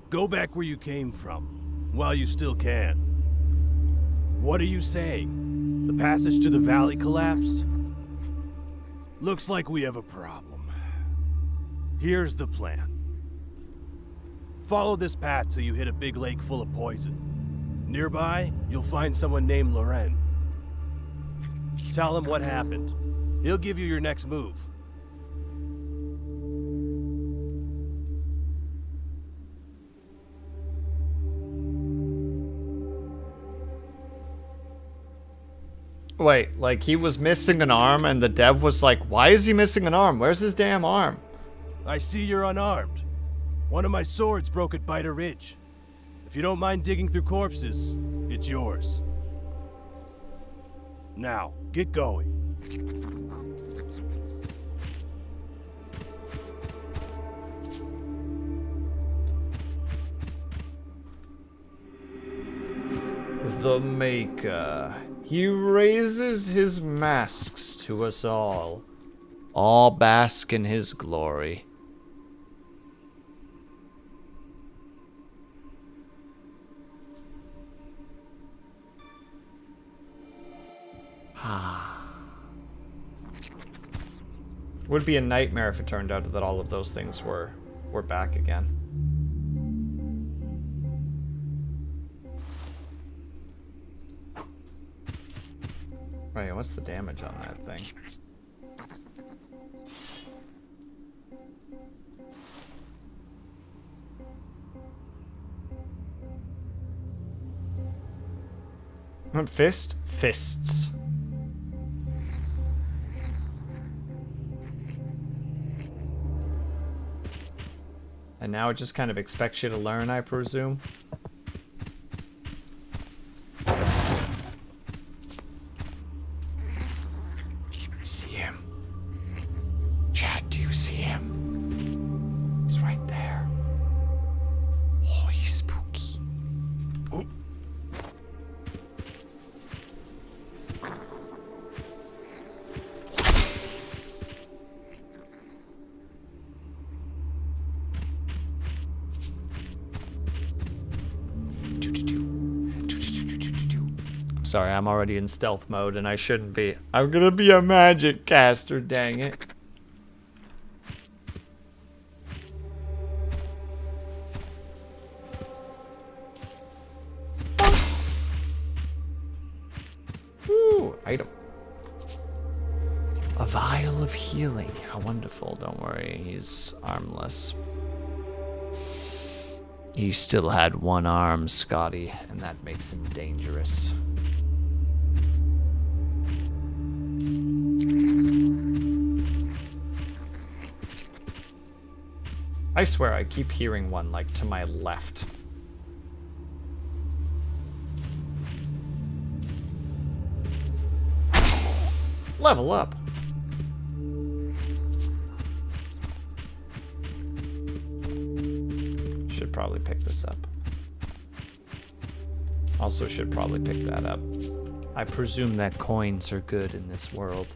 Go back where you came from, while you still can. What are you saying? The passage to the valley collapsed? Looks like we have a problem. Here's the plan. Follow this path till you hit a big lake full of poison. Nearby, you'll find someone named Loren. Tell him what happened. He'll give you your next move. Wait, like he was missing an arm and the dev was like, why is he missing an arm? Where's his damn arm? I see you're unarmed. One of my swords broke at Biter Ridge. If you don't mind digging through corpses, it's yours. Now, get going. The Maker. He raises his masks to us all. All bask in his glory. Would be a nightmare if it turned out that all of those things were back again. Wait, what's the damage on that thing? Fist? Fists. And now it just kind of expects you to learn, I presume. See him. Chad, do you see him? He's right there. Oh, he's spooky. Oh. Sorry, I'm already in stealth mode and I shouldn't be. I'm gonna be a magic caster, dang it. Ooh, item. A vial of healing. How wonderful. Don't worry, he's armless. He still had one arm, Scotty, and that makes him dangerous. I swear I keep hearing one, like, to my left. Level up. Should probably pick this up. Also should probably pick that up. I presume that coins are good in this world.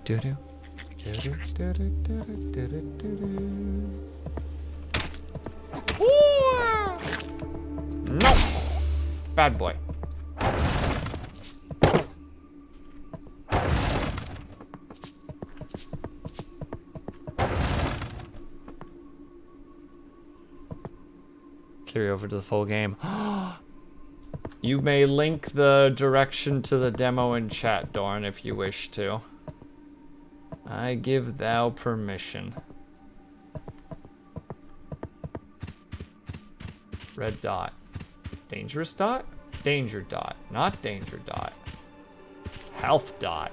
Do-do. Do-do, do-do, do-do, do-do, do-do. No! Bad boy. Carry over to the full game. You may link the direction to the demo in chat, Dorn, if you wish to. I give thou permission. Red dot. Dangerous dot? Danger dot. Not danger dot. Health dot.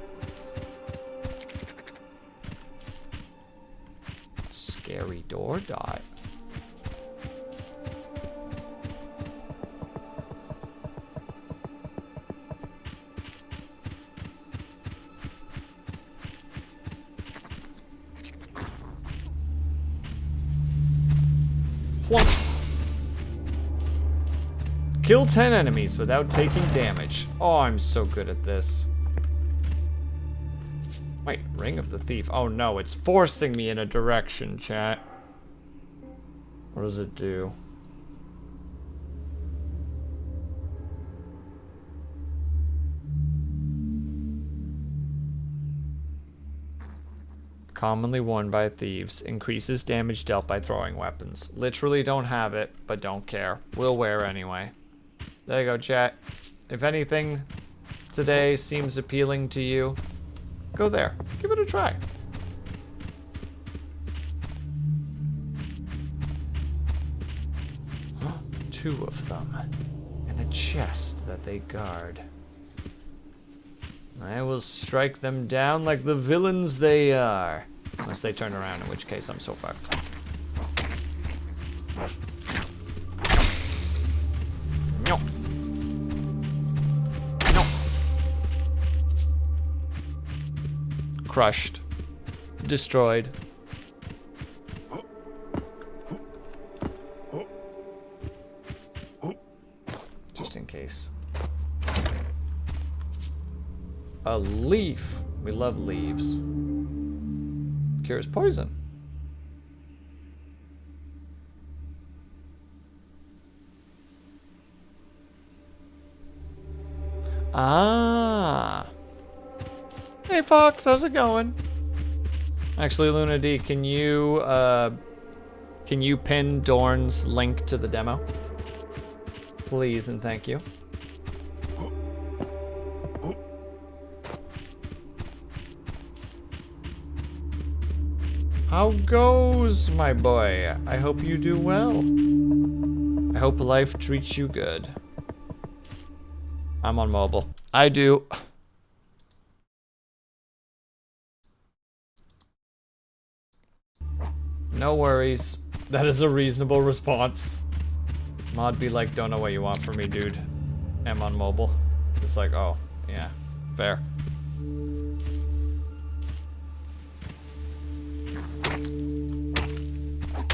Scary door dot. Kill 10 enemies without taking damage. Oh, I'm so good at this. Wait, Ring of the Thief. Oh no, it's forcing me in a direction, chat. What does it do? Commonly worn by thieves. Increases damage dealt by throwing weapons. Literally don't have it, but don't care. Will wear anyway. There you go, chat. If anything today seems appealing to you, go there. Give it a try. Two of them. An a chest that they guard. I will strike them down like the villains they are. Unless they turn around, in which case I'm so fucked. No. No. Crushed. Destroyed. Just in case. A leaf. We love leaves. Cures poison. Ah. Hey Fox, how's it going? Actually, Luna D, can you pin Dorn's link to the demo? Please and thank you. How goes, my boy? I hope you do well. I hope life treats you good. I'm on mobile. I do. No worries. That is a reasonable response. Mod be like, don't know what you want from me, dude. I'm on mobile. It's like, oh, yeah, fair.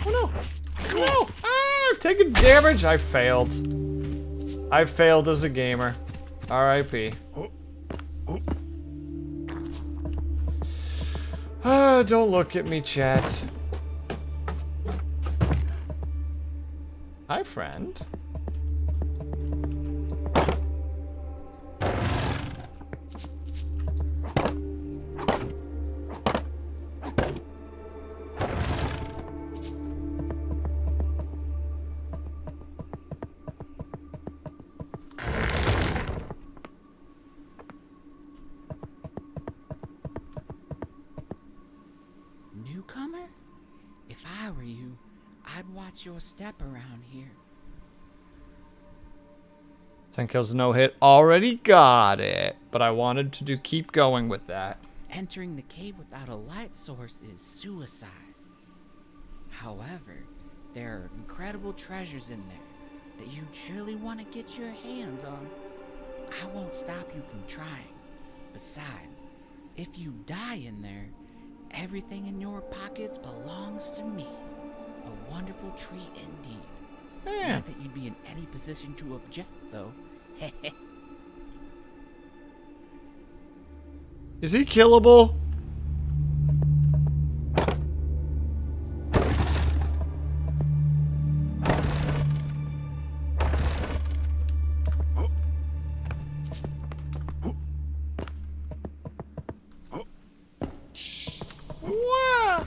Oh no! No! Ah, I've taken damage! I failed. I failed as a gamer. R.I.P. Ah, don't look at me, chat. Hi, friend. Newcomer? If I were you, I'd watch your step around here. 10 kills, no hit. Already got it. But I wanted to keep going with that. Entering the cave without a light source is suicide. However, there are incredible treasures in there that you'd surely want to get your hands on. I won't stop you from trying. Besides, if you die in there, everything in your pockets belongs to me. A wonderful treat indeed. Yeah. Not that you'd be in any position to object, though. Is he killable? Wah!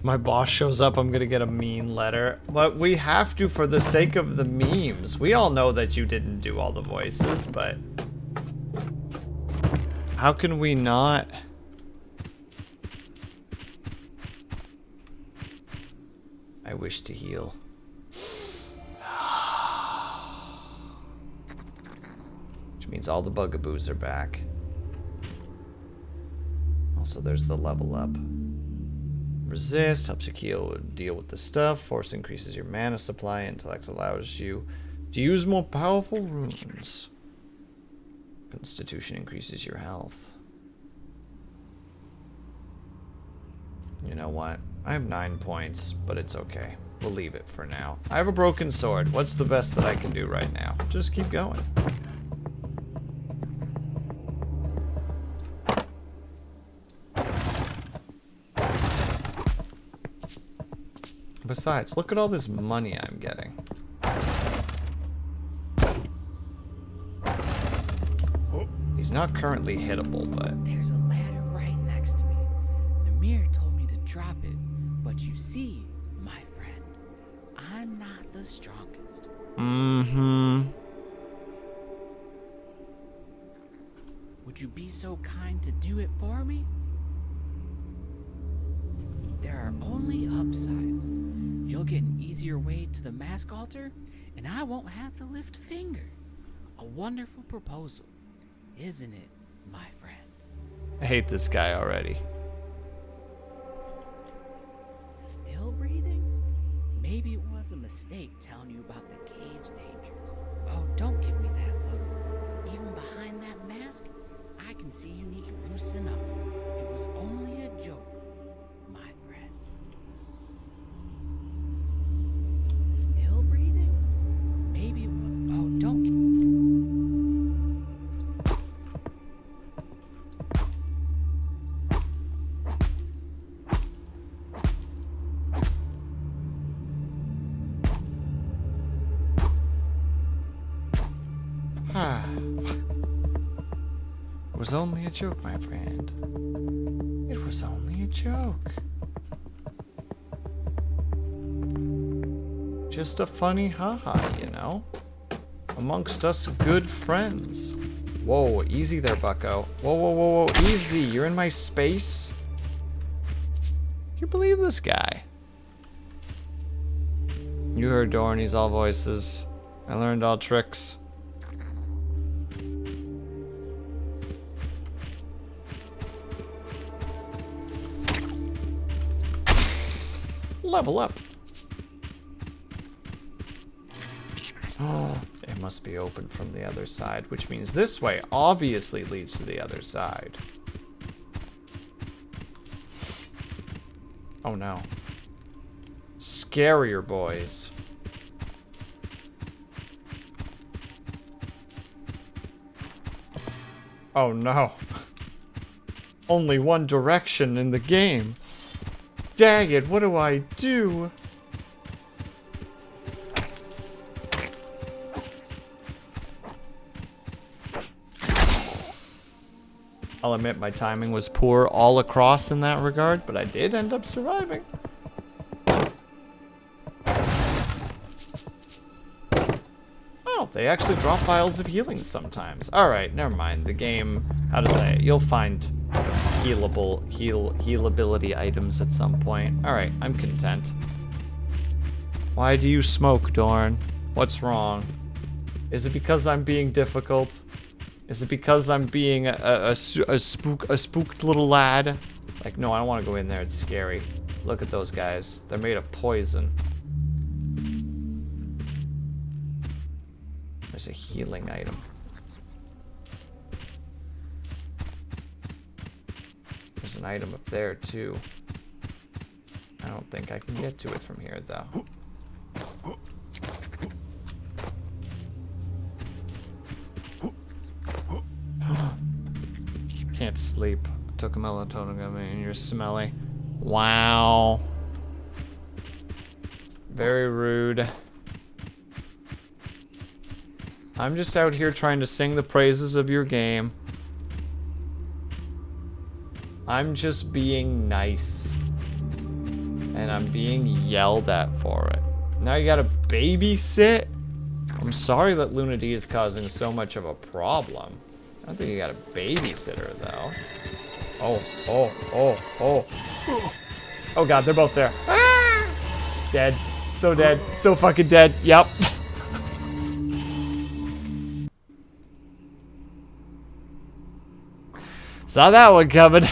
My boss shows up, I'm gonna get a mean letter. But we have to for the sake of the memes. We all know that you didn't do all the voices, but how can we not? I wish to heal. Which means all the bugaboos are back. Also, there's the level up. Resist helps you deal with the stuff. Force increases your mana supply. Intellect allows you to use more powerful runes. Constitution increases your health. You know what? I have 9 points, but it's okay. We'll leave it for now. I have a broken sword. What's the best that I can do right now? Just keep going. Besides, look at all this money I'm getting. He's not currently hittable, but... There's a ladder right next to me. drop it. But you see, my friend, I'm not the strongest. Mm-hmm. Would you be so kind to do it for me? There are only upsides. You'll get an easier way to the mask altar, and I won't have to lift a finger. A wonderful proposal, isn't it, my friend? I hate this guy already. Still breathing? Maybe it was a mistake telling you about the cave's dangers. Oh, don't give me that look. Even behind that mask, I can see you need to loosen up. It was only a joke, my friend. Still breathing? Maybe it was... Oh, don't... It was only a joke, my friend. It was only a joke. Just a funny haha, you know? Amongst us good friends. Whoa, easy there, bucko. Whoa, whoa, whoa, whoa, easy. You're in my space? Can you believe this guy? You heard Dorney's all voices. I learned all tricks. Level up. Oh, it must be open from the other side, which means this way obviously leads to the other side. Oh no. Scarier boys. Oh no. Only one direction in the game. Dang it, what do I do? I'll admit my timing was poor all across in that regard, but I did end up surviving. Oh, they actually drop vials of healing sometimes. Alright, never mind. The game, how to say it, you'll find healability items at some point. Alright, I'm content. Why do you smoke, Dorn? What's wrong? Is it because I'm being difficult? Is it because I'm being a spooked little lad? Like, no, I don't want to go in there. It's scary. Look at those guys. They're made of poison. There's a healing item. There's an item up there, too. I don't think I can get to it from here, though. Can't sleep. Took a melatonin, I mean, you're smelly. Wow. Very rude. I'm just out here trying to sing the praises of your game. I'm just being nice. And I'm being yelled at for it. Now you gotta babysit? I'm sorry that Luna D is causing so much of a problem. I don't think you got a babysitter, though. Oh. Oh god, they're both there. Ah! Dead. So dead. So fucking dead. Yep. Saw that one coming.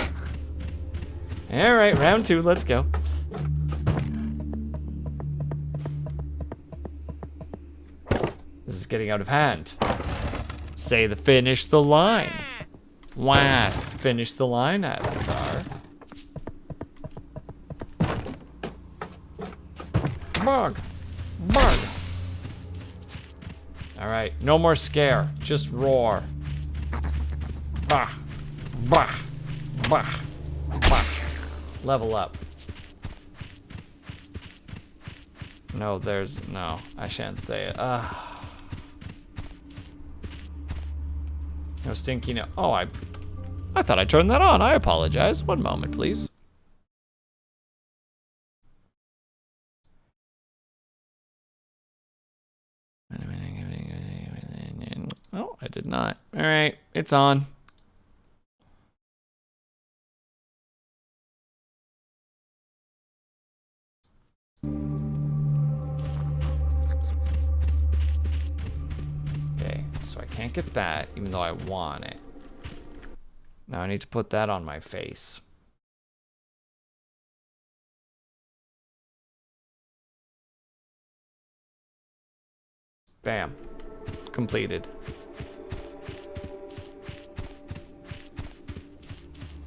Alright, round 2, let's go. This is getting out of hand. Say finish the line. Was, finish the line, Avatar. Bug. Alright, no more scare. Just roar. Bah. Bah. Bah. Bah. Level up. No, no, I shan't say it. No stinky no. Oh, I thought I turned that on. I apologize. One moment, please. Oh, I did not. All right, it's on. Okay, so I can't get that, even though I want it. Now I need to put that on my face. Bam. Completed.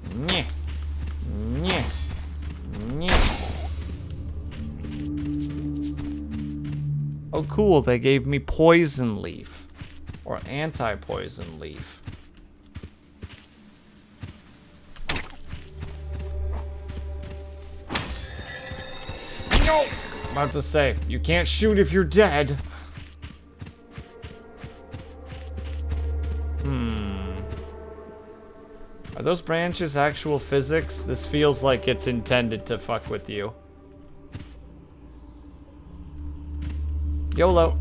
Nyeh. Nyeh. Nyeh. Oh, cool. They gave me poison leaf. Or anti-poison leaf. No! I'm about to say, you can't shoot if you're dead. Are those branches actual physics? This feels like it's intended to fuck with you. YOLO.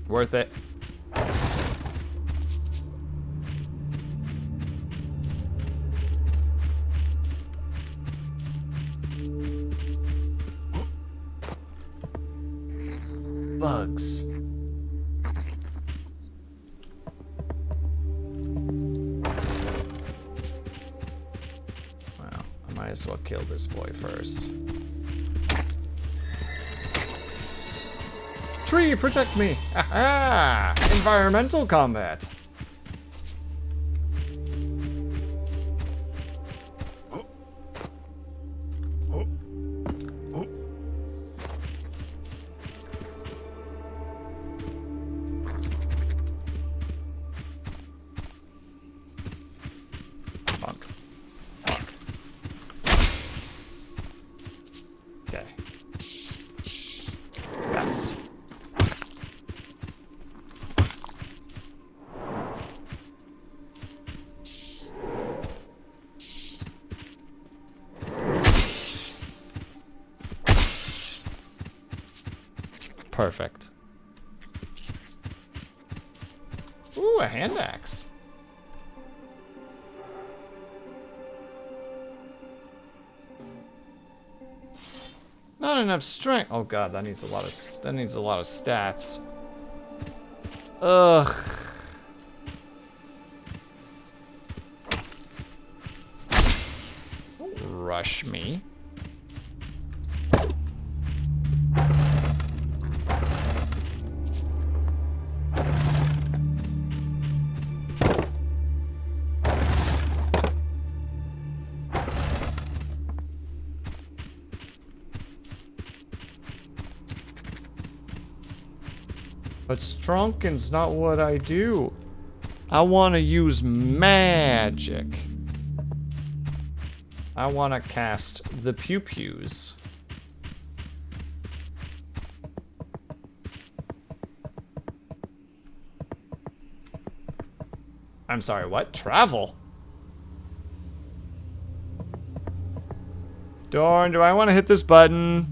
Worth it. Bugs. Well, I might as well kill this boy first. Tree, protect me! Aha! Environmental combat. Okay. That's. Perfect. Ooh, a hand axe. Not enough strength. Oh god, that needs a lot of stats. Ugh. Don't rush me. But Strunken's not what I do. I want to use magic. I want to cast the pew-pews. I'm sorry, what? Travel? Dorn, do I want to hit this button?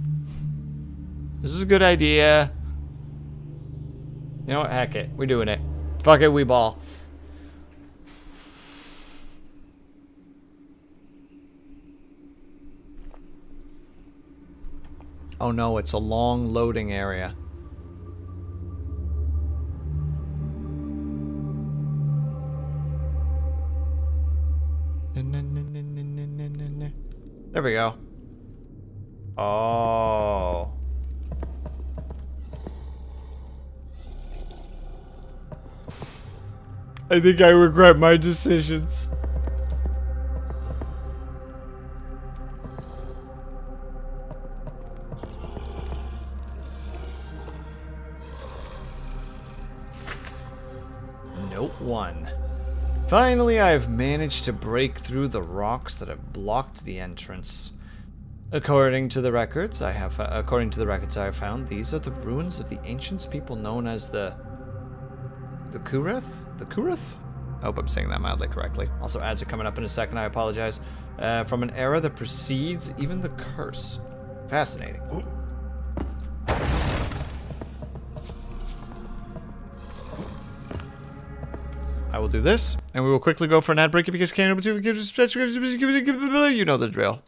This is a good idea. You know what? Heck it. We're doing it. Fuck it, we ball. Oh no, it's a long loading area. There we go. Oh. I think I regret my decisions. Note 1. Finally, I've managed to break through the rocks that have blocked the entrance. According to the records I have found, these are the ruins of the ancient people known as the Kurith? The Kurith? I hope I'm saying that mildly correctly. Also, ads are coming up in a second. I apologize. from an era that precedes even the curse. Fascinating. I will do this, and we will quickly go for an ad break because you know the drill.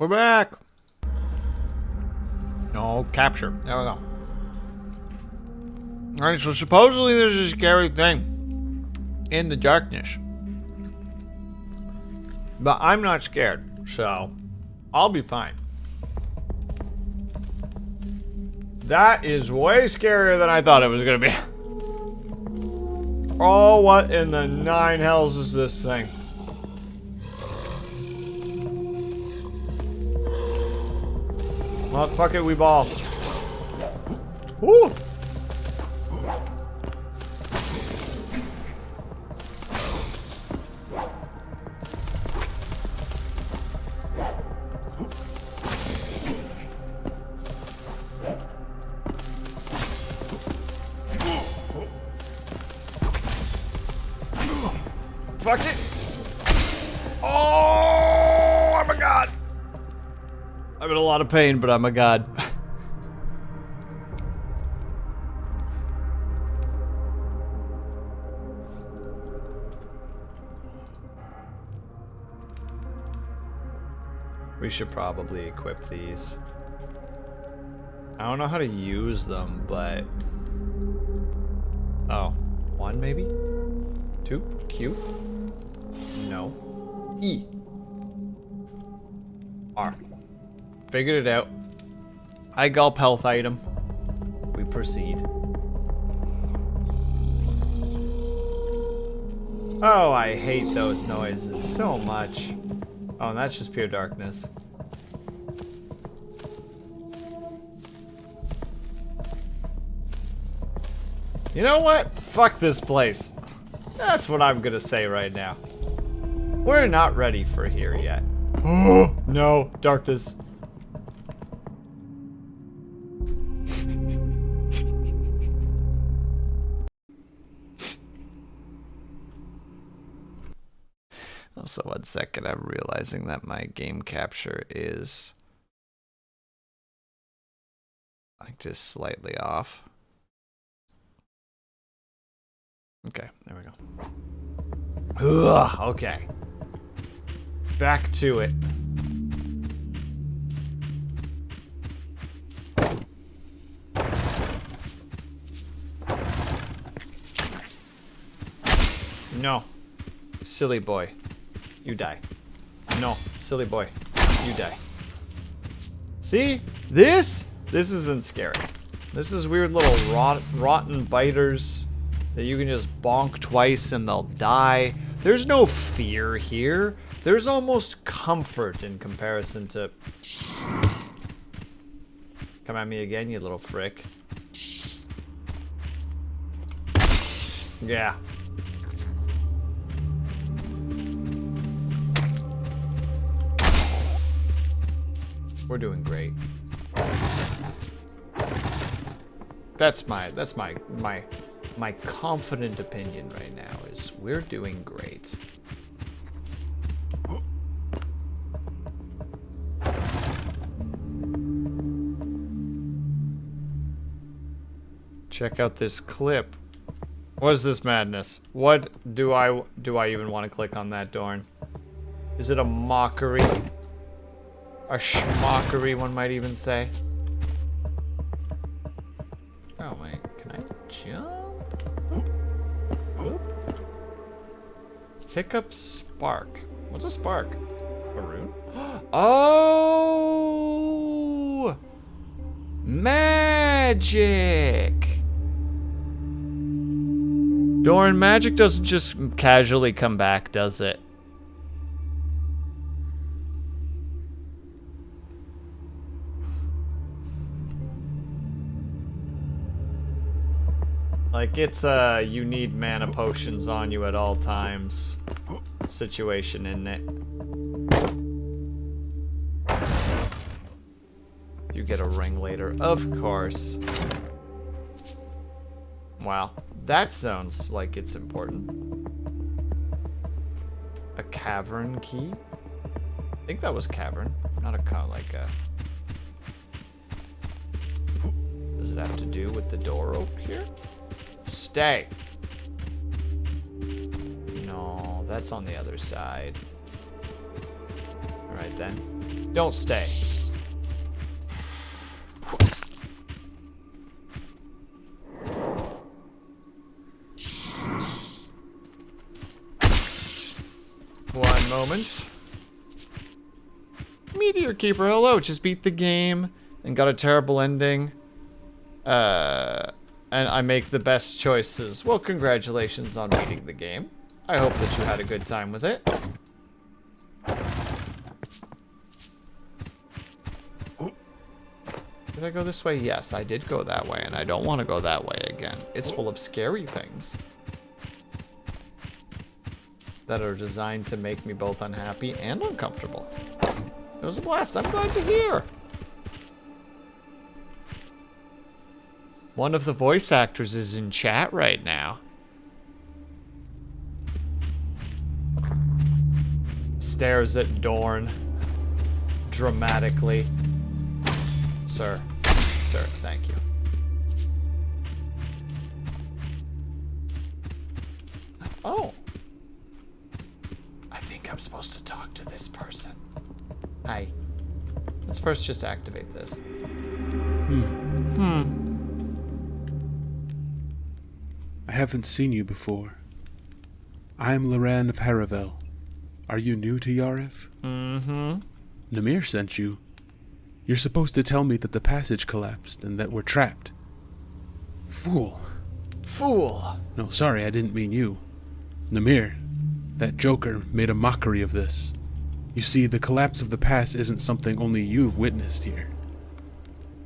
We're back. No, capture. There we go. Alright, so supposedly there's a scary thing in the darkness. But I'm not scared, so I'll be fine. That is way scarier than I thought it was gonna be. Oh, what in the nine hells is this thing? Well, fuck it, we ball. Woo! Fuck it. Oh, I'm a god. I'm in a lot of pain, but I'm a god. We should probably equip these. I don't know how to use them, but... Oh. 1 maybe? 2? Q? No. E. R. Figured it out. I gulp health item. We proceed. Oh, I hate those noises so much. Oh, and that's just pure darkness. You know what? Fuck this place. That's what I'm gonna say right now. We're not ready for here yet. Oh, no. Darkness. Also, 1 second, I'm realizing that my game capture is like just slightly off. Okay, there we go. Ugh, okay. Back to it. No. Silly boy. You die. No. Silly boy. You die. See? This isn't scary. This is weird little rotten biters that you can just bonk twice and they'll die. There's no fear here. There's almost comfort in comparison to... Come at me again, you little frick. Yeah. We're doing great. That's my confident opinion right now is we're doing great. Check out this clip. What is this madness? What do I even want to click on that, Dorn? Is it a mockery? A schmockery, one might even say. Oh wait, can I jump? Whoop. Pick up spark. What's a spark? A rune? Oh! Magic! Dorn, magic doesn't just casually come back, does it? Like, it's a you need mana potions on you at all times situation, isn't it? You get a ring later, of course. Wow, that sounds like it's important. A cavern key? I think that was cavern, not a like a... Does it have to do with the door over here? Stay. No, that's on the other side. Alright then. Don't stay. One moment. Meteor Keeper, hello. Just beat the game and got a terrible ending. And I make the best choices. Well, congratulations on beating the game. I hope that you had a good time with it. Did I go this way? Yes, I did go that way, and I don't want to go that way again. It's full of scary things that are designed to make me both unhappy and uncomfortable. It was a blast. I'm glad to hear. One of the voice actors is in chat right now. Stares at Dorn dramatically. Sir, thank you. Oh. I think I'm supposed to talk to this person. Hi. Let's first just activate this. I haven't seen you before. I am Loran of Haravel. Are you new to Yarif? Mm-hmm. Namir sent you. You're supposed to tell me that the passage collapsed and that we're trapped. Fool. Fool. No, sorry, I didn't mean you. Namir, that joker made a mockery of this. You see, the collapse of the pass isn't something only you've witnessed here.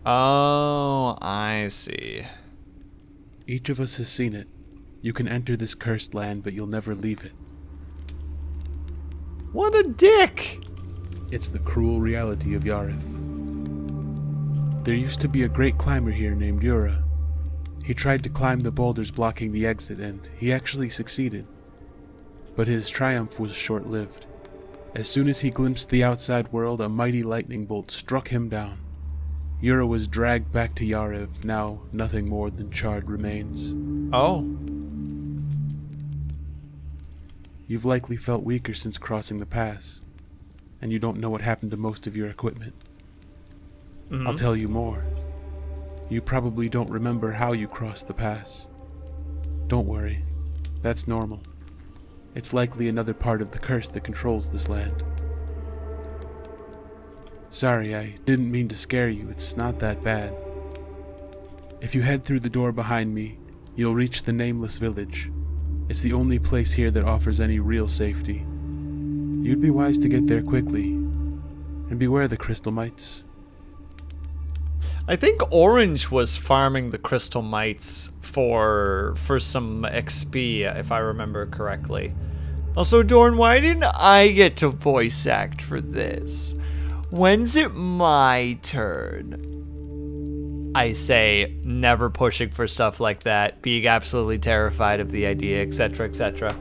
Oh, I see. Each of us has seen it. You can enter this cursed land, but you'll never leave it. What a dick! It's the cruel reality of Yarif. There used to be a great climber here named Yura. He tried to climb the boulders blocking the exit, and he actually succeeded. But his triumph was short-lived. As soon as he glimpsed the outside world, a mighty lightning bolt struck him down. Yura was dragged back to Yariv, now nothing more than charred remains. Oh. You've likely felt weaker since crossing the pass, and you don't know what happened to most of your equipment. I'll tell you more. You probably don't remember how you crossed the pass. Don't worry, that's normal. It's likely another part of the curse that controls this land. Sorry, I didn't mean to scare you, it's not that bad. If you head through the door behind me, you'll reach the Nameless Village. It's the only place here that offers any real safety. You'd be wise to get there quickly, and beware the crystal mites. I think Orange was farming the crystal mites for some XP, if I remember correctly. Also, Dorn, why didn't I get to voice act for this? When's it my turn? I say, never pushing for stuff like that, being absolutely terrified of the idea, etc., etc.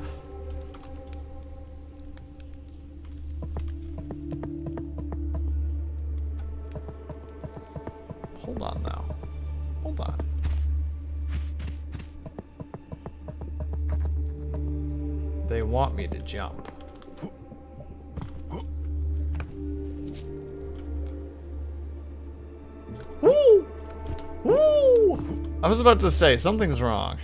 Hold on now. Hold on. They want me to jump. Woo! Woo! I was about to say, something's wrong.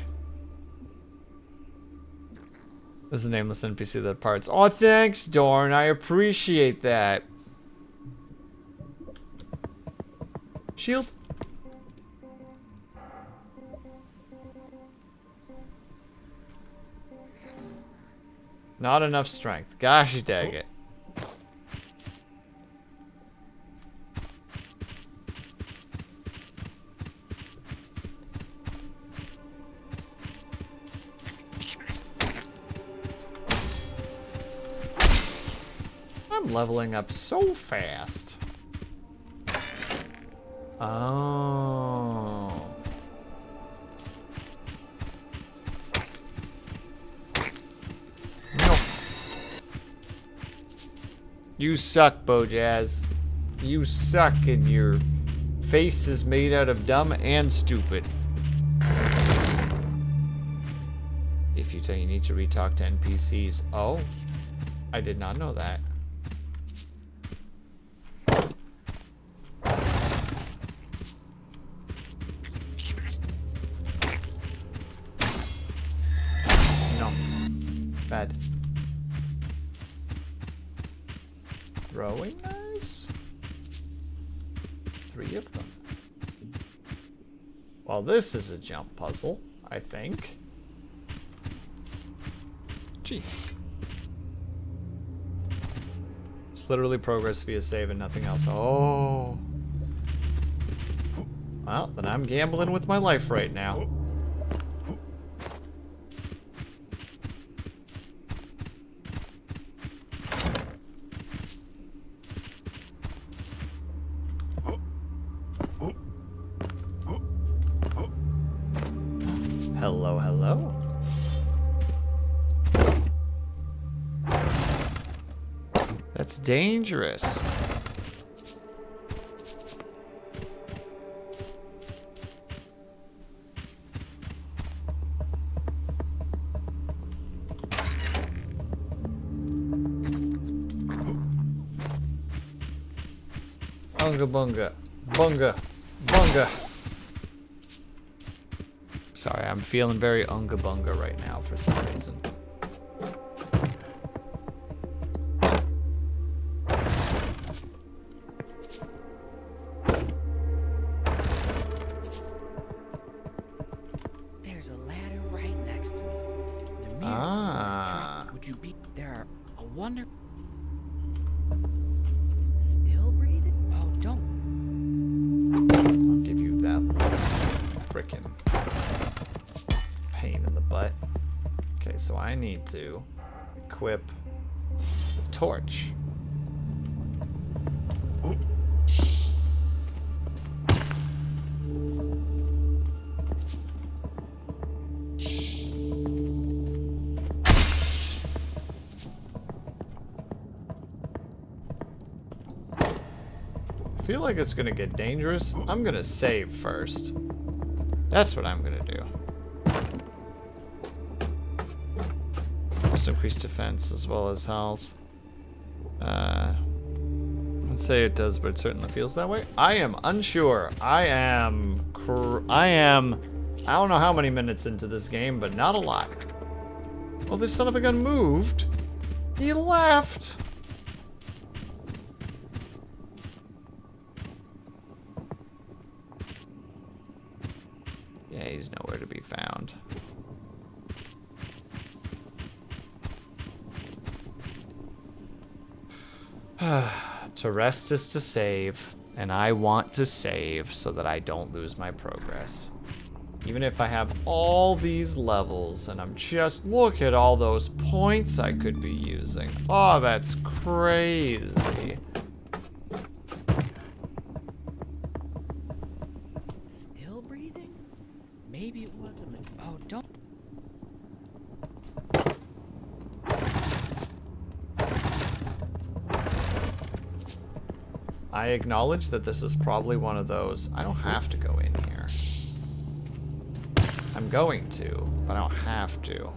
This is a nameless NPC that parts. Oh, thanks, Dorn. I appreciate that. Shield. Not enough strength. Gosh dang it. I'm leveling up so fast. Oh. No. You suck, Bojazz. You suck, and your face is made out of dumb and stupid. If you tell you need to retalk to NPCs. Oh, I did not know that. Bad. Throwing knives? 3 of them. Well, this is a jump puzzle, I think. Gee. It's literally progress via save and nothing else. Oh. Well, then I'm gambling with my life right now. Hello, hello. That's dangerous. Oh, Unga bunga. Bunga. Bunga. Sorry, I'm feeling very unga bunga right now for some reason. There's a ladder right next to me. The mirror Ah. would you be there? A wonder. Still breathing? Oh, don't. I'll give you that frickin' pain in the butt. Okay, so I need to equip the torch. I feel like it's gonna get dangerous. I'm gonna save first. That's what I'm gonna do. Also increase defense as well as health. Let's say it does, but it certainly feels that way. I am unsure. I don't know how many minutes into this game, but not a lot. Oh, this son of a gun moved. He left. Yeah, he's nowhere to be found. To rest is to save, and I want to save so that I don't lose my progress. Even if I have all these levels and I'm just, look at all those points I could be using. Oh, that's crazy. Still breathing? Maybe it wasn't. Oh, don't. I acknowledge that this is probably one of those, I don't have to go in here. I'm going to, but I don't have to.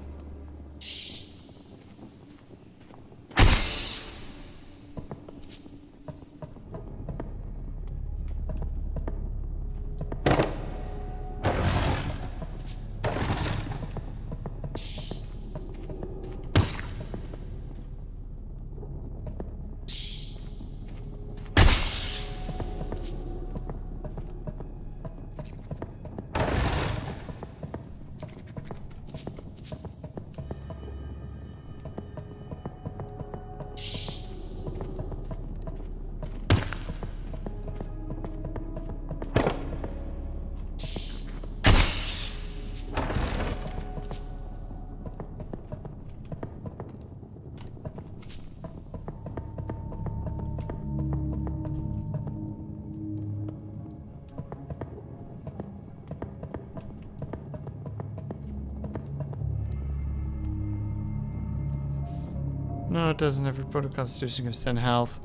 No, it doesn't. Every proto constitution gives 10 health.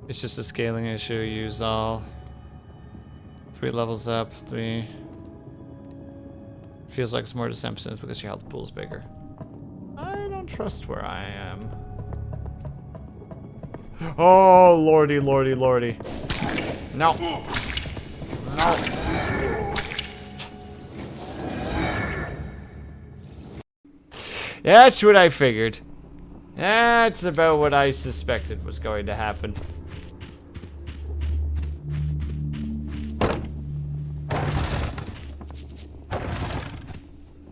It's just a scaling issue. Use all. 3 levels up. 3. Feels like it's more to 10% because your health pool's bigger. I don't trust where I am. Oh, lordy, lordy, lordy. No. No. That's what I figured. That's about what I suspected was going to happen.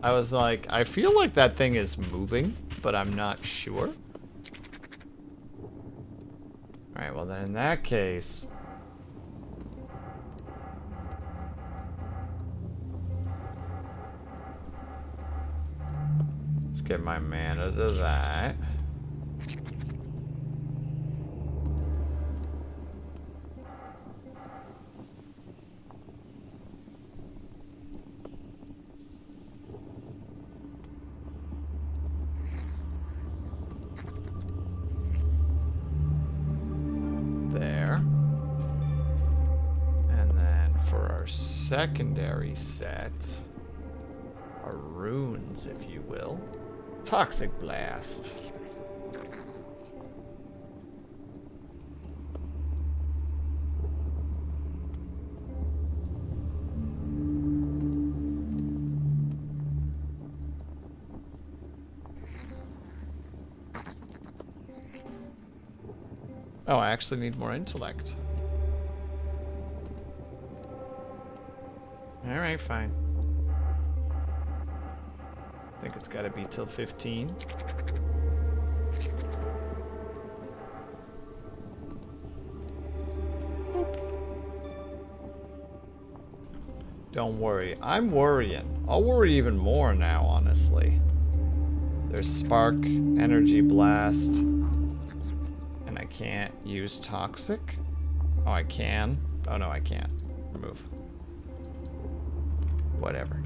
I was like, I feel like that thing is moving, but I'm not sure. Alright, well then in that case... let's get my mana to that. Secondary set are runes, if you will. Toxic Blast. Oh, I actually need more intellect. Alright, fine. I think it's gotta be till 15. Don't worry. I'm worrying. I'll worry even more now, honestly. There's Spark, Energy Blast, and I can't use Toxic. Oh, I can. Oh, no, I can't. Remove. Whatever.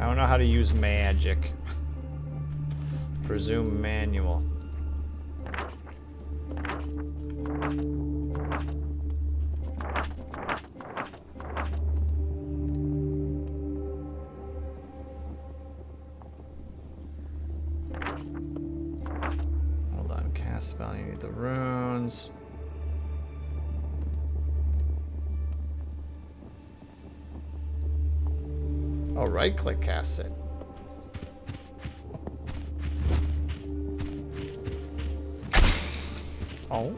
I don't know how to use magic. Presume manual. Hold on, cast spell, you need the runes. Oh, right click cast it. Oh.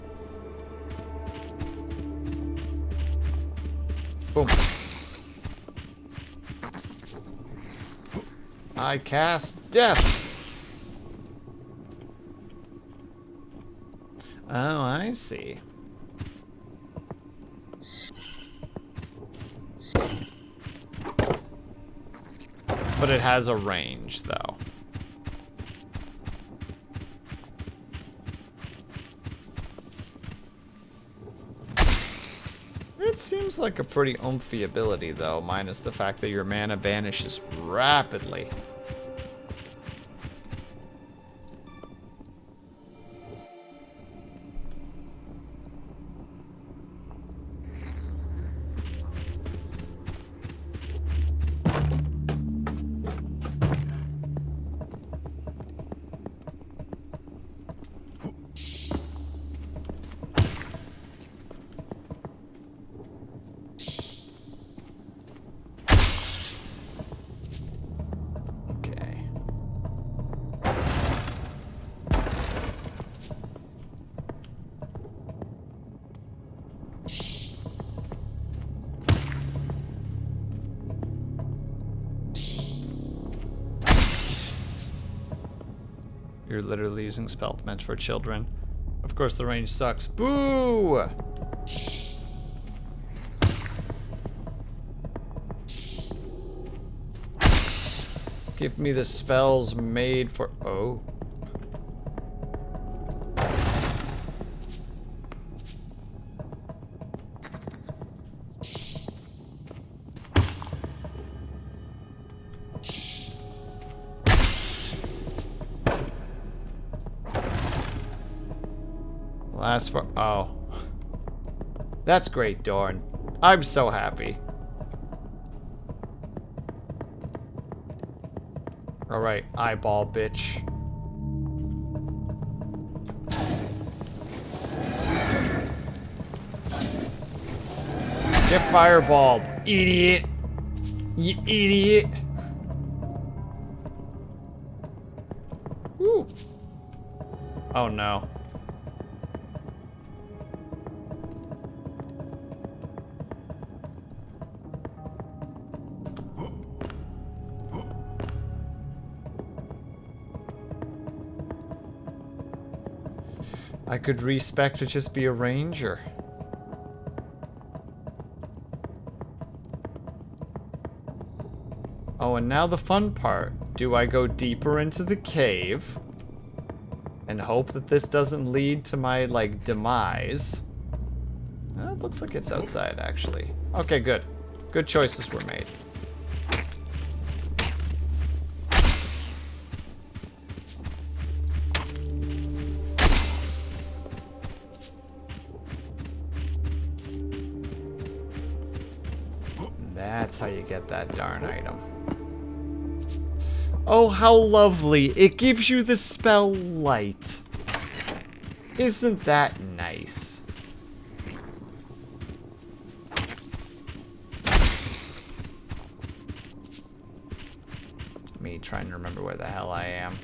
Boom. I cast death. Oh, I see. But it has a range, though. It seems like a pretty oomphy ability, though, minus the fact that your mana vanishes rapidly. You're literally using spell meant for children. Of course the range sucks. Boo! Give me the spells made for... Oh. Last for... Oh. That's great, Dorn. I'm so happy. Alright, eyeball, bitch. Get fireballed, idiot. You idiot. Woo. Oh no. I could respec to just be a ranger. Oh, and now the fun part. Do I go deeper into the cave and hope that this doesn't lead to my, like, demise? It looks like it's outside, actually. Okay, good. Good choices were made. That's how you get that darn item. Oh, how lovely. It gives you the spell light. Isn't that nice? Me trying to remember where the hell I am.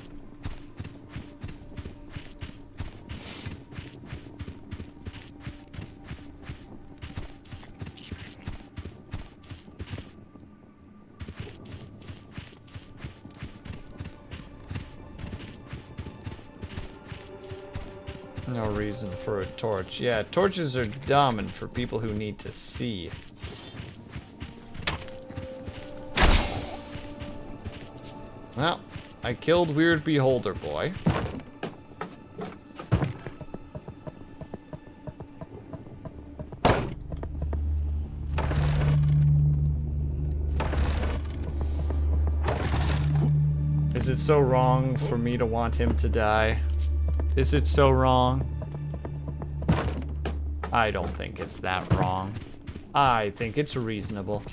No reason for a torch. Yeah, torches are dumb and for people who need to see. Well, I killed Weird Beholder Boy. Is it so wrong for me to want him to die? Is it so wrong? I don't think it's that wrong. I think it's reasonable.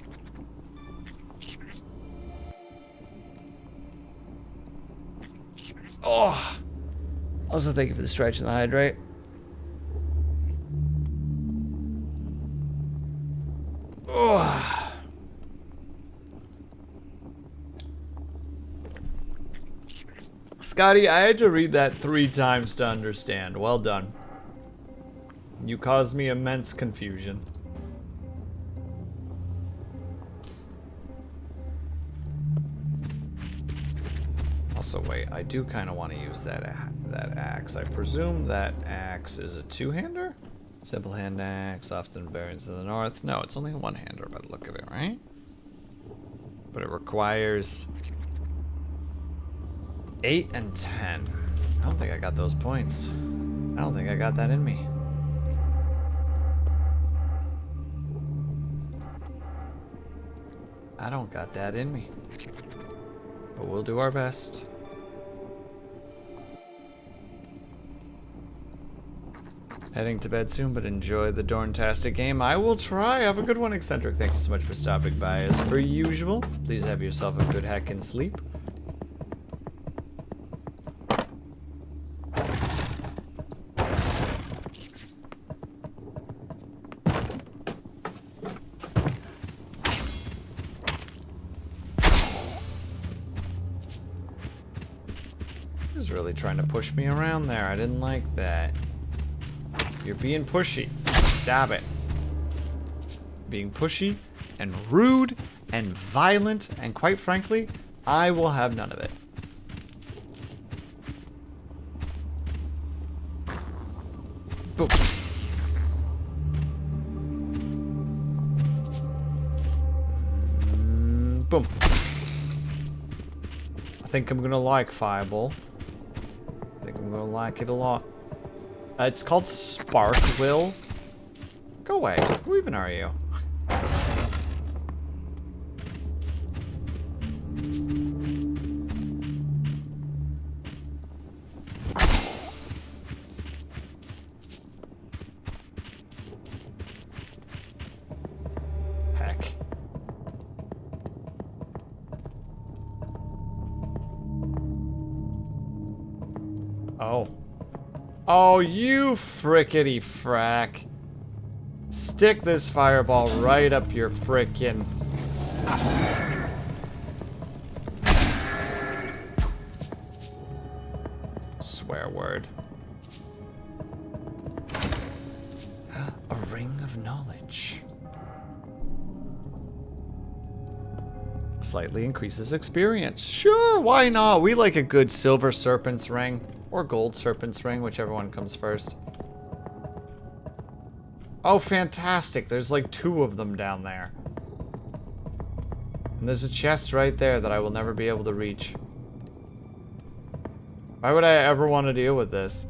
Oh! Also, thank you for the stretch and the hydrate. Oh! Scotty, I had to read that 3 times to understand. Well done. You caused me immense confusion. Also, wait, I do kind of want to use that axe. I presume that axe is a 2-hander? Simple hand axe, often varies in the north. No, it's only a 1-hander by the look of it, right? But it requires 8 and 10. I don't think I got those points. I don't think I got that in me. I don't got that in me. But we'll do our best. Heading to bed soon, but enjoy the Dorntastic game. I will try. Have a good one, Eccentric. Thank you so much for stopping by as per usual. Please have yourself a good heckin' sleep. He's really trying to push me around there. I didn't like that. You're being pushy. Stop it. Being pushy and rude and violent, and quite frankly, I will have none of it. Boom. Boom. I think I'm gonna like Fireball. I think I'm gonna like it a lot. It's called Spark Will. Go away. Who even are you? Heck. Oh. Oh, you frickety frack. Stick this fireball right up your frickin'... Swear word. A ring of knowledge. Slightly increases experience. Sure, why not? We like a good silver serpent's ring. Or gold serpent's ring, whichever one comes first. Oh, fantastic. There's like 2 of them down there. And there's a chest right there that I will never be able to reach. Why would I ever want to deal with this?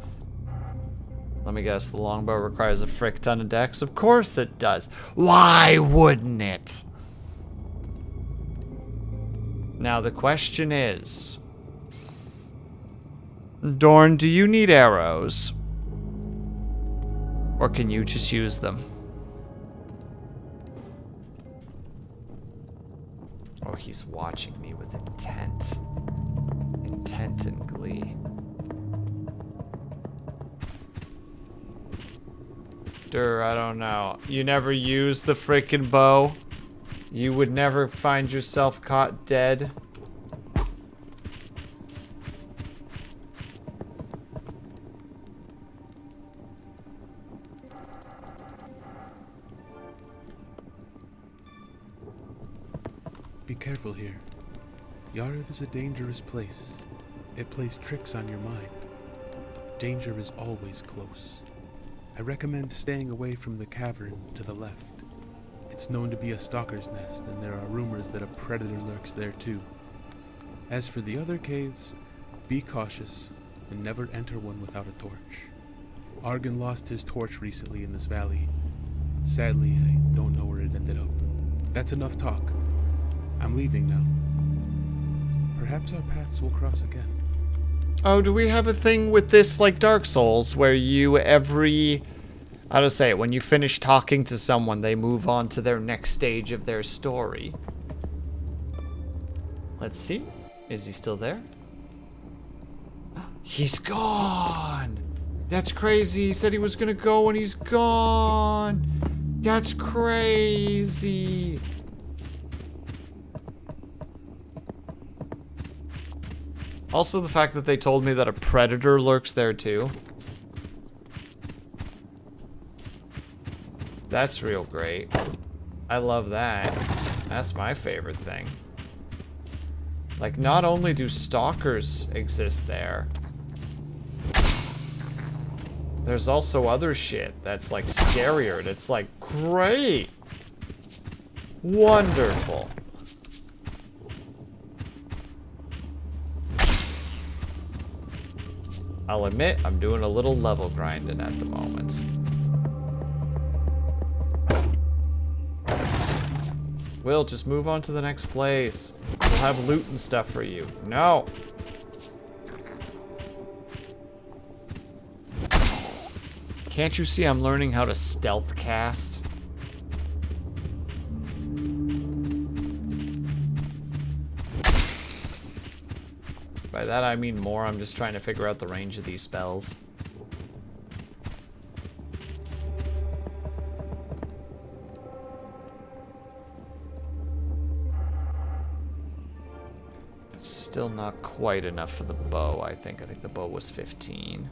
Let me guess, the longbow requires a frick ton of dex? Of course it does. Why wouldn't it? Now the question is... Dorn, do you need arrows? Or can you just use them? Oh, he's watching me with intent. Intent and glee. I don't know. You never use the frickin' bow? You would never find yourself caught dead? Be careful here. Yarriv is a dangerous place. It plays tricks on your mind. Danger is always close. I recommend staying away from the cavern to the left. It's known to be a stalker's nest, and there are rumors that a predator lurks there too. As for the other caves, be cautious and never enter one without a torch. Argon lost his torch recently in this valley. Sadly, I don't know where it ended up. That's enough talk. I'm leaving now. Perhaps our paths will cross again. Oh, do we have a thing with this like Dark Souls where you how to say it, when you finish talking to someone, they move on to their next stage of their story? Let's see. Is he still there? He's gone! That's crazy. He said he was gonna go and he's gone. That's crazy. Also, the fact that they told me that a predator lurks there too. That's real great. I love that. That's my favorite thing. Like, not only do stalkers exist there, there's also other shit that's like scarier. And it's like, great. Wonderful. I'll admit, I'm doing a little level grinding at the moment. Will, just move on to the next place. We'll have loot and stuff for you. No. Can't you see I'm learning how to stealth cast? By that I mean more, I'm just trying to figure out the range of these spells. It's still not quite enough for the bow, I think. I think the bow was 15.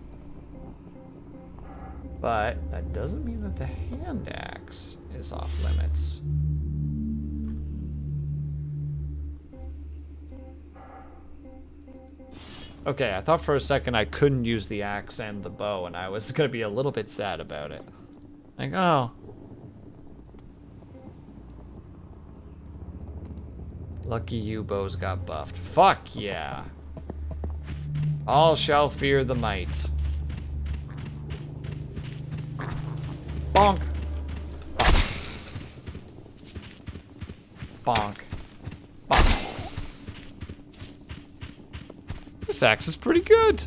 But that doesn't mean that the hand axe is off limits. Okay, I thought for a second I couldn't use the axe and the bow, and I was gonna be a little bit sad about it. Like, oh. Lucky you, bows got buffed. Fuck yeah. All shall fear the might. Bonk. Bonk. Bonk. This axe is pretty good.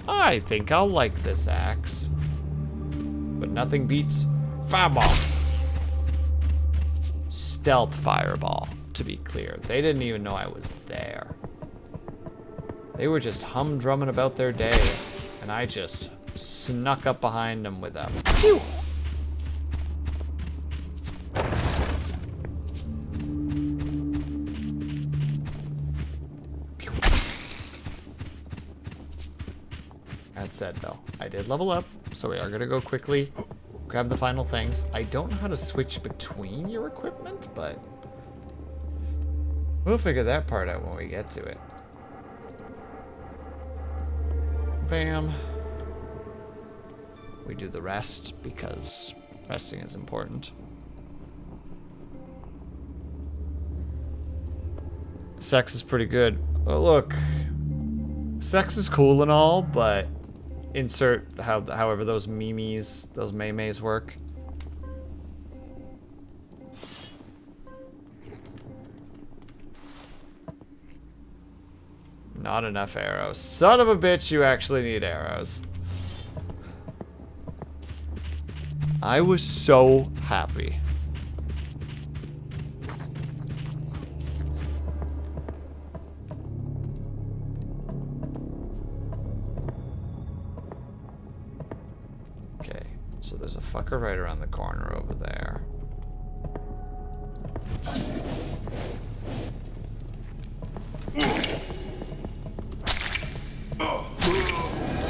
I think I'll like this axe. But nothing beats fireball. Stealth fireball, to be clear. They didn't even know I was there. They were just humdrumming about their day, and I just snuck up behind them with a pew. Pew. That said, though, I did level up, so we are gonna go quickly grab the final things. I don't know how to switch between your equipment, but we'll figure that part out when we get to it. Bam. We do the rest because resting is important. Sex is pretty good. Oh, look. Sex is cool and all, but insert however those memes, those maymays work. Not enough arrows. Son of a bitch, you actually need arrows. I was so happy. Okay, so there's a fucker right around the corner over there.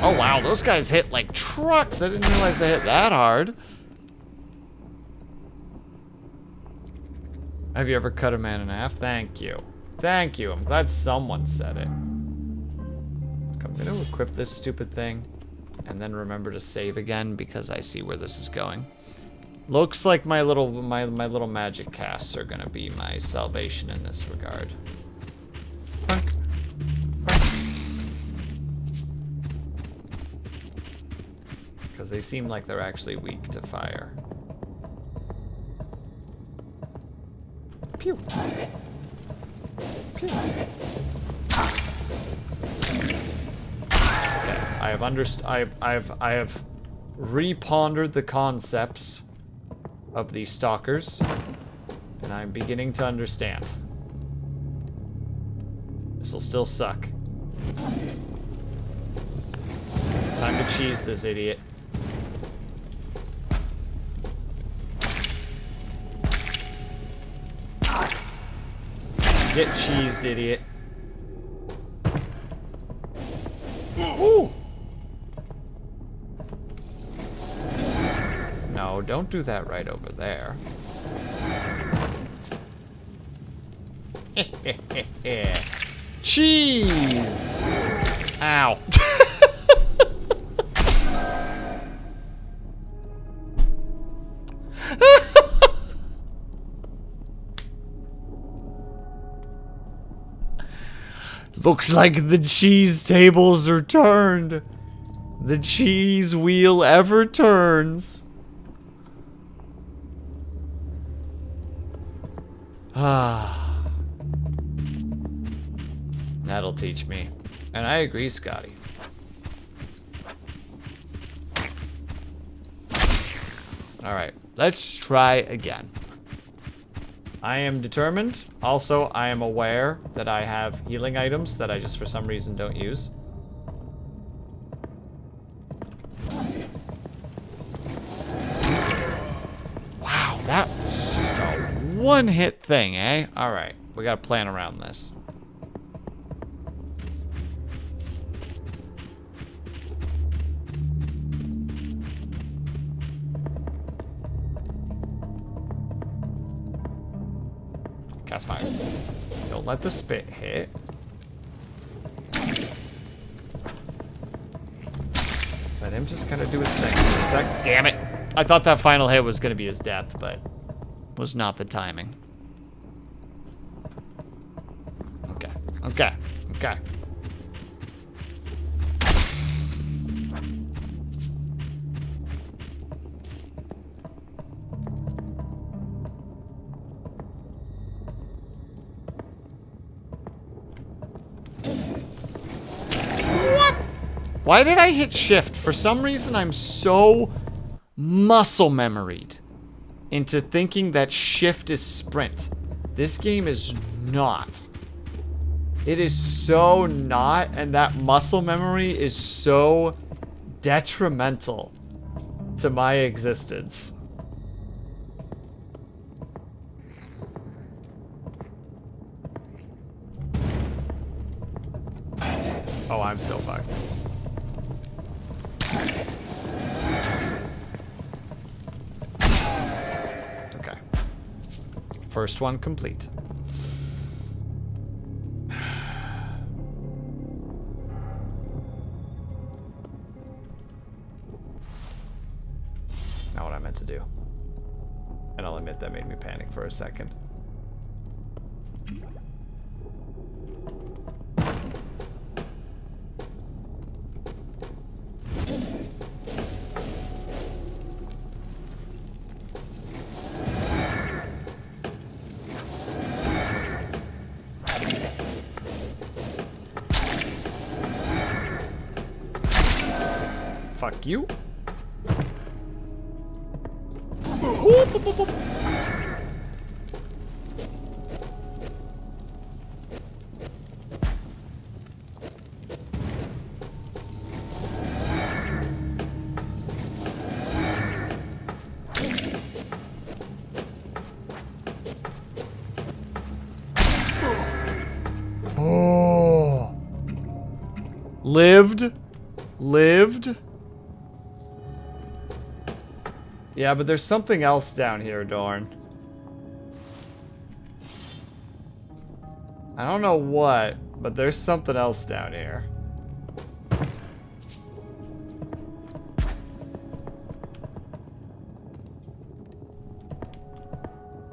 Oh wow, those guys hit like trucks. I didn't realize they hit that hard. Have you ever cut a man in half? Thank you. Thank you. I'm glad someone said it. I'm gonna equip this stupid thing and then remember to save again because I see where this is going. Looks like my little magic casts are gonna be my salvation in this regard. Bonk. Because they seem like they're actually weak to fire. Pew. Pew. Okay. I have repondered the concepts of these stalkers, and I'm beginning to understand. This'll still suck. Time to cheese this idiot. Get cheesed, idiot. Ooh. No, don't do that right over there. Cheese! Ow. Looks like the cheese tables are turned. The cheese wheel ever turns. Ah. That'll teach me. And I agree, Scotty. Alright, let's try again. I am determined. Also, I am aware that I have healing items that I just for some reason don't use. Wow, that's just a one-hit thing, eh? Alright, we gotta plan around this. Cast fire. Don't let the spit hit. Let him just kind of do his thing for a sec. Damn it. I thought that final hit was going to be his death, but was not the timing. Okay. Okay. Okay. Why did I hit shift? For some reason, I'm so muscle memoried into thinking that shift is sprint. This game is not. It is so not, and that muscle memory is so detrimental to my existence. Oh, I'm so fucked. Okay. First one complete. Not what I meant to do. And I'll admit that made me panic for a second. Fuck you. Oh. Lived. Yeah, but there's something else down here, Dorn. I don't know what, but there's something else down here.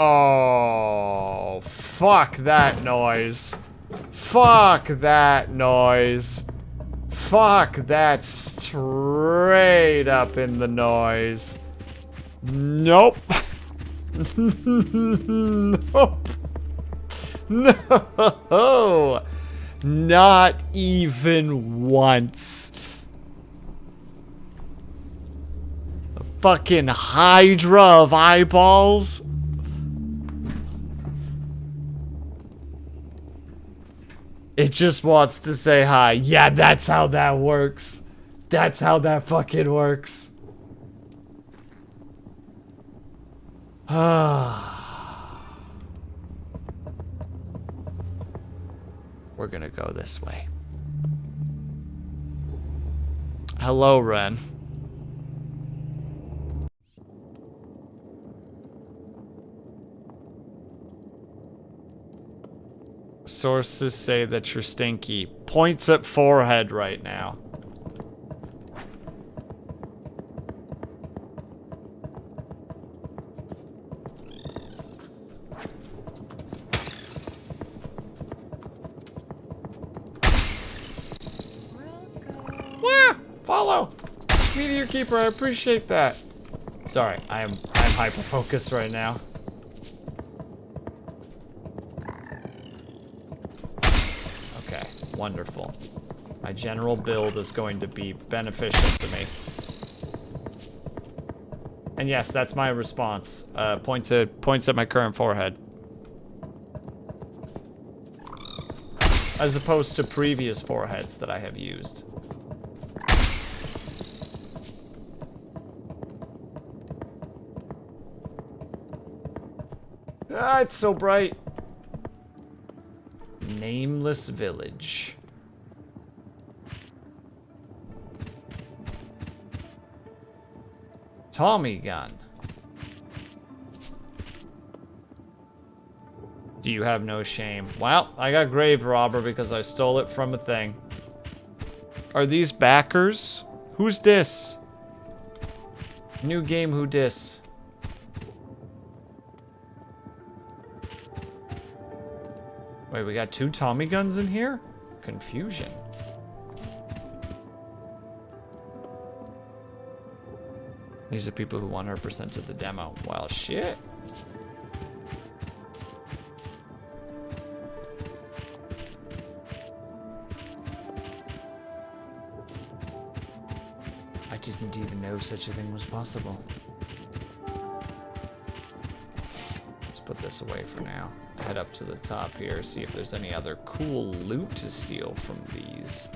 Oh, fuck that noise. Fuck that noise. Fuck that straight up in the noise. Nope. Nope. No. Not even once. A fucking hydra of eyeballs. It just wants to say hi. Yeah, that's how that works. That's how that fucking works. We're gonna go this way. Hello, Ren. Sources say that you're stinky. Points at forehead right now. Yeah, follow. Meteor Keeper, I appreciate that. Sorry, I'm hyper focused right now. Okay, wonderful. My general build is going to be beneficial to me. And yes, that's my response. Points at my current forehead. As opposed to previous foreheads that I have used. Ah, it's so bright. Nameless village. Tommy gun. Do you have no shame? Well, I got grave robber because I stole it from a thing. Are these backers? Who's this? New game, who dis? Wait, we got 2 Tommy guns in here? Confusion. These are people who 100% of the demo. Well, shit. I didn't even know such a thing was possible. Let's put this away for now. Head up to the top here, see if there's any other cool loot to steal from these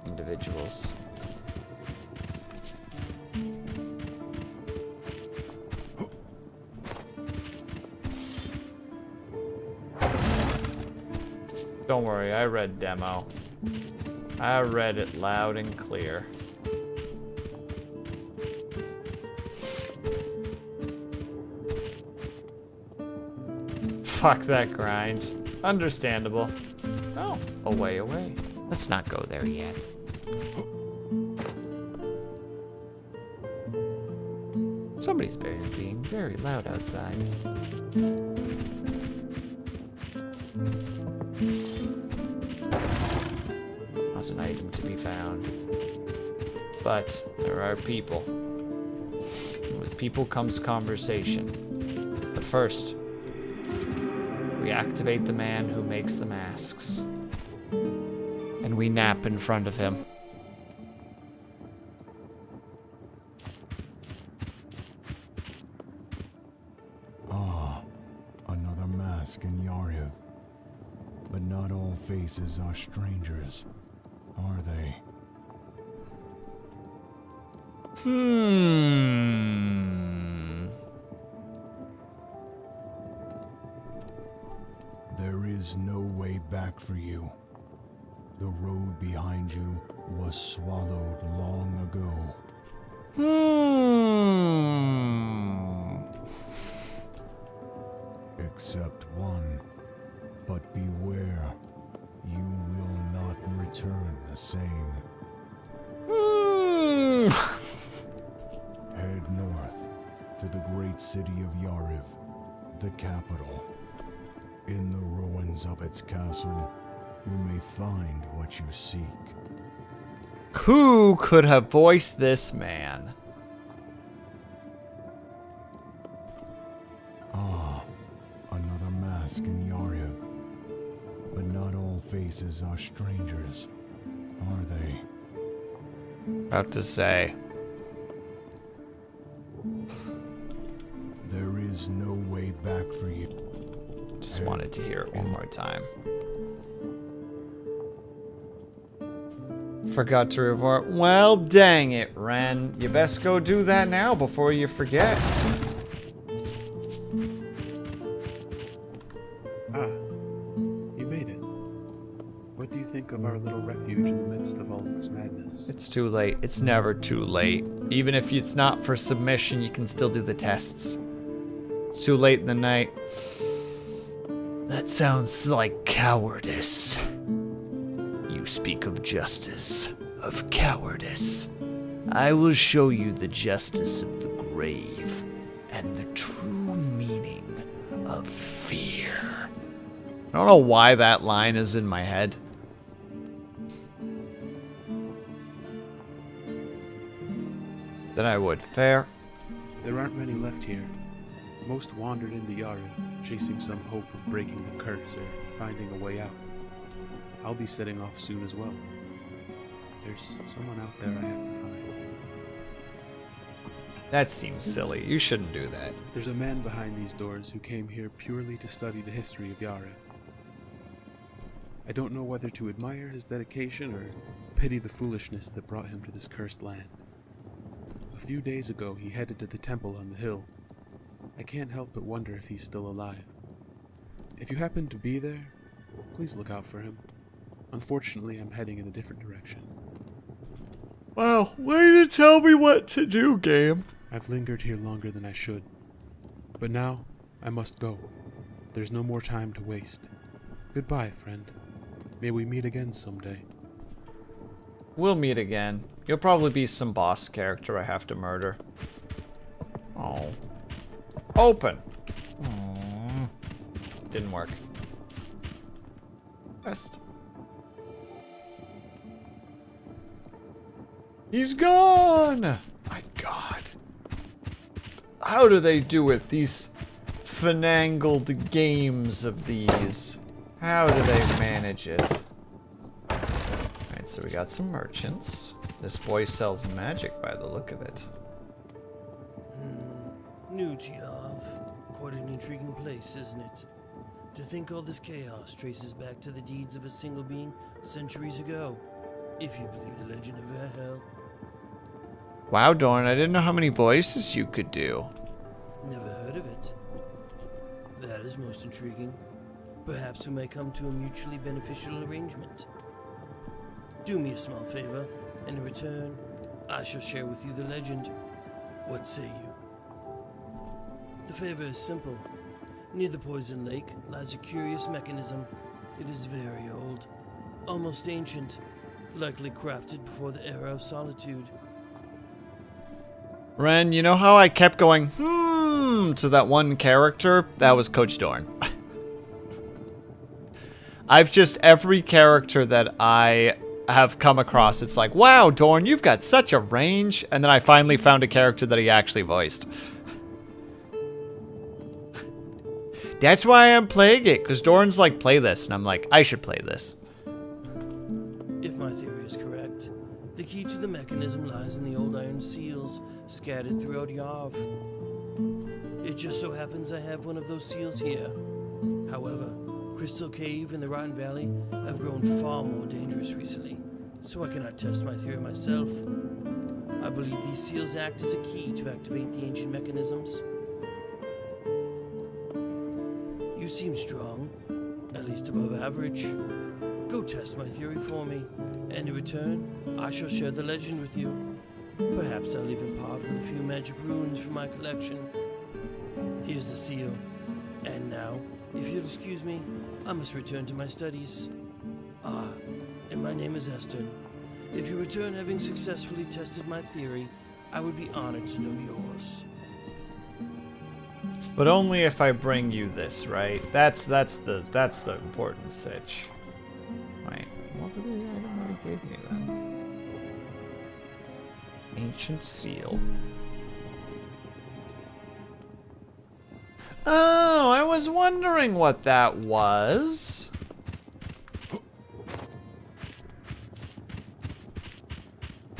individuals. Don't worry, I read demo. I read it loud and clear. Fuck that grind. Understandable. Oh, away. Let's not go there yet. Somebody's being very loud outside. Not an item to be found. But there are people. And with people comes conversation. But first, we activate the man who makes the masks. And we nap in front of him. Ah, another mask in Yariv. But not all faces are strangers, are they? There is no way back for you. The road behind you was swallowed long ago. Except one. But beware, you will not return the same. Head north to the great city of Yariv. the capital. In the ruins of its castle, you may find what you seek. Who could have voiced this man? Ah, another mask in Yarhiv. But not all faces are strangers, are they? About to say. There is no way back for you. Just wanted to hear it one more time. Forgot to report. Well, dang it, Ren. You best go do that now before you forget. Ah, you made it. What do you think of our little refuge in the midst of all this madness? It's too late. It's never too late. Even if it's not for submission, you can still do the tests. It's too late in the night. That sounds like cowardice. You speak of justice, of cowardice. I will show you the justice of the grave and the true meaning of fear. I don't know why that line is in my head. Then I would. Fair. There aren't many left here. Most wandered into Yarith, chasing some hope of breaking the curse or finding a way out. I'll be setting off soon as well. There's someone out there I have to find. That seems silly. You shouldn't do that. There's a man behind these doors who came here purely to study the history of Yarith. I don't know whether to admire his dedication or pity the foolishness that brought him to this cursed land. A few days ago, he headed to the temple on the hill. I can't help but wonder if he's still alive. If you happen to be there, please look out for him. Unfortunately, I'm heading in a different direction. Wow, way to tell me what to do, game. I've lingered here longer than I should. But now, I must go. There's no more time to waste. Goodbye, friend. May we meet again someday. We'll meet again. You'll probably be some boss character I have to murder. Oh. Open. Aww. Didn't work. Best. He's gone! My God. How do they do it? These finagled games of these. How do they manage it? Alright, so we got some merchants. This boy sells magic by the look of it. New Geov. Quite an intriguing place, isn't it? To think all this chaos traces back to the deeds of a single being centuries ago, if you believe the legend of Erhel. Wow, Dorn, I didn't know how many voices you could do. Never heard of it. That is most intriguing. Perhaps we may come to a mutually beneficial arrangement. Do me a small favor, and in return, I shall share with you the legend. What say you? The favor is simple. Near the poison lake lies a curious mechanism. It is very old, almost ancient, likely crafted before the era of solitude. Ren, you know how I kept going, to that one character? That was Coach Dorn. I've just, every character that I have come across, it's like, wow, Dorn, you've got such a range. And then I finally found a character that he actually voiced. That's why I'm playing it, because Dorn's like, play this. And I'm like, I should play this. If my theory is correct, the key to the mechanism lies in the old iron seals scattered throughout Yav. It just so happens I have one of those seals here. However, Crystal Cave and the Rotten Valley have grown far more dangerous recently, so I cannot test my theory myself. I believe these seals act as a key to activate the ancient mechanisms. You seem strong, at least above average. Go test my theory for me, and in return, I shall share the legend with you. Perhaps I'll even part with a few magic runes from my collection. Here's the seal. And now, if you'll excuse me, I must return to my studies. Ah, and my name is Esther. If you return having successfully tested my theory, I would be honored to know yours. But only if I bring you this, right? That's the important sitch. Wait, what were the item that he gave me then? Ancient seal. Oh, I was wondering what that was.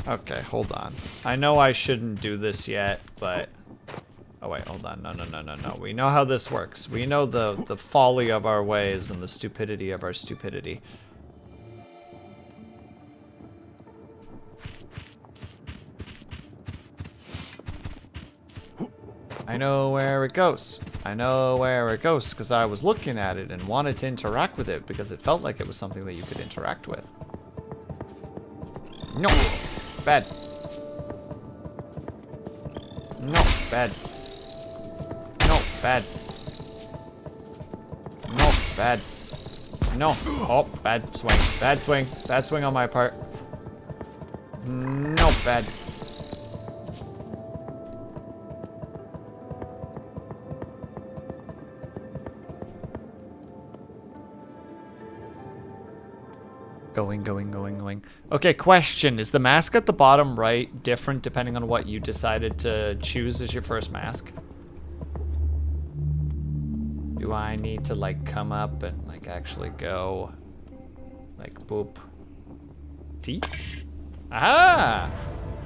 Okay, hold on. I know I shouldn't do this yet, but... Oh wait, hold on. No. We know how this works. We know the folly of our ways and the stupidity of our stupidity. I know where it goes. I know where it goes because I was looking at it and wanted to interact with it because it felt like it was something that you could interact with. No. Bad. No. Bad. No. Bad. No. Bad. No. Oh, bad swing. Bad swing. Bad swing on my part. No. Bad. Going. Okay, question. Is the mask at the bottom right different depending on what you decided to choose as your first mask? Do I need to, like, come up and, like, actually go, like, boop. T? Aha!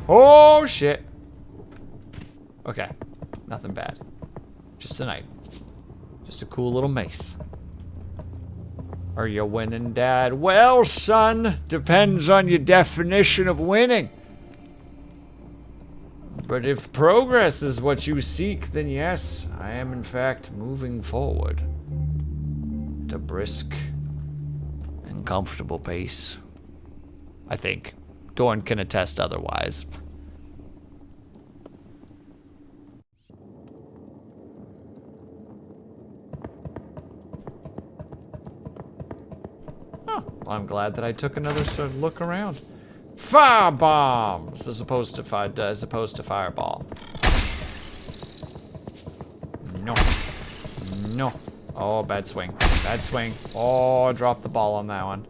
Oh, shit. Okay. Nothing bad. Just a knife. Just a cool little mace. Are you winning, Dad? Well, son, depends on your definition of winning. But if progress is what you seek, then yes, I am in fact moving forward. At a brisk and comfortable pace. I think. Dorn can attest otherwise. Well, I'm glad that I took another sort of look around. Fire bombs as opposed to fireball. No. Oh, bad swing. Bad swing. Oh, drop the ball on that one.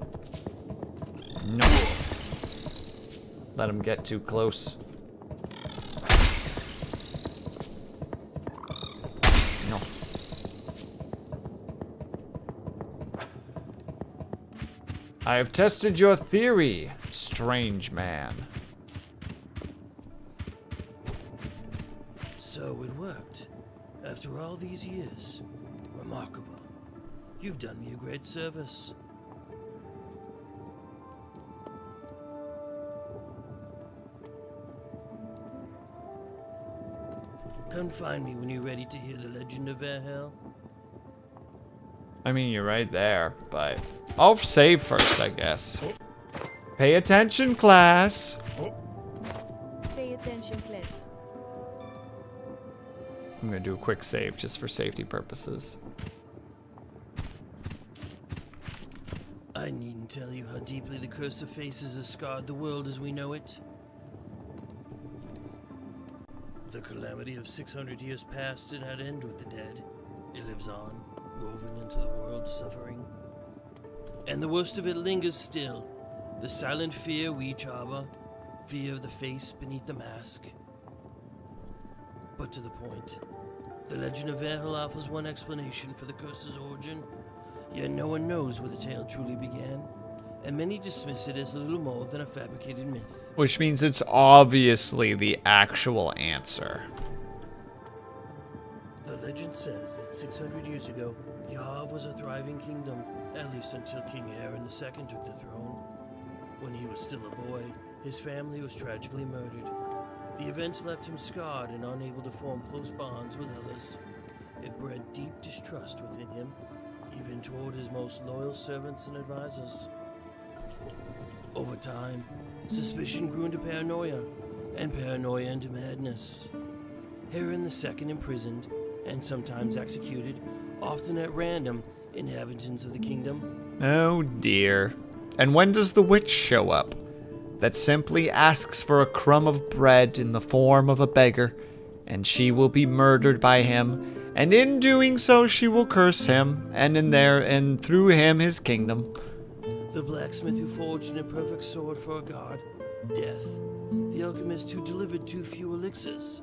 No. Let him get too close. No. I have tested your theory, strange man. So it worked. After all these years. Remarkable. You've done me a great service. Come find me when you're ready to hear the legend of Valhalla. I mean, you're right there, but I'll save first, I guess. Pay attention, class. Pay attention, class. I'm gonna do a quick save just for safety purposes. I needn't tell you how deeply the curse of faces has scarred the world as we know it. The calamity of 600 years past did not end with the dead. It lives on, woven into the world's suffering. And the worst of it lingers still. The silent fear we each harbor. Fear of the face beneath the mask. But to the point. The legend of Valhalla offers one explanation for the curse's origin. Yet no one knows where the tale truly began. And many dismiss it as little more than a fabricated myth. Which means it's obviously the actual answer. The legend says that 600 years ago, Yav was a thriving kingdom, at least until King Aaron II took the throne. When he was still a boy, his family was tragically murdered. The event left him scarred and unable to form close bonds with others. It bred deep distrust within him, even toward his most loyal servants and advisors. Over time, suspicion grew into paranoia, and paranoia into madness. Aaron II imprisoned, and sometimes executed, often at random, inhabitants of the kingdom. Oh dear. And when does the witch show up? That simply asks for a crumb of bread in the form of a beggar, and she will be murdered by him, and in doing so she will curse him, and in there and through him his kingdom. The blacksmith who forged an imperfect sword for a god, death. The alchemist who delivered too few elixirs,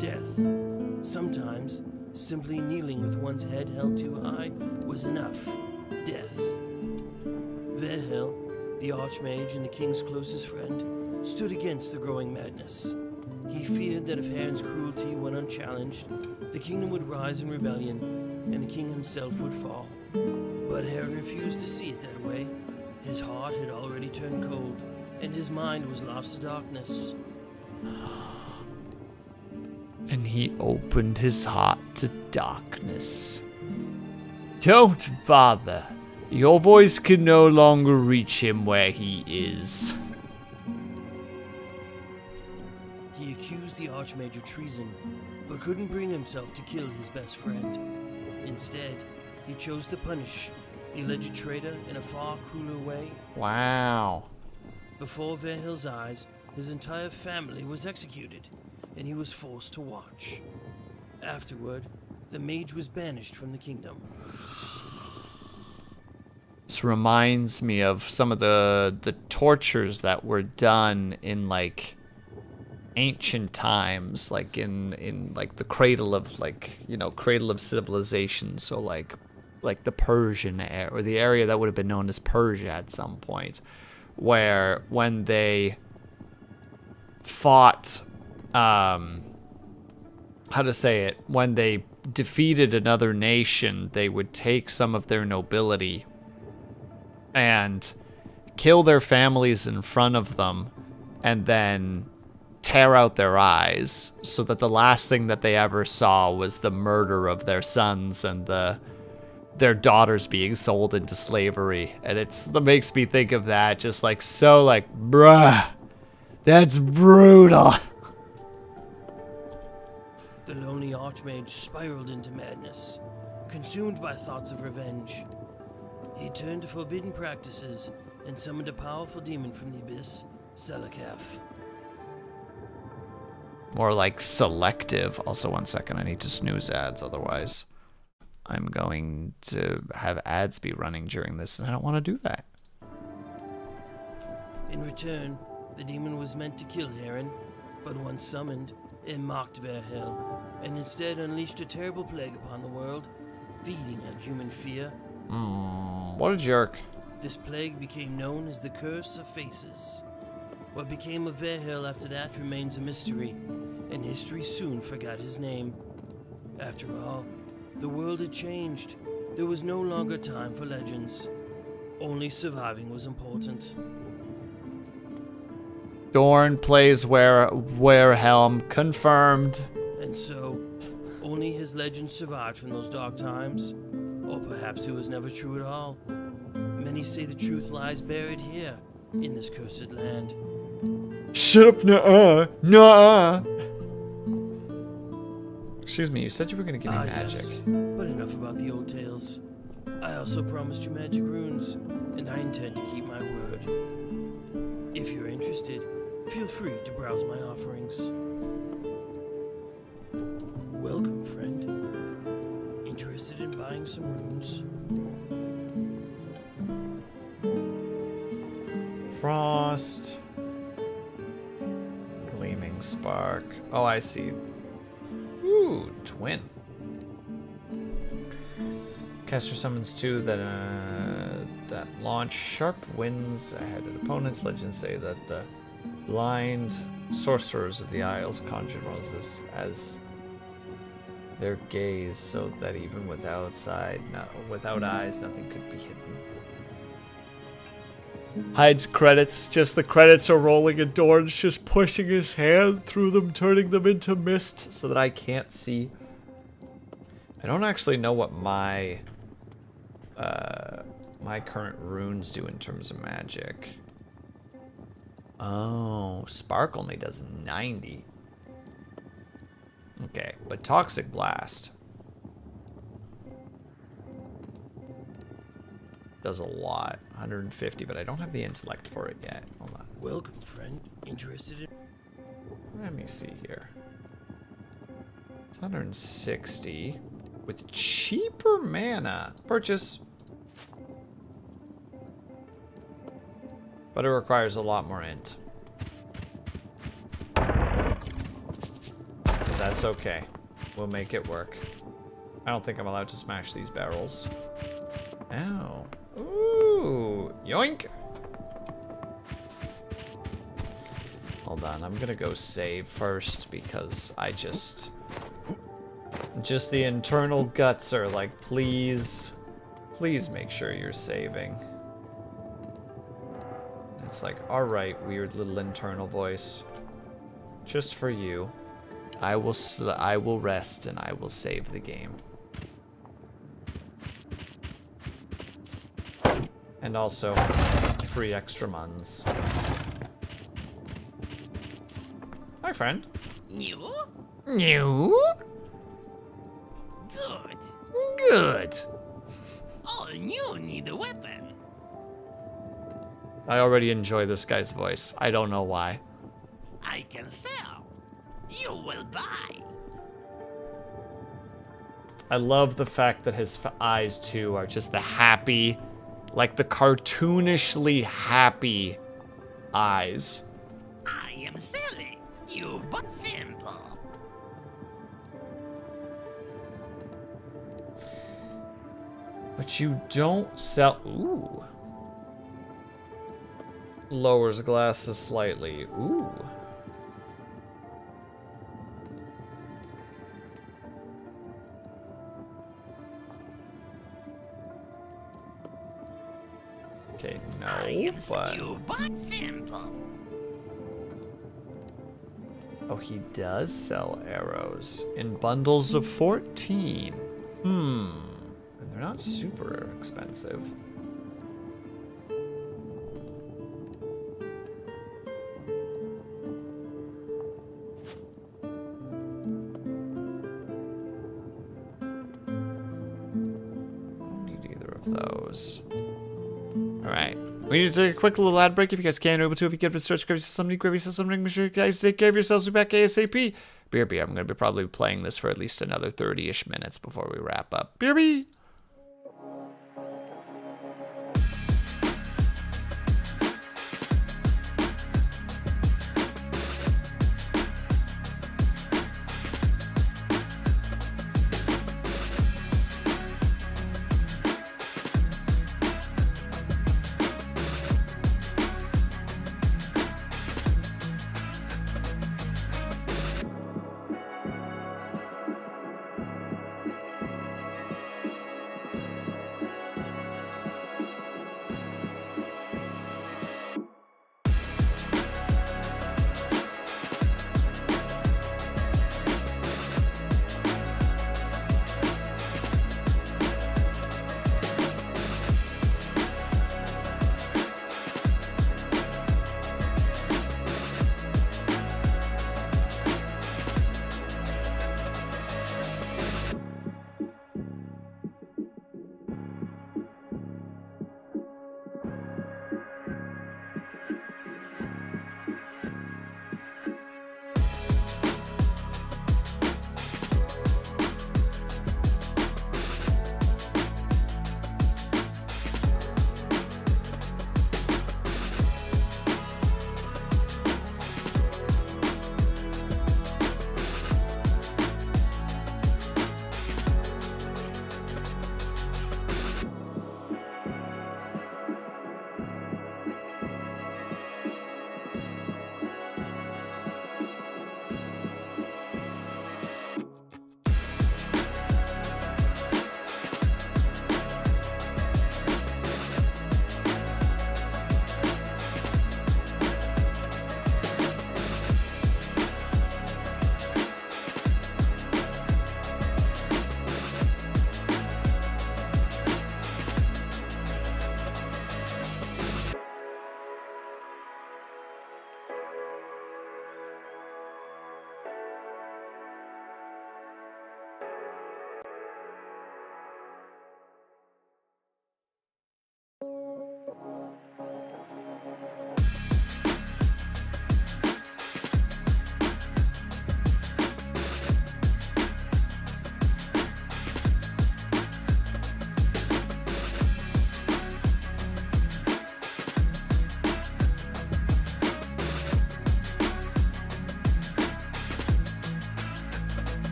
death. Sometimes, simply kneeling with one's head held too high was enough, death. Verhel, the archmage and the king's closest friend, stood against the growing madness. He feared that if Heron's cruelty went unchallenged, the kingdom would rise in rebellion, and the king himself would fall. But Heron refused to see it that way. His heart had already turned cold, and his mind was lost to darkness. And he opened his heart to darkness. Don't bother. Your voice can no longer reach him where he is. He accused the archmage of treason, but couldn't bring himself to kill his best friend. Instead, he chose to punish the alleged traitor in a far crueler way. Wow. Before Verhel's eyes, his entire family was executed, and he was forced to watch. Afterward, the mage was banished from the kingdom. This reminds me of some of the tortures that were done in like ancient times, like in like the cradle of cradle of civilization. So like the Persian era, or the area that would have been known as Persia at some point, where when they fought, when they defeated another nation, they would take some of their nobility and kill their families in front of them, and then tear out their eyes, so that the last thing that they ever saw was the murder of their sons and their daughters being sold into slavery. And it makes me think of that, just like so like, bruh, that's brutal. The lonely archmage spiraled into madness, consumed by thoughts of revenge. He turned to forbidden practices and summoned a powerful demon from the abyss, Selakaf. More like selective. Also, 1 second, I need to snooze ads, otherwise I'm going to have ads be running during this, and I don't want to do that. In return, the demon was meant to kill Heron, but once summoned, it mocked Verhel, and instead unleashed a terrible plague upon the world, feeding on human fear. What a jerk. This plague became known as the Curse of Faces. What became of Verhel after that remains a mystery, and history soon forgot his name. After all, the world had changed. There was no longer time for legends. Only surviving was important. Dorn plays Werehelm, confirmed. And so, only his legend survived from those dark times. Or perhaps it was never true at all. Many say the truth lies buried here, in this cursed land. Shut up, nuh-uh. Nuh-uh. Excuse me, you said you were going to give me magic. Yes. But enough about the old tales. I also promised you magic runes, and I intend to keep my word. If you're interested, feel free to browse my offerings. Welcome, friend. Interested in buying some runes? Frost. Gleaming spark. Oh, I see. Ooh, twin. Caster summons two that launch sharp winds ahead of opponents. Legends say that the blind sorcerers of the Isles conjured roses as their gaze, so that even without eyes, nothing could be hidden. Hides credits. Just the credits are rolling, and Dorn's just pushing his hand through them, turning them into mist so that I can't see. I don't actually know what my current runes do in terms of magic. Oh, Spark only does 90. Okay, but Toxic Blast does a lot. 150, but I don't have the intellect for it yet. Hold on. Welcome, friend. Interested in... Let me see here. It's 160. with cheaper mana. Purchase. But it requires a lot more int. That's okay. We'll make it work. I don't think I'm allowed to smash these barrels. Ow. Ooh. Yoink. Hold on. I'm gonna go save first because I just the internal guts are like, please make sure you're saving. It's like, all right, weird little internal voice. Just for you. I will rest and I will save the game. And also, 3 extra months. Hi, friend. New? New? Good. Good. All you need a weapon. I already enjoy this guy's voice. I don't know why. I can sell. You will buy. I love the fact that his eyes, too, are just the happy, like the cartoonishly happy eyes. I am selling. You but simple. But you don't sell... Ooh. Lowers glasses slightly. Ooh. Okay, no, but simple. Oh, he does sell arrows in bundles of 14. And they're not super expensive. Don't need either of those. All right. We need to take a quick little ad break if you guys can. Able to, if you get to stretch, Gravy says something, Gravy says something. Make sure you guys take care of yourselves. Be back ASAP. BRB, I'm going to be probably playing this for at least another 30-ish minutes before we wrap up. BRB!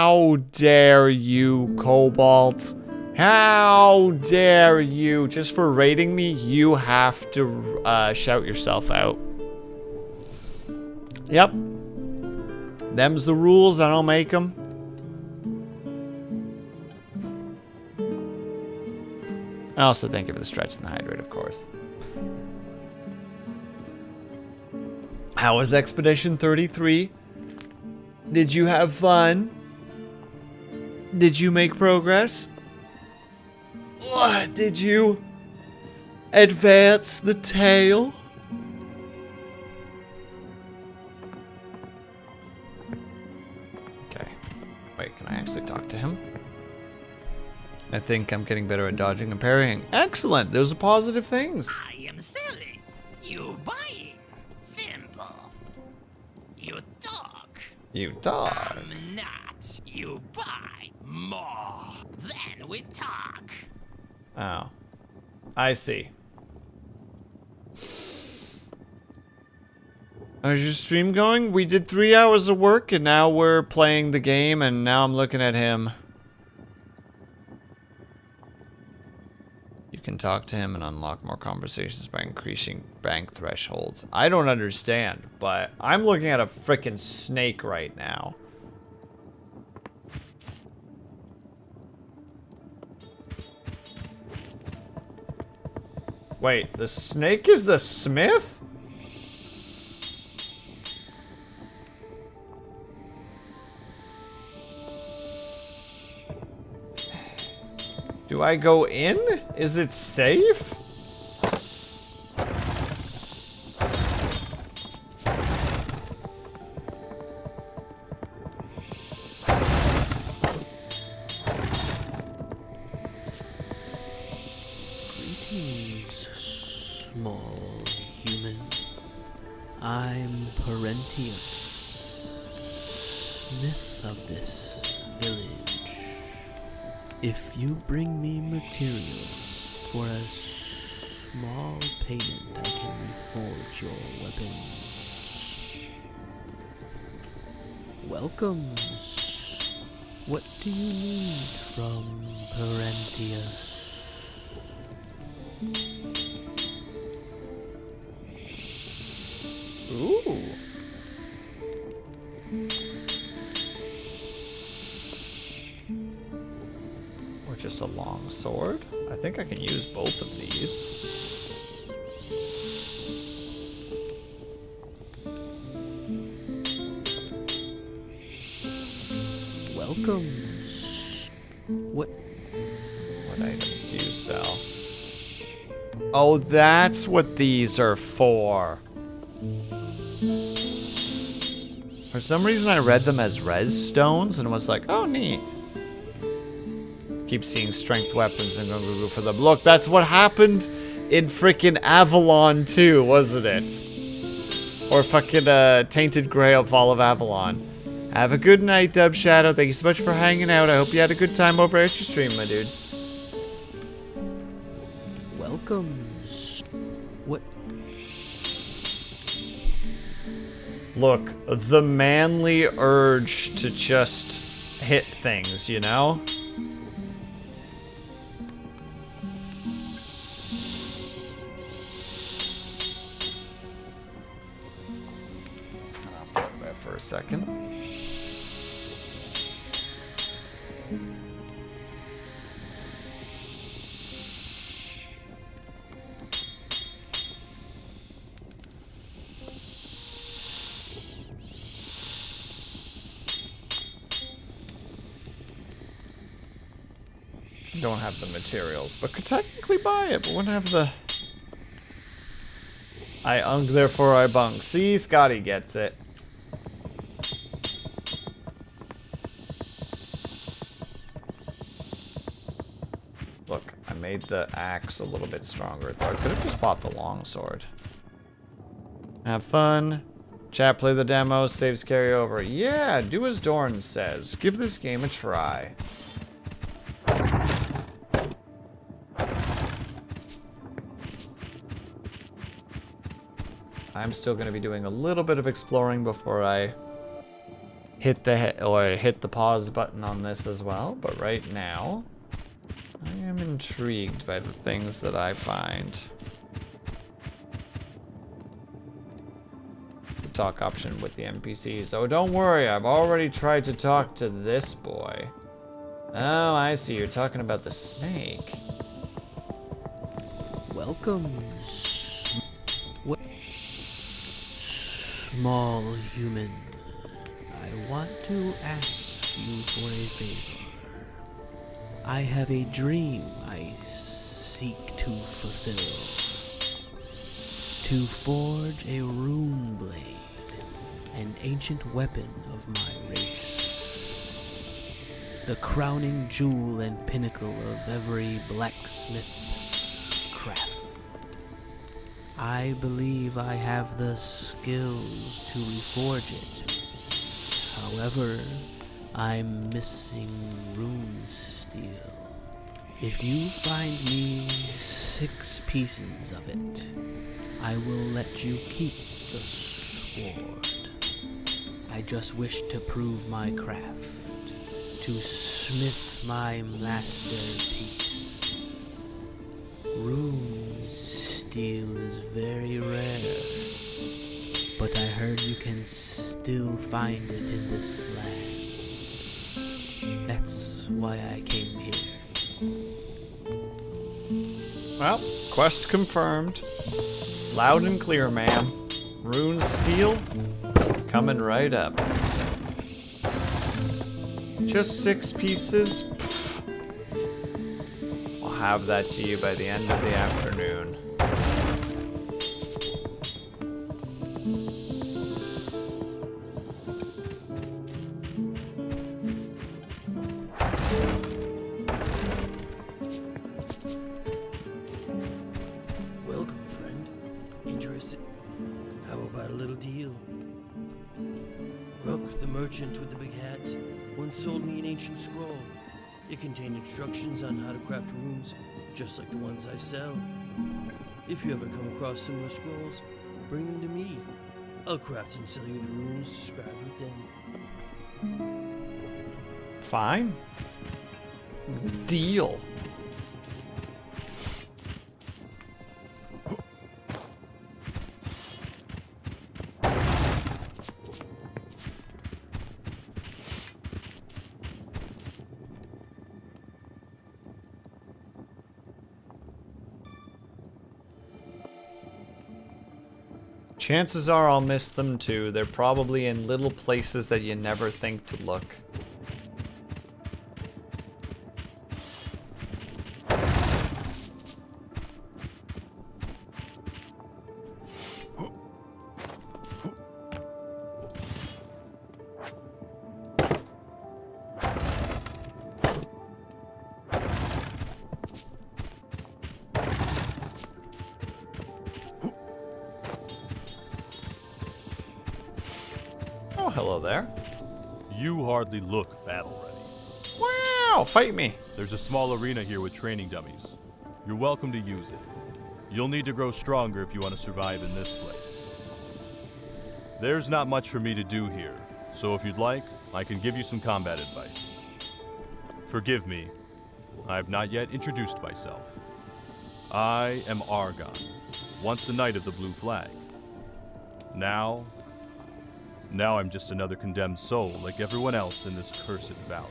How dare you, Cobalt? How dare you? Just for raiding me, you have to shout yourself out. Yep. Them's the rules. I don't make them. I also thank you for the stretch and the hydrate, of course. How was Expedition 33? Did you have fun? Did you make progress? Did you advance the tale? Okay. Wait, can I actually talk to him? I think I'm getting better at dodging and parrying. Excellent! Those are positive things. I am selling. You buying. Simple. You talk. You talk. I'm not. You buy more. Then we talk. Oh. I see. How's your stream going? We did 3 hours of work and now we're playing the game and now I'm looking at him. You can talk to him and unlock more conversations by increasing bank thresholds. I don't understand, but I'm looking at a frickin' snake right now. Wait, the snake is the smith? Do I go in? Is it safe? Greetings, small human. I'm Parentius, smith of this village. If you bring me materials for a small payment, I can reforge your weapons. Welcome. What do you need from Parentius? Ooh. Or just a long sword? I think I can use both of these. Welcome. What items do you sell? Oh, that's what these are for. For some reason I read them as res stones and was like, oh neat. Keep seeing strength weapons and go for them. Look, that's what happened in frickin' Avalon too, wasn't it? Or fucking Tainted Grail Fall of Avalon. Have a good night, Dub Shadow. Thank you so much for hanging out. I hope you had a good time over at your stream, my dude. Welcome. What? Look, the manly urge to just hit things, you know? I'll put that for a second. Don't have the materials, but could technically buy it, but wouldn't have the... I ung, therefore I bung. See, Scotty gets it. Look, I made the axe a little bit stronger. I could have just bought the longsword. Have fun. Chat, play the demo, saves carry over. Yeah, do as Dorn says. Give this game a try. I'm still going to be doing a little bit of exploring before I hit the pause button on this as well. But right now, I am intrigued by the things that I find. The talk option with the NPCs. Oh, don't worry, I've already tried to talk to this boy. Oh, I see. You're talking about the snake. Welcome, small human. I want to ask you for a favor. I have a dream I seek to fulfill. To forge a rune blade, an ancient weapon of my race. The crowning jewel and pinnacle of every blacksmith's craft. I believe I have the skills to reforge it. However, I'm missing rune steel. If you find me 6 pieces of it, I will let you keep the sword. I just wish to prove my craft, to smith my masterpiece. Rune steel is very rare, but I heard you can still find it in this land. That's why I came here. Well, quest confirmed. Loud and clear, ma'am. Rune steel, coming right up. Just 6 pieces? Pfft. I'll have that to you by the end of the afternoon. Welcome, friend. Interested? How about a little deal? Rook, the merchant with the big hat, once sold me an ancient scroll. It contained instructions on how to craft runes, just like the ones I sell. If you ever come across similar scrolls, bring them to me. I'll craft and sell you the runes described within. Fine. Deal. Chances are I'll miss them too. They're probably in little places that you never think to look. Oh, hello there. You hardly look battle ready. Wow, fight me. There's a small arena here with training dummies. You're welcome to use it. You'll need to grow stronger if you want to survive in this place. There's not much for me to do here, so if you'd like, I can give you some combat advice. Forgive me, I have not yet introduced myself. I am Argon, once a knight of the Blue Flag. Now I'm just another condemned soul like everyone else in this cursed valley.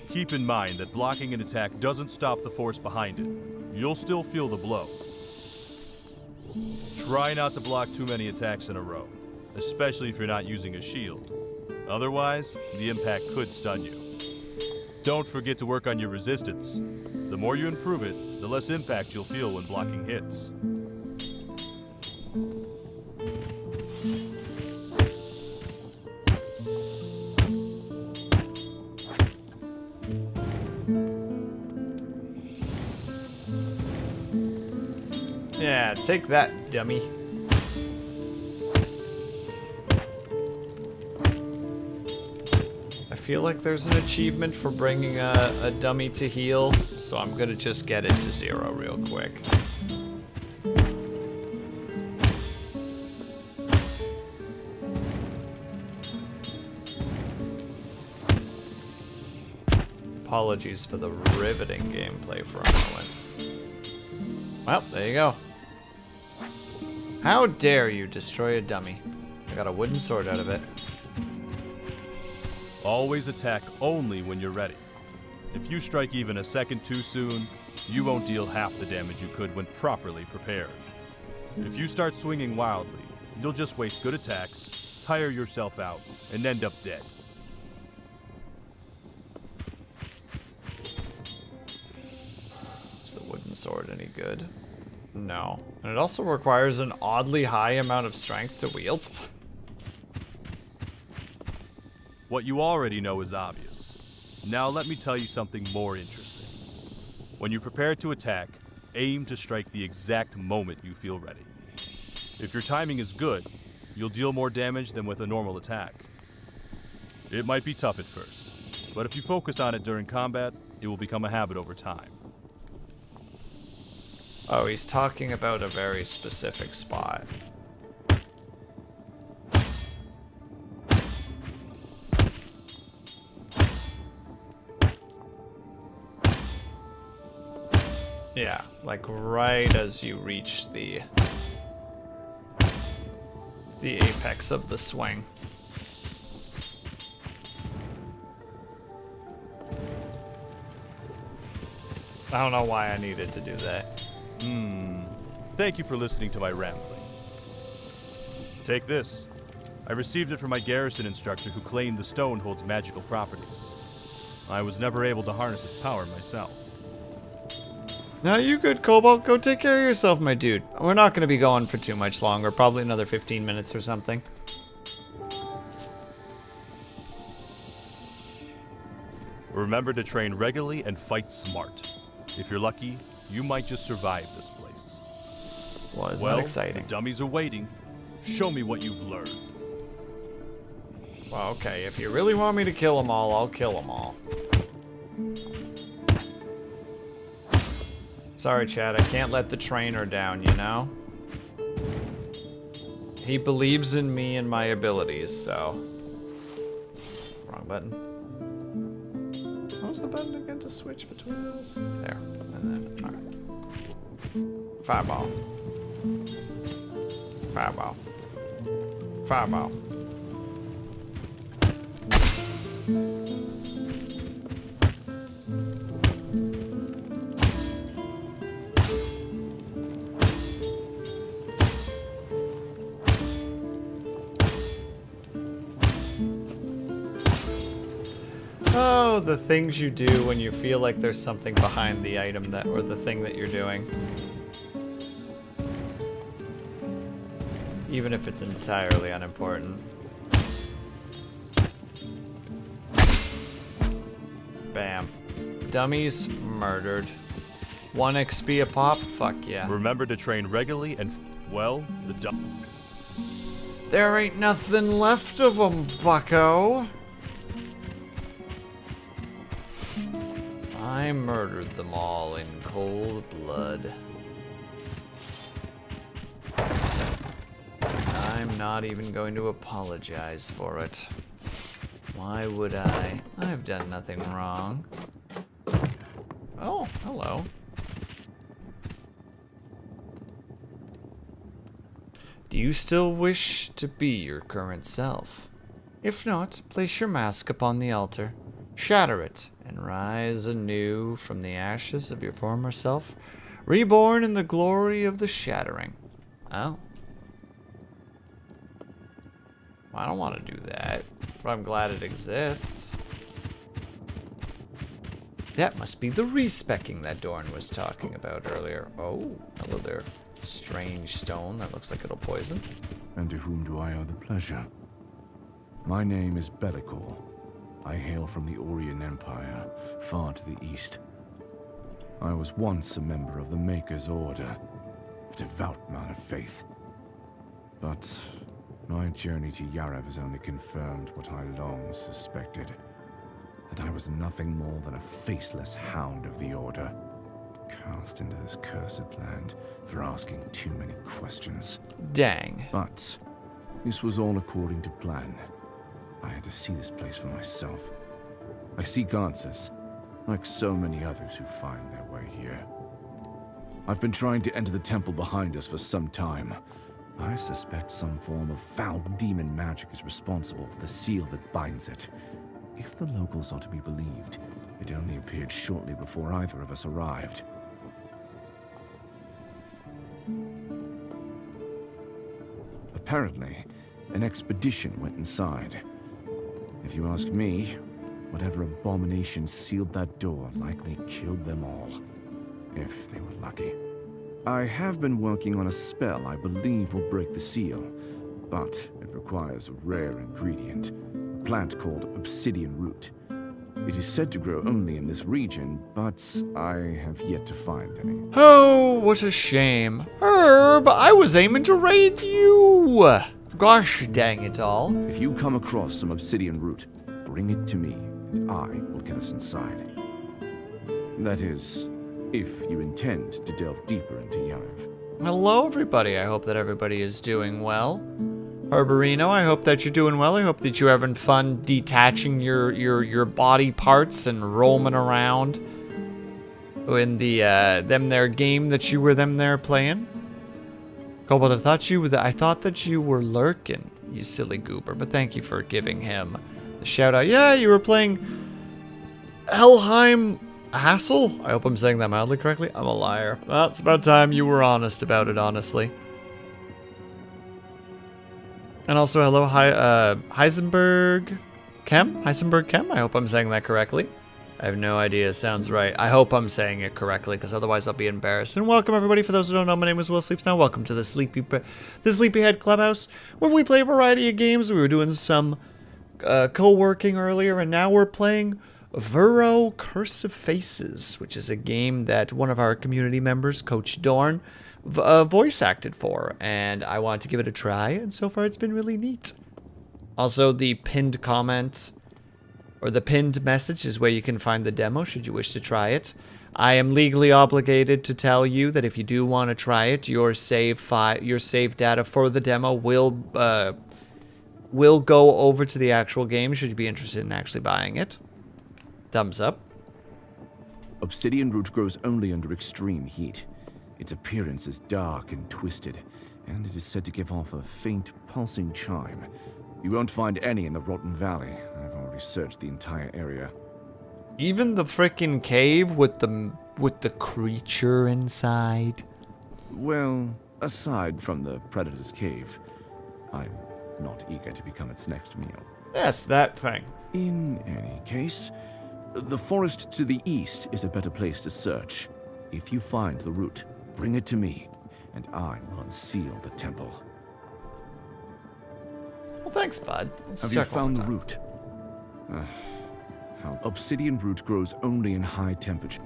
Keep in mind that blocking an attack doesn't stop the force behind it. You'll still feel the blow. Try not to block too many attacks in a row, especially if you're not using a shield. Otherwise, the impact could stun you. Don't forget to work on your resistance. The more you improve it, the less impact you'll feel when blocking hits. Yeah, take that, dummy. I feel like there's an achievement for bringing a dummy to heal, so I'm gonna just get it to 0 real quick. apologies for the riveting gameplay for a moment. Well, there you go. How dare you destroy a dummy? I got a wooden sword out of it. Always attack only when you're ready. If you strike even a second too soon, you won't deal half the damage you could when properly prepared. If you start swinging wildly, you'll just waste good attacks, tire yourself out, and end up dead. Is the wooden sword any good? No. And it also requires an oddly high amount of strength to wield. What you already know is obvious. Now let me tell you something more interesting. When you prepare to attack, aim to strike the exact moment you feel ready. If your timing is good, you'll deal more damage than with a normal attack. It might be tough at first, but if you focus on it during combat, it will become a habit over time. Oh, he's talking about a very specific spot. Yeah, like right as you reach the apex of the swing. I don't know why I needed to do that. Thank you for listening to my rambling. Take this. I received it from my garrison instructor who claimed the stone holds magical properties. I was never able to harness its power myself. Now you good, Cobalt. Go take care of yourself, my dude. We're not going to be going for too much longer. Probably another 15 minutes or something. Remember to train regularly and fight smart. If you're lucky, you might just survive this place. Well, isn't that exciting? The dummies are waiting. Show me what you've learned. Well, okay. If you really want me to kill them all, I'll kill them all. Sorry, Chad. I can't let the trainer down, you know? He believes in me and my abilities, so... Wrong button. What was the button again to switch between those? There. And then, alright. Fireball. Fireball. Fireball. Oh, the things you do when you feel like there's something behind the item that, or the thing that you're doing. Even if it's entirely unimportant. Bam. Dummies murdered. 1 XP a pop? Fuck yeah. Remember to train regularly and, well, There ain't nothing left of them, bucko. I murdered them all in cold blood. I'm not even going to apologize for it. Why would I? I've done nothing wrong. Oh, hello. Do you still wish to be your current self? If not, place your mask upon the altar, shatter it, and rise anew from the ashes of your former self, reborn in the glory of the shattering. Oh. I don't want to do that, but I'm glad it exists. That must be the respecking that Dorn was talking about earlier. Oh, hello there. Strange stone that looks like it'll poison. And to whom do I owe the pleasure? My name is Bellicor. I hail from the Orion Empire, far to the east. I was once a member of the Maker's Order, a devout man of faith. But my journey to Yarev has only confirmed what I long suspected. That I was nothing more than a faceless hound of the Order, cast into this cursed land for asking too many questions. Dang. But this was all according to plan. I had to see this place for myself. I seek answers, like so many others who find their way here. I've been trying to enter the temple behind us for some time. I suspect some form of foul demon magic is responsible for the seal that binds it. If the locals are to be believed, it only appeared shortly before either of us arrived. Apparently, an expedition went inside. If you ask me, whatever abomination sealed that door likely killed them all. If they were lucky. I have been working on a spell I believe will break the seal, but it requires a rare ingredient, a plant called obsidian root. It is said to grow only in this region, but I have yet to find any. Oh, what a shame. Herb, I was aiming to raid you. Gosh dang it all. If you come across some obsidian root, bring it to me, and I will get us inside. That is, if you intend to delve deeper into Yarv. Hello, everybody. I hope that everybody is doing well. Herberino, I hope that you're doing well. I hope that you're having fun detaching your body parts and roaming around in the them there game that you were them there playing. Cobalt, I thought that you were lurking, you silly goober. But thank you for giving him the shout out. Yeah, you were playing Helheim Hassel. I hope I'm saying that mildly correctly. I'm a liar. Well, it's about time you were honest about it, honestly. And also, hello, Heisenberg Kem? Heisenberg Kem? I hope I'm saying that correctly. I have no idea. It sounds right. I hope I'm saying it correctly, because otherwise I'll be embarrassed. And welcome, everybody. For those who don't know, my name is Will Sleeps Now. Welcome to the Sleepyhead Clubhouse, where we play a variety of games. We were doing some co-working earlier, and now we're playing Vuro Curse of Faces, which is a game that one of our community members, Coach Dorn, voice acted for, and I wanted to give it a try, and so far it's been really neat. Also, the pinned comment or the pinned message is where you can find the demo should you wish to try it. I am legally obligated to tell you that if you do want to try it, your save data for the demo will go over to the actual game should you be interested in actually buying it. Thumbs up. Obsidian root grows only under extreme heat. Its appearance is dark and twisted, and it is said to give off a faint, pulsing chime. You won't find any in the Rotten Valley. I've already searched the entire area. Even the frickin' cave with the creature inside? Well, aside from the Predator's Cave, I'm not eager to become its next meal. Yes, that thing. In any case, the forest to the east is a better place to search. If you find the root, bring it to me, and I will unseal the temple. Well, thanks, bud. Have you found the root? How obsidian root grows only in high temperature.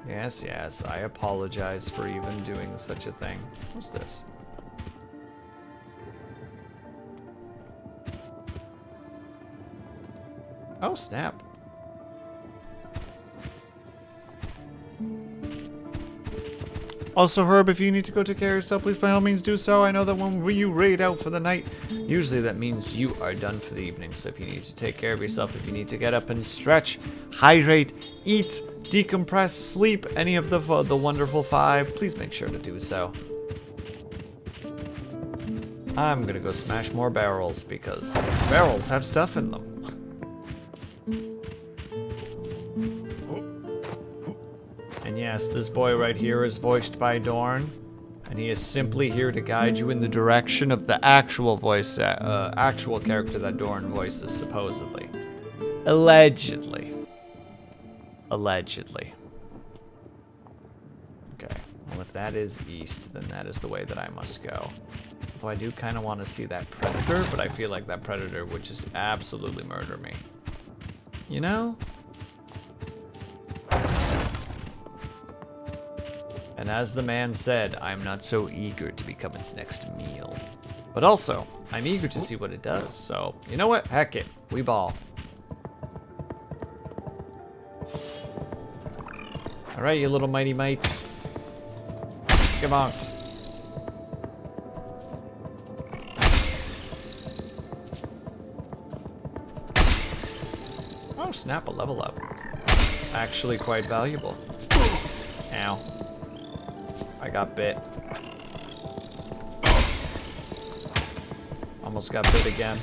Yes, I apologize for even doing such a thing. What's this? Oh, snap. Also, Herb, if you need to go take care of yourself, please by all means do so. I know that when you raid out for the night, usually that means you are done for the evening. So if you need to take care of yourself, if you need to get up and stretch, hydrate, eat, decompress, sleep, any of the wonderful 5, please make sure to do so. I'm gonna go smash more barrels because barrels have stuff in them. And yes, this boy right here is voiced by Dorn, and he is simply here to guide you in the direction of the actual actual character that Dorn voices, supposedly. Allegedly. Okay. Well, if that is east, then that is the way that I must go. Though I do kind of want to see that predator, but I feel like that predator would just absolutely murder me. You know? And as the man said, I'm not so eager to become its next meal. But also, I'm eager to see what it does, so you know what? Heck it. We ball. Alright, you little mighty mites. Get bonked. Oh, snap, a level up. actually quite valuable. Ow. I got bit. Almost got bit again.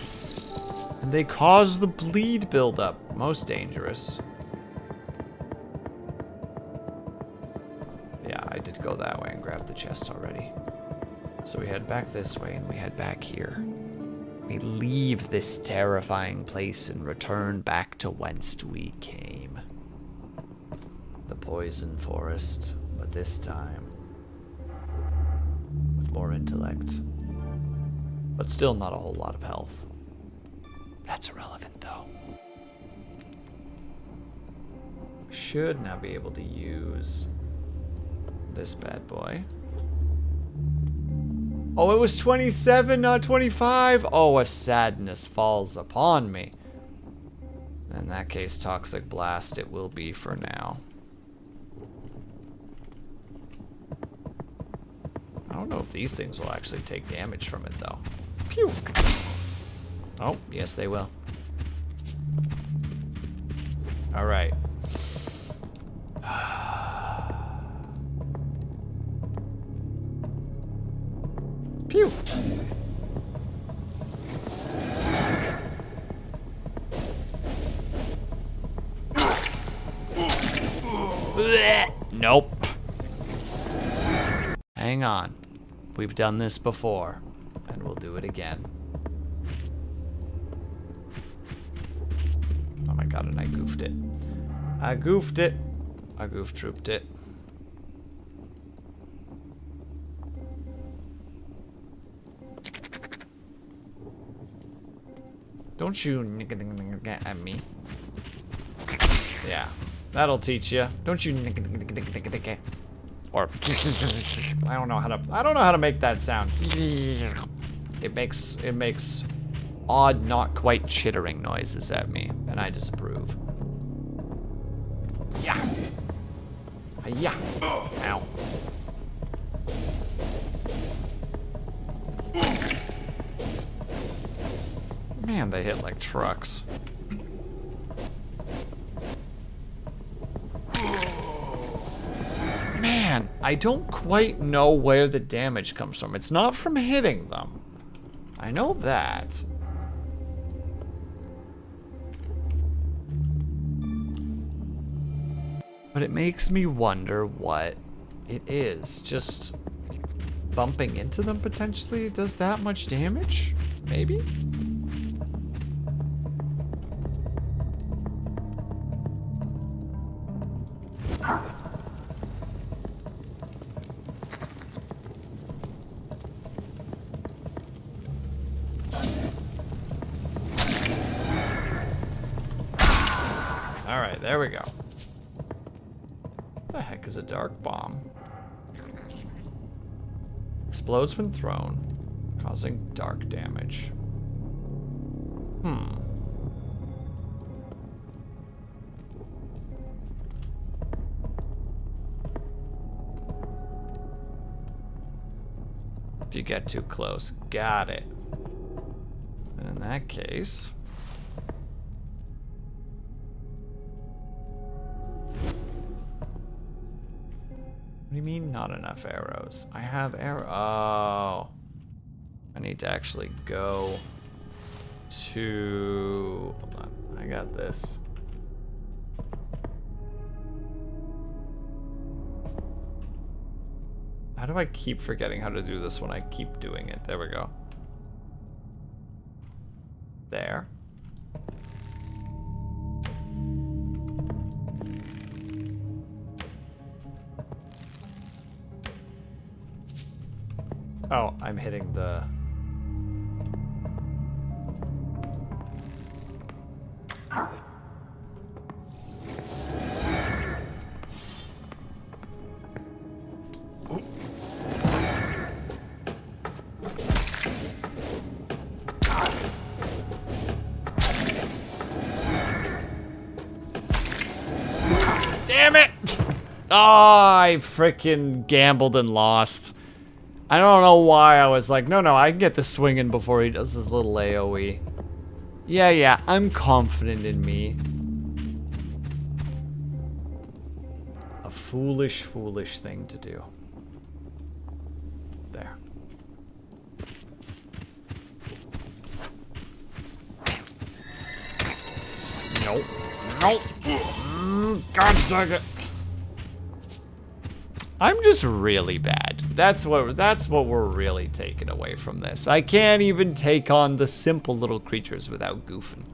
And they cause the bleed buildup. Most dangerous. Yeah, I did go that way and grab the chest already. So we head back this way and we head back here. We leave this terrifying place and return back to whence we came. The poison forest, but this time with more intellect. But still not a whole lot of health. That's irrelevant though. Should now be able to use this bad boy. Oh, it was 27, not 25. Oh, a sadness falls upon me. In that case, Toxic Blast it will be for now. I don't know if these things will actually take damage from it, though. Pew! Oh, yes, they will. All right. Pew! Nope. Hang on. We've done this before, and we'll do it again. Oh my god, and I goofed it. I goofed it. I goof-trooped it. Don't you at me. Yeah, that'll teach you. Don't you or I don't know how to make that sound. It makes odd, not quite chittering noises at me, and I disapprove. Yeah. Yeah. Ow. Man, they hit like trucks. Man, I don't quite know where the damage comes from. It's not from hitting them. I know that. But it makes me wonder what it is. Just bumping into them potentially does that much damage? Maybe? Alright, there we go. What the heck is a dark bomb? Explodes when thrown, causing dark damage. If you get too close. Got it. And in that case... What do you mean not enough arrows? I have arrow. Oh. I need to actually go to... Hold on. I got this. How do I keep forgetting how to do this when I keep doing it? There we go. There. Oh, I'm hitting the... Damn it! Oh, I freaking gambled and lost. I don't know why I was like, no, I can get this swinging before he does his little AoE. Yeah, I'm confident in me. foolish, foolish thing to do. There. Nope. Nope. God dang it. I'm just really bad. That's what we're really taking away from this. I can't even take on the simple little creatures without goofing.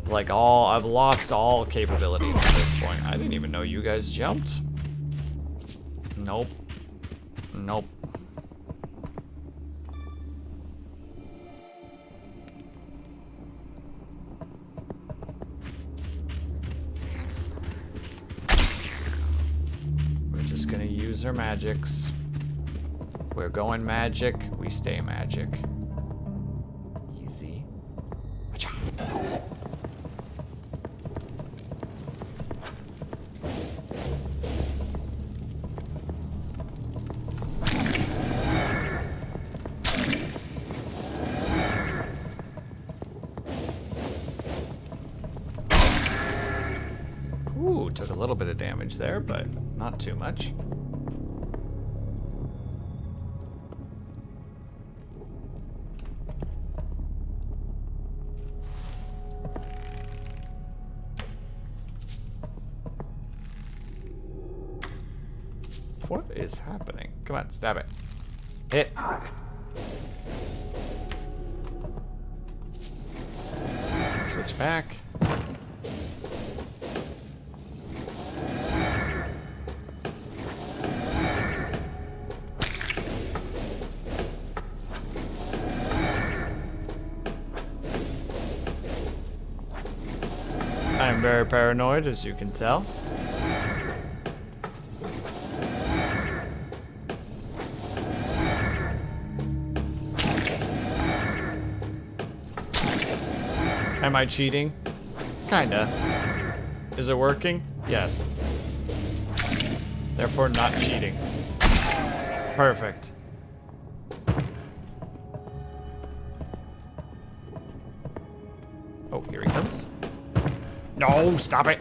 Like I've lost all capabilities at this point. I didn't even know you guys jumped. Nope. Nope. We're just gonna use our magics. We're going magic, we stay magic. Easy. Acha. Ooh, took a little bit of damage there, but not too much. What is happening? Come on, stab it. Hit. Switch back. I am very paranoid, as you can tell. Am I cheating? Kinda. Is it working? Yes. Therefore not cheating. Perfect. Oh, here he comes. No, stop it.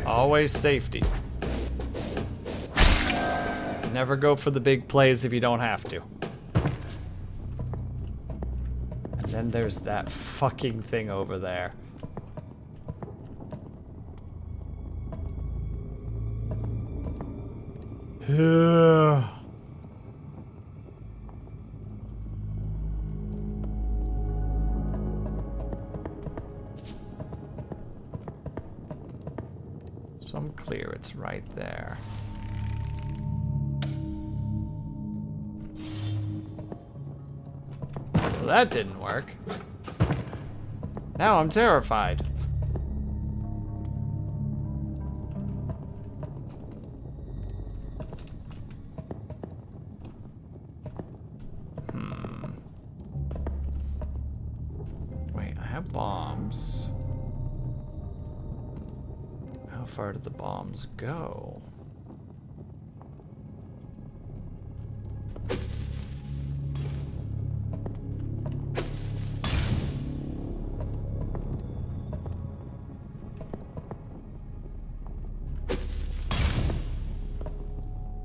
Always safety. Never go for the big plays if you don't have to. And then there's that fucking thing over there. So I'm clear, it's right there. Well, that didn't work. Now I'm terrified. Wait, I have bombs. How far do the bombs go?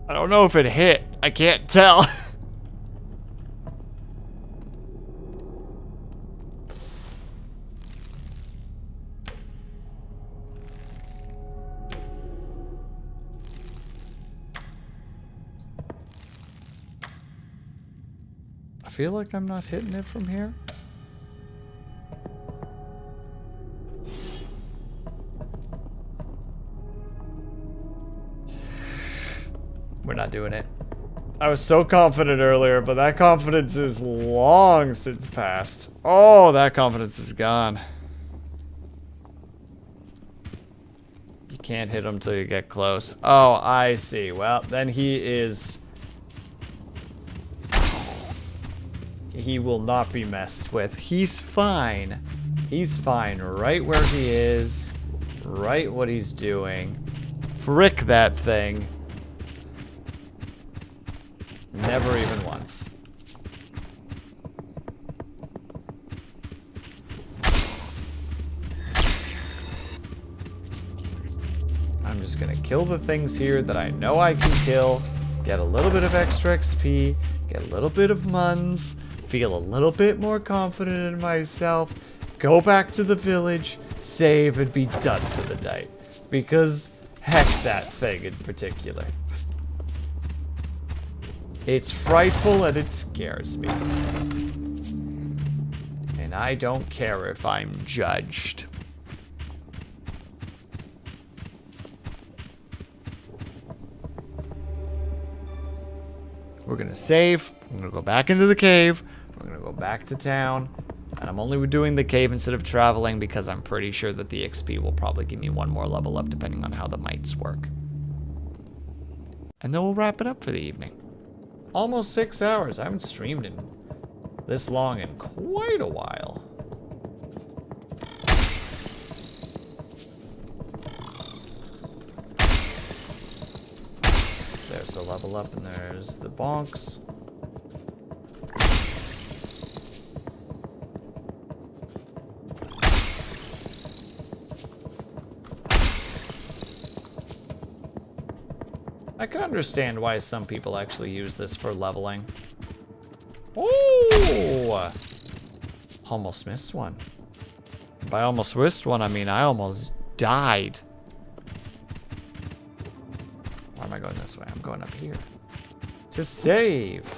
I don't know if it hit. I can't tell. I feel like I'm not hitting it from here. We're not doing it. I was so confident earlier, but that confidence is long since passed. Oh, that confidence is gone. You can't hit him till you get close. Oh, I see. Well, then he is... He will not be messed with. He's fine. He's fine right where he is. Right what he's doing. Frick that thing. Never even once. I'm just gonna kill the things here that I know I can kill, get a little bit of extra XP, get a little bit of muns, feel a little bit more confident in myself, go back to the village, save, and be done for the night. Because heck that thing in particular. It's frightful and it scares me. And I don't care if I'm judged. We're gonna save, we're gonna go back into the cave, we're gonna go back to town, and I'm only doing the cave instead of traveling because I'm pretty sure that the XP will probably give me one more level up depending on how the mites work. And then we'll wrap it up for the evening. Almost 6 hours. I haven't streamed in this long in quite a while. There's the level up and there's the bonks. I can understand why some people actually use this for leveling. Oh! Almost missed one. By almost missed one, I mean I almost died. Why am I going this way? I'm going up here. To save.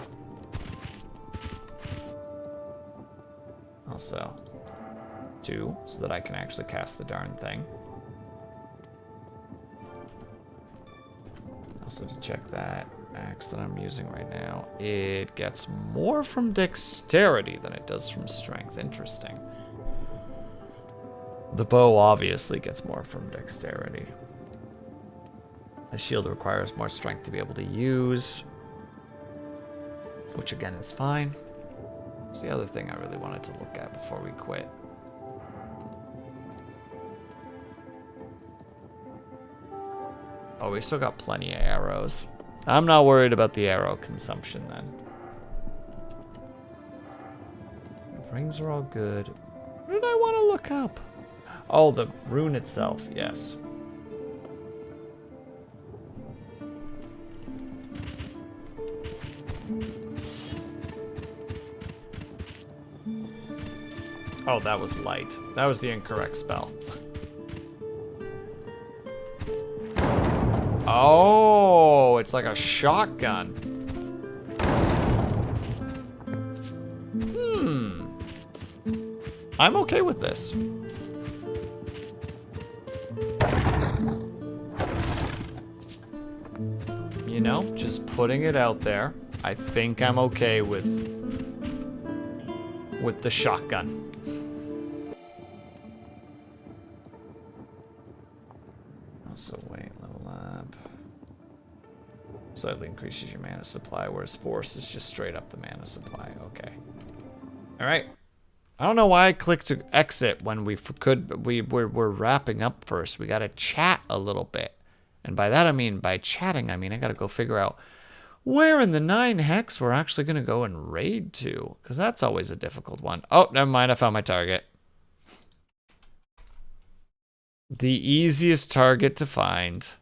Also, 2, so that I can actually cast the darn thing. Also to check that axe that I'm using right now, it gets more from dexterity than it does from strength. Interesting. The bow obviously gets more from dexterity. The shield requires more strength to be able to use, which again is fine. It's the other thing I really wanted to look at before we quit. Oh, we still got plenty of arrows. I'm not worried about the arrow consumption then. The rings are all good. What did I want to look up? Oh, the rune itself, yes. Oh, that was light. That was the incorrect spell. Oh, it's like a shotgun. I'm okay with this. You know, just putting it out there. I think I'm okay with the shotgun. Also, wait, level up. Slightly increases your mana supply, whereas force is just straight up the mana supply. Okay. All right. I don't know why I clicked to exit when we're wrapping up first. We got to chat a little bit. And by that I mean, by chatting, I mean I got to go figure out where in the 9 hex we're actually going to go and raid to. Because that's always a difficult one. Oh, never mind. I found my target. The easiest target to find.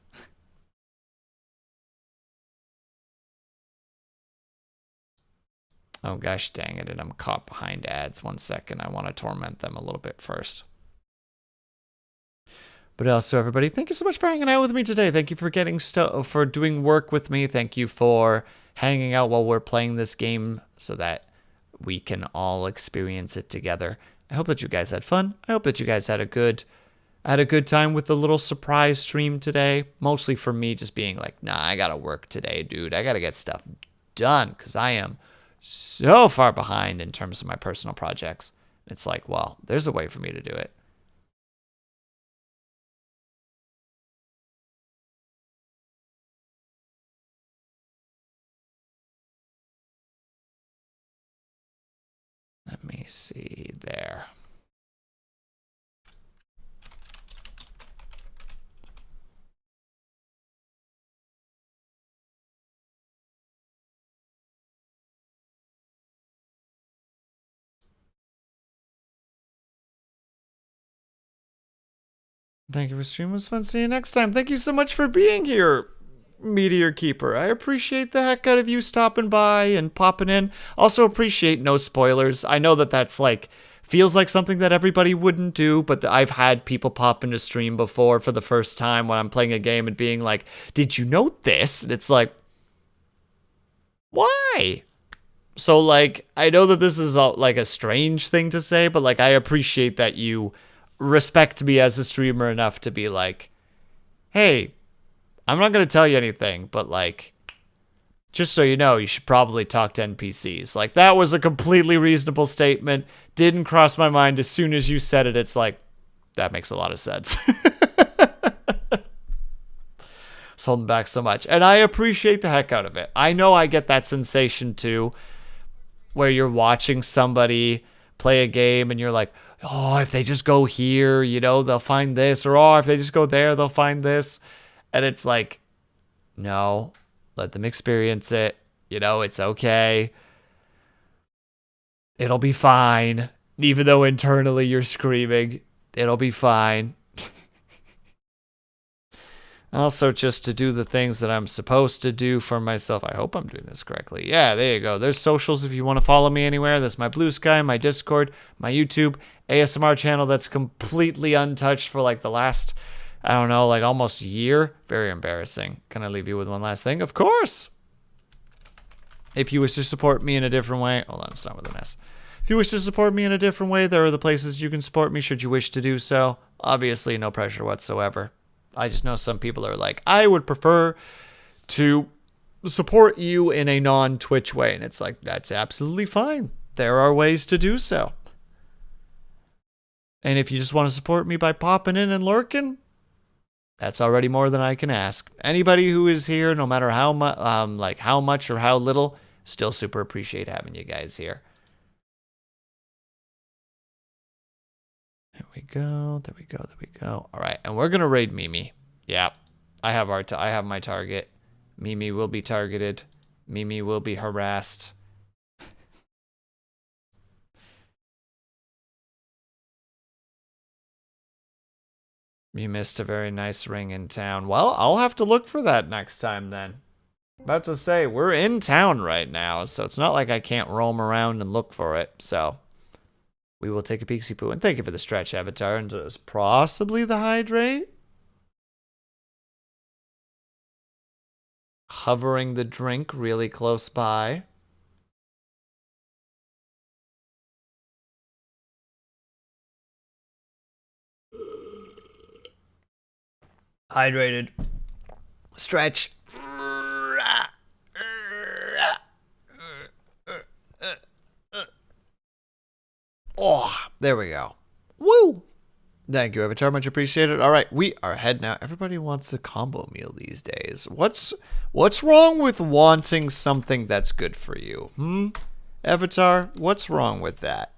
Oh gosh dang it, and I'm caught behind ads. 1 second, I want to torment them a little bit first. But also everybody, thank you so much for hanging out with me today. Thank you for for doing work with me. Thank you for hanging out while we're playing this game so that we can all experience it together. I hope that you guys had fun. I hope that you guys had a good time with the little surprise stream today. Mostly for me just being like, nah, I gotta work today, dude. I gotta get stuff done because I am so far behind in terms of my personal projects. It's like, well, there's a way for me to do it. Let me see there. Thank you for streaming. It was fun. See you next time. Thank you so much for being here, Meteor Keeper. I appreciate the heck out of you stopping by and popping in. Also appreciate no spoilers. I know that that's like, feels like something that everybody wouldn't do, but I've had people pop into stream before for the first time when I'm playing a game and being like, did you know this? And it's like, why? So like, I know that this is like a strange thing to say, but like, I appreciate that you respect me as a streamer enough to be like, hey, I'm not going to tell you anything, but like, just so you know, you should probably talk to NPCs. Like, that was a completely reasonable statement. Didn't cross my mind. As soon as you said it, it's like, that makes a lot of sense. I was holding back so much. And I appreciate the heck out of it. I know I get that sensation too, where you're watching somebody play a game and you're like, oh, if they just go here, you know, they'll find this. Or, oh, if they just go there, they'll find this. And it's like, no, let them experience it. You know, it's okay. It'll be fine. Even though internally you're screaming, it'll be fine. Also, just to do the things that I'm supposed to do for myself. I hope I'm doing this correctly. Yeah, there you go. There's socials if you want to follow me anywhere. There's my Bluesky, my Discord, my YouTube, ASMR channel that's completely untouched for like the last, I don't know, like almost a year. Very embarrassing. Can I leave you with one last thing? Of course. If you wish to support me in a different way, hold on, it's not with an S. If you wish to support me in a different way, there are the places you can support me should you wish to do so. Obviously, no pressure whatsoever. I just know some people are like, I would prefer to support you in a non-Twitch way. And it's like, that's absolutely fine. There are ways to do so. And if you just want to support me by popping in and lurking, that's already more than I can ask. Anybody who is here, no matter how much or how little, still super appreciate having you guys here. There we go. There we go. There we go. All right, and we're gonna raid Mimi. Yeah, I have my target. Mimi will be targeted. Mimi will be harassed. You missed a very nice ring in town. Well, I'll have to look for that next time then. About to say, we're in town right now, so it's not like I can't roam around and look for it. So we will take a peeksy poo. And thank you for the stretch, Avatar. And possibly the hydrate. Hovering the drink really close by. Hydrated. Stretch. Oh, there we go. Woo! Thank you, Avatar. Much appreciated. All right, we are heading out. Everybody wants a combo meal these days. What's wrong with wanting something that's good for you? Avatar, what's wrong with that?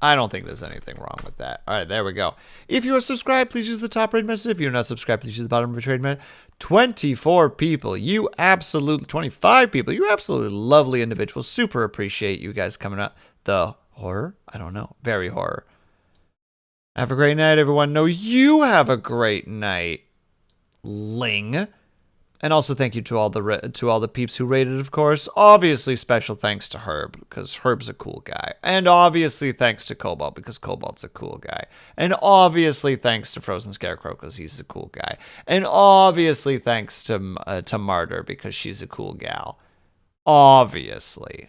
I don't think there's anything wrong with that. All right, there we go. If you are subscribed, please use the top rated message. If you're not subscribed, please use the bottom rated message. 24 people. 25 people. You absolutely lovely individuals. Super appreciate you guys coming up. The horror? I don't know. Very horror. Have a great night, everyone. No, you have a great night, Ling. And also thank you to all the peeps who rated, of course. Obviously, special thanks to Herb, because Herb's a cool guy. And obviously thanks to Cobalt, because Cobalt's a cool guy. And obviously thanks to Frozen Scarecrow, because he's a cool guy. And obviously thanks to Martyr, because she's a cool gal. Obviously.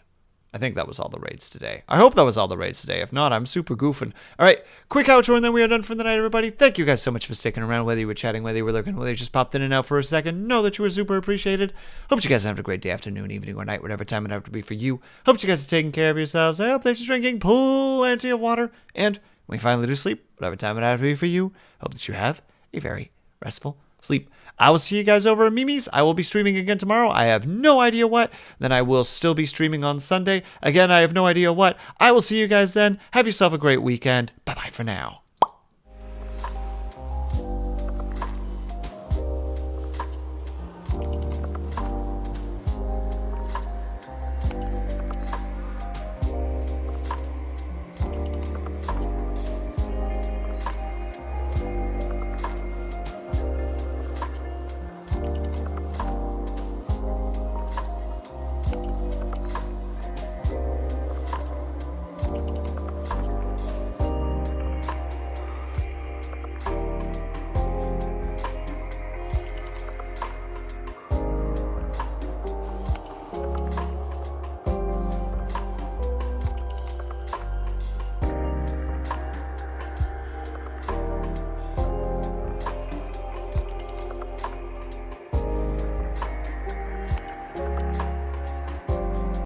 I think that was all the raids today. I hope that was all the raids today. If not, I'm super goofing. All right, quick outro, and then we are done for the night, everybody. Thank you guys so much for sticking around, whether you were chatting, whether you were lurking, whether you just popped in and out for a second. Know that you were super appreciated. Hope you guys have a great day, afternoon, evening, or night, whatever time it have to be for you. Hope you guys are taking care of yourselves. I hope that you're drinking plenty of water. And when you finally do sleep, whatever time it have to be for you, hope that you have a very restful sleep. I will see you guys over at Mimi's. I will be streaming again tomorrow. I have no idea what. Then I will still be streaming on Sunday. Again, I have no idea what. I will see you guys then. Have yourself a great weekend. Bye-bye for now.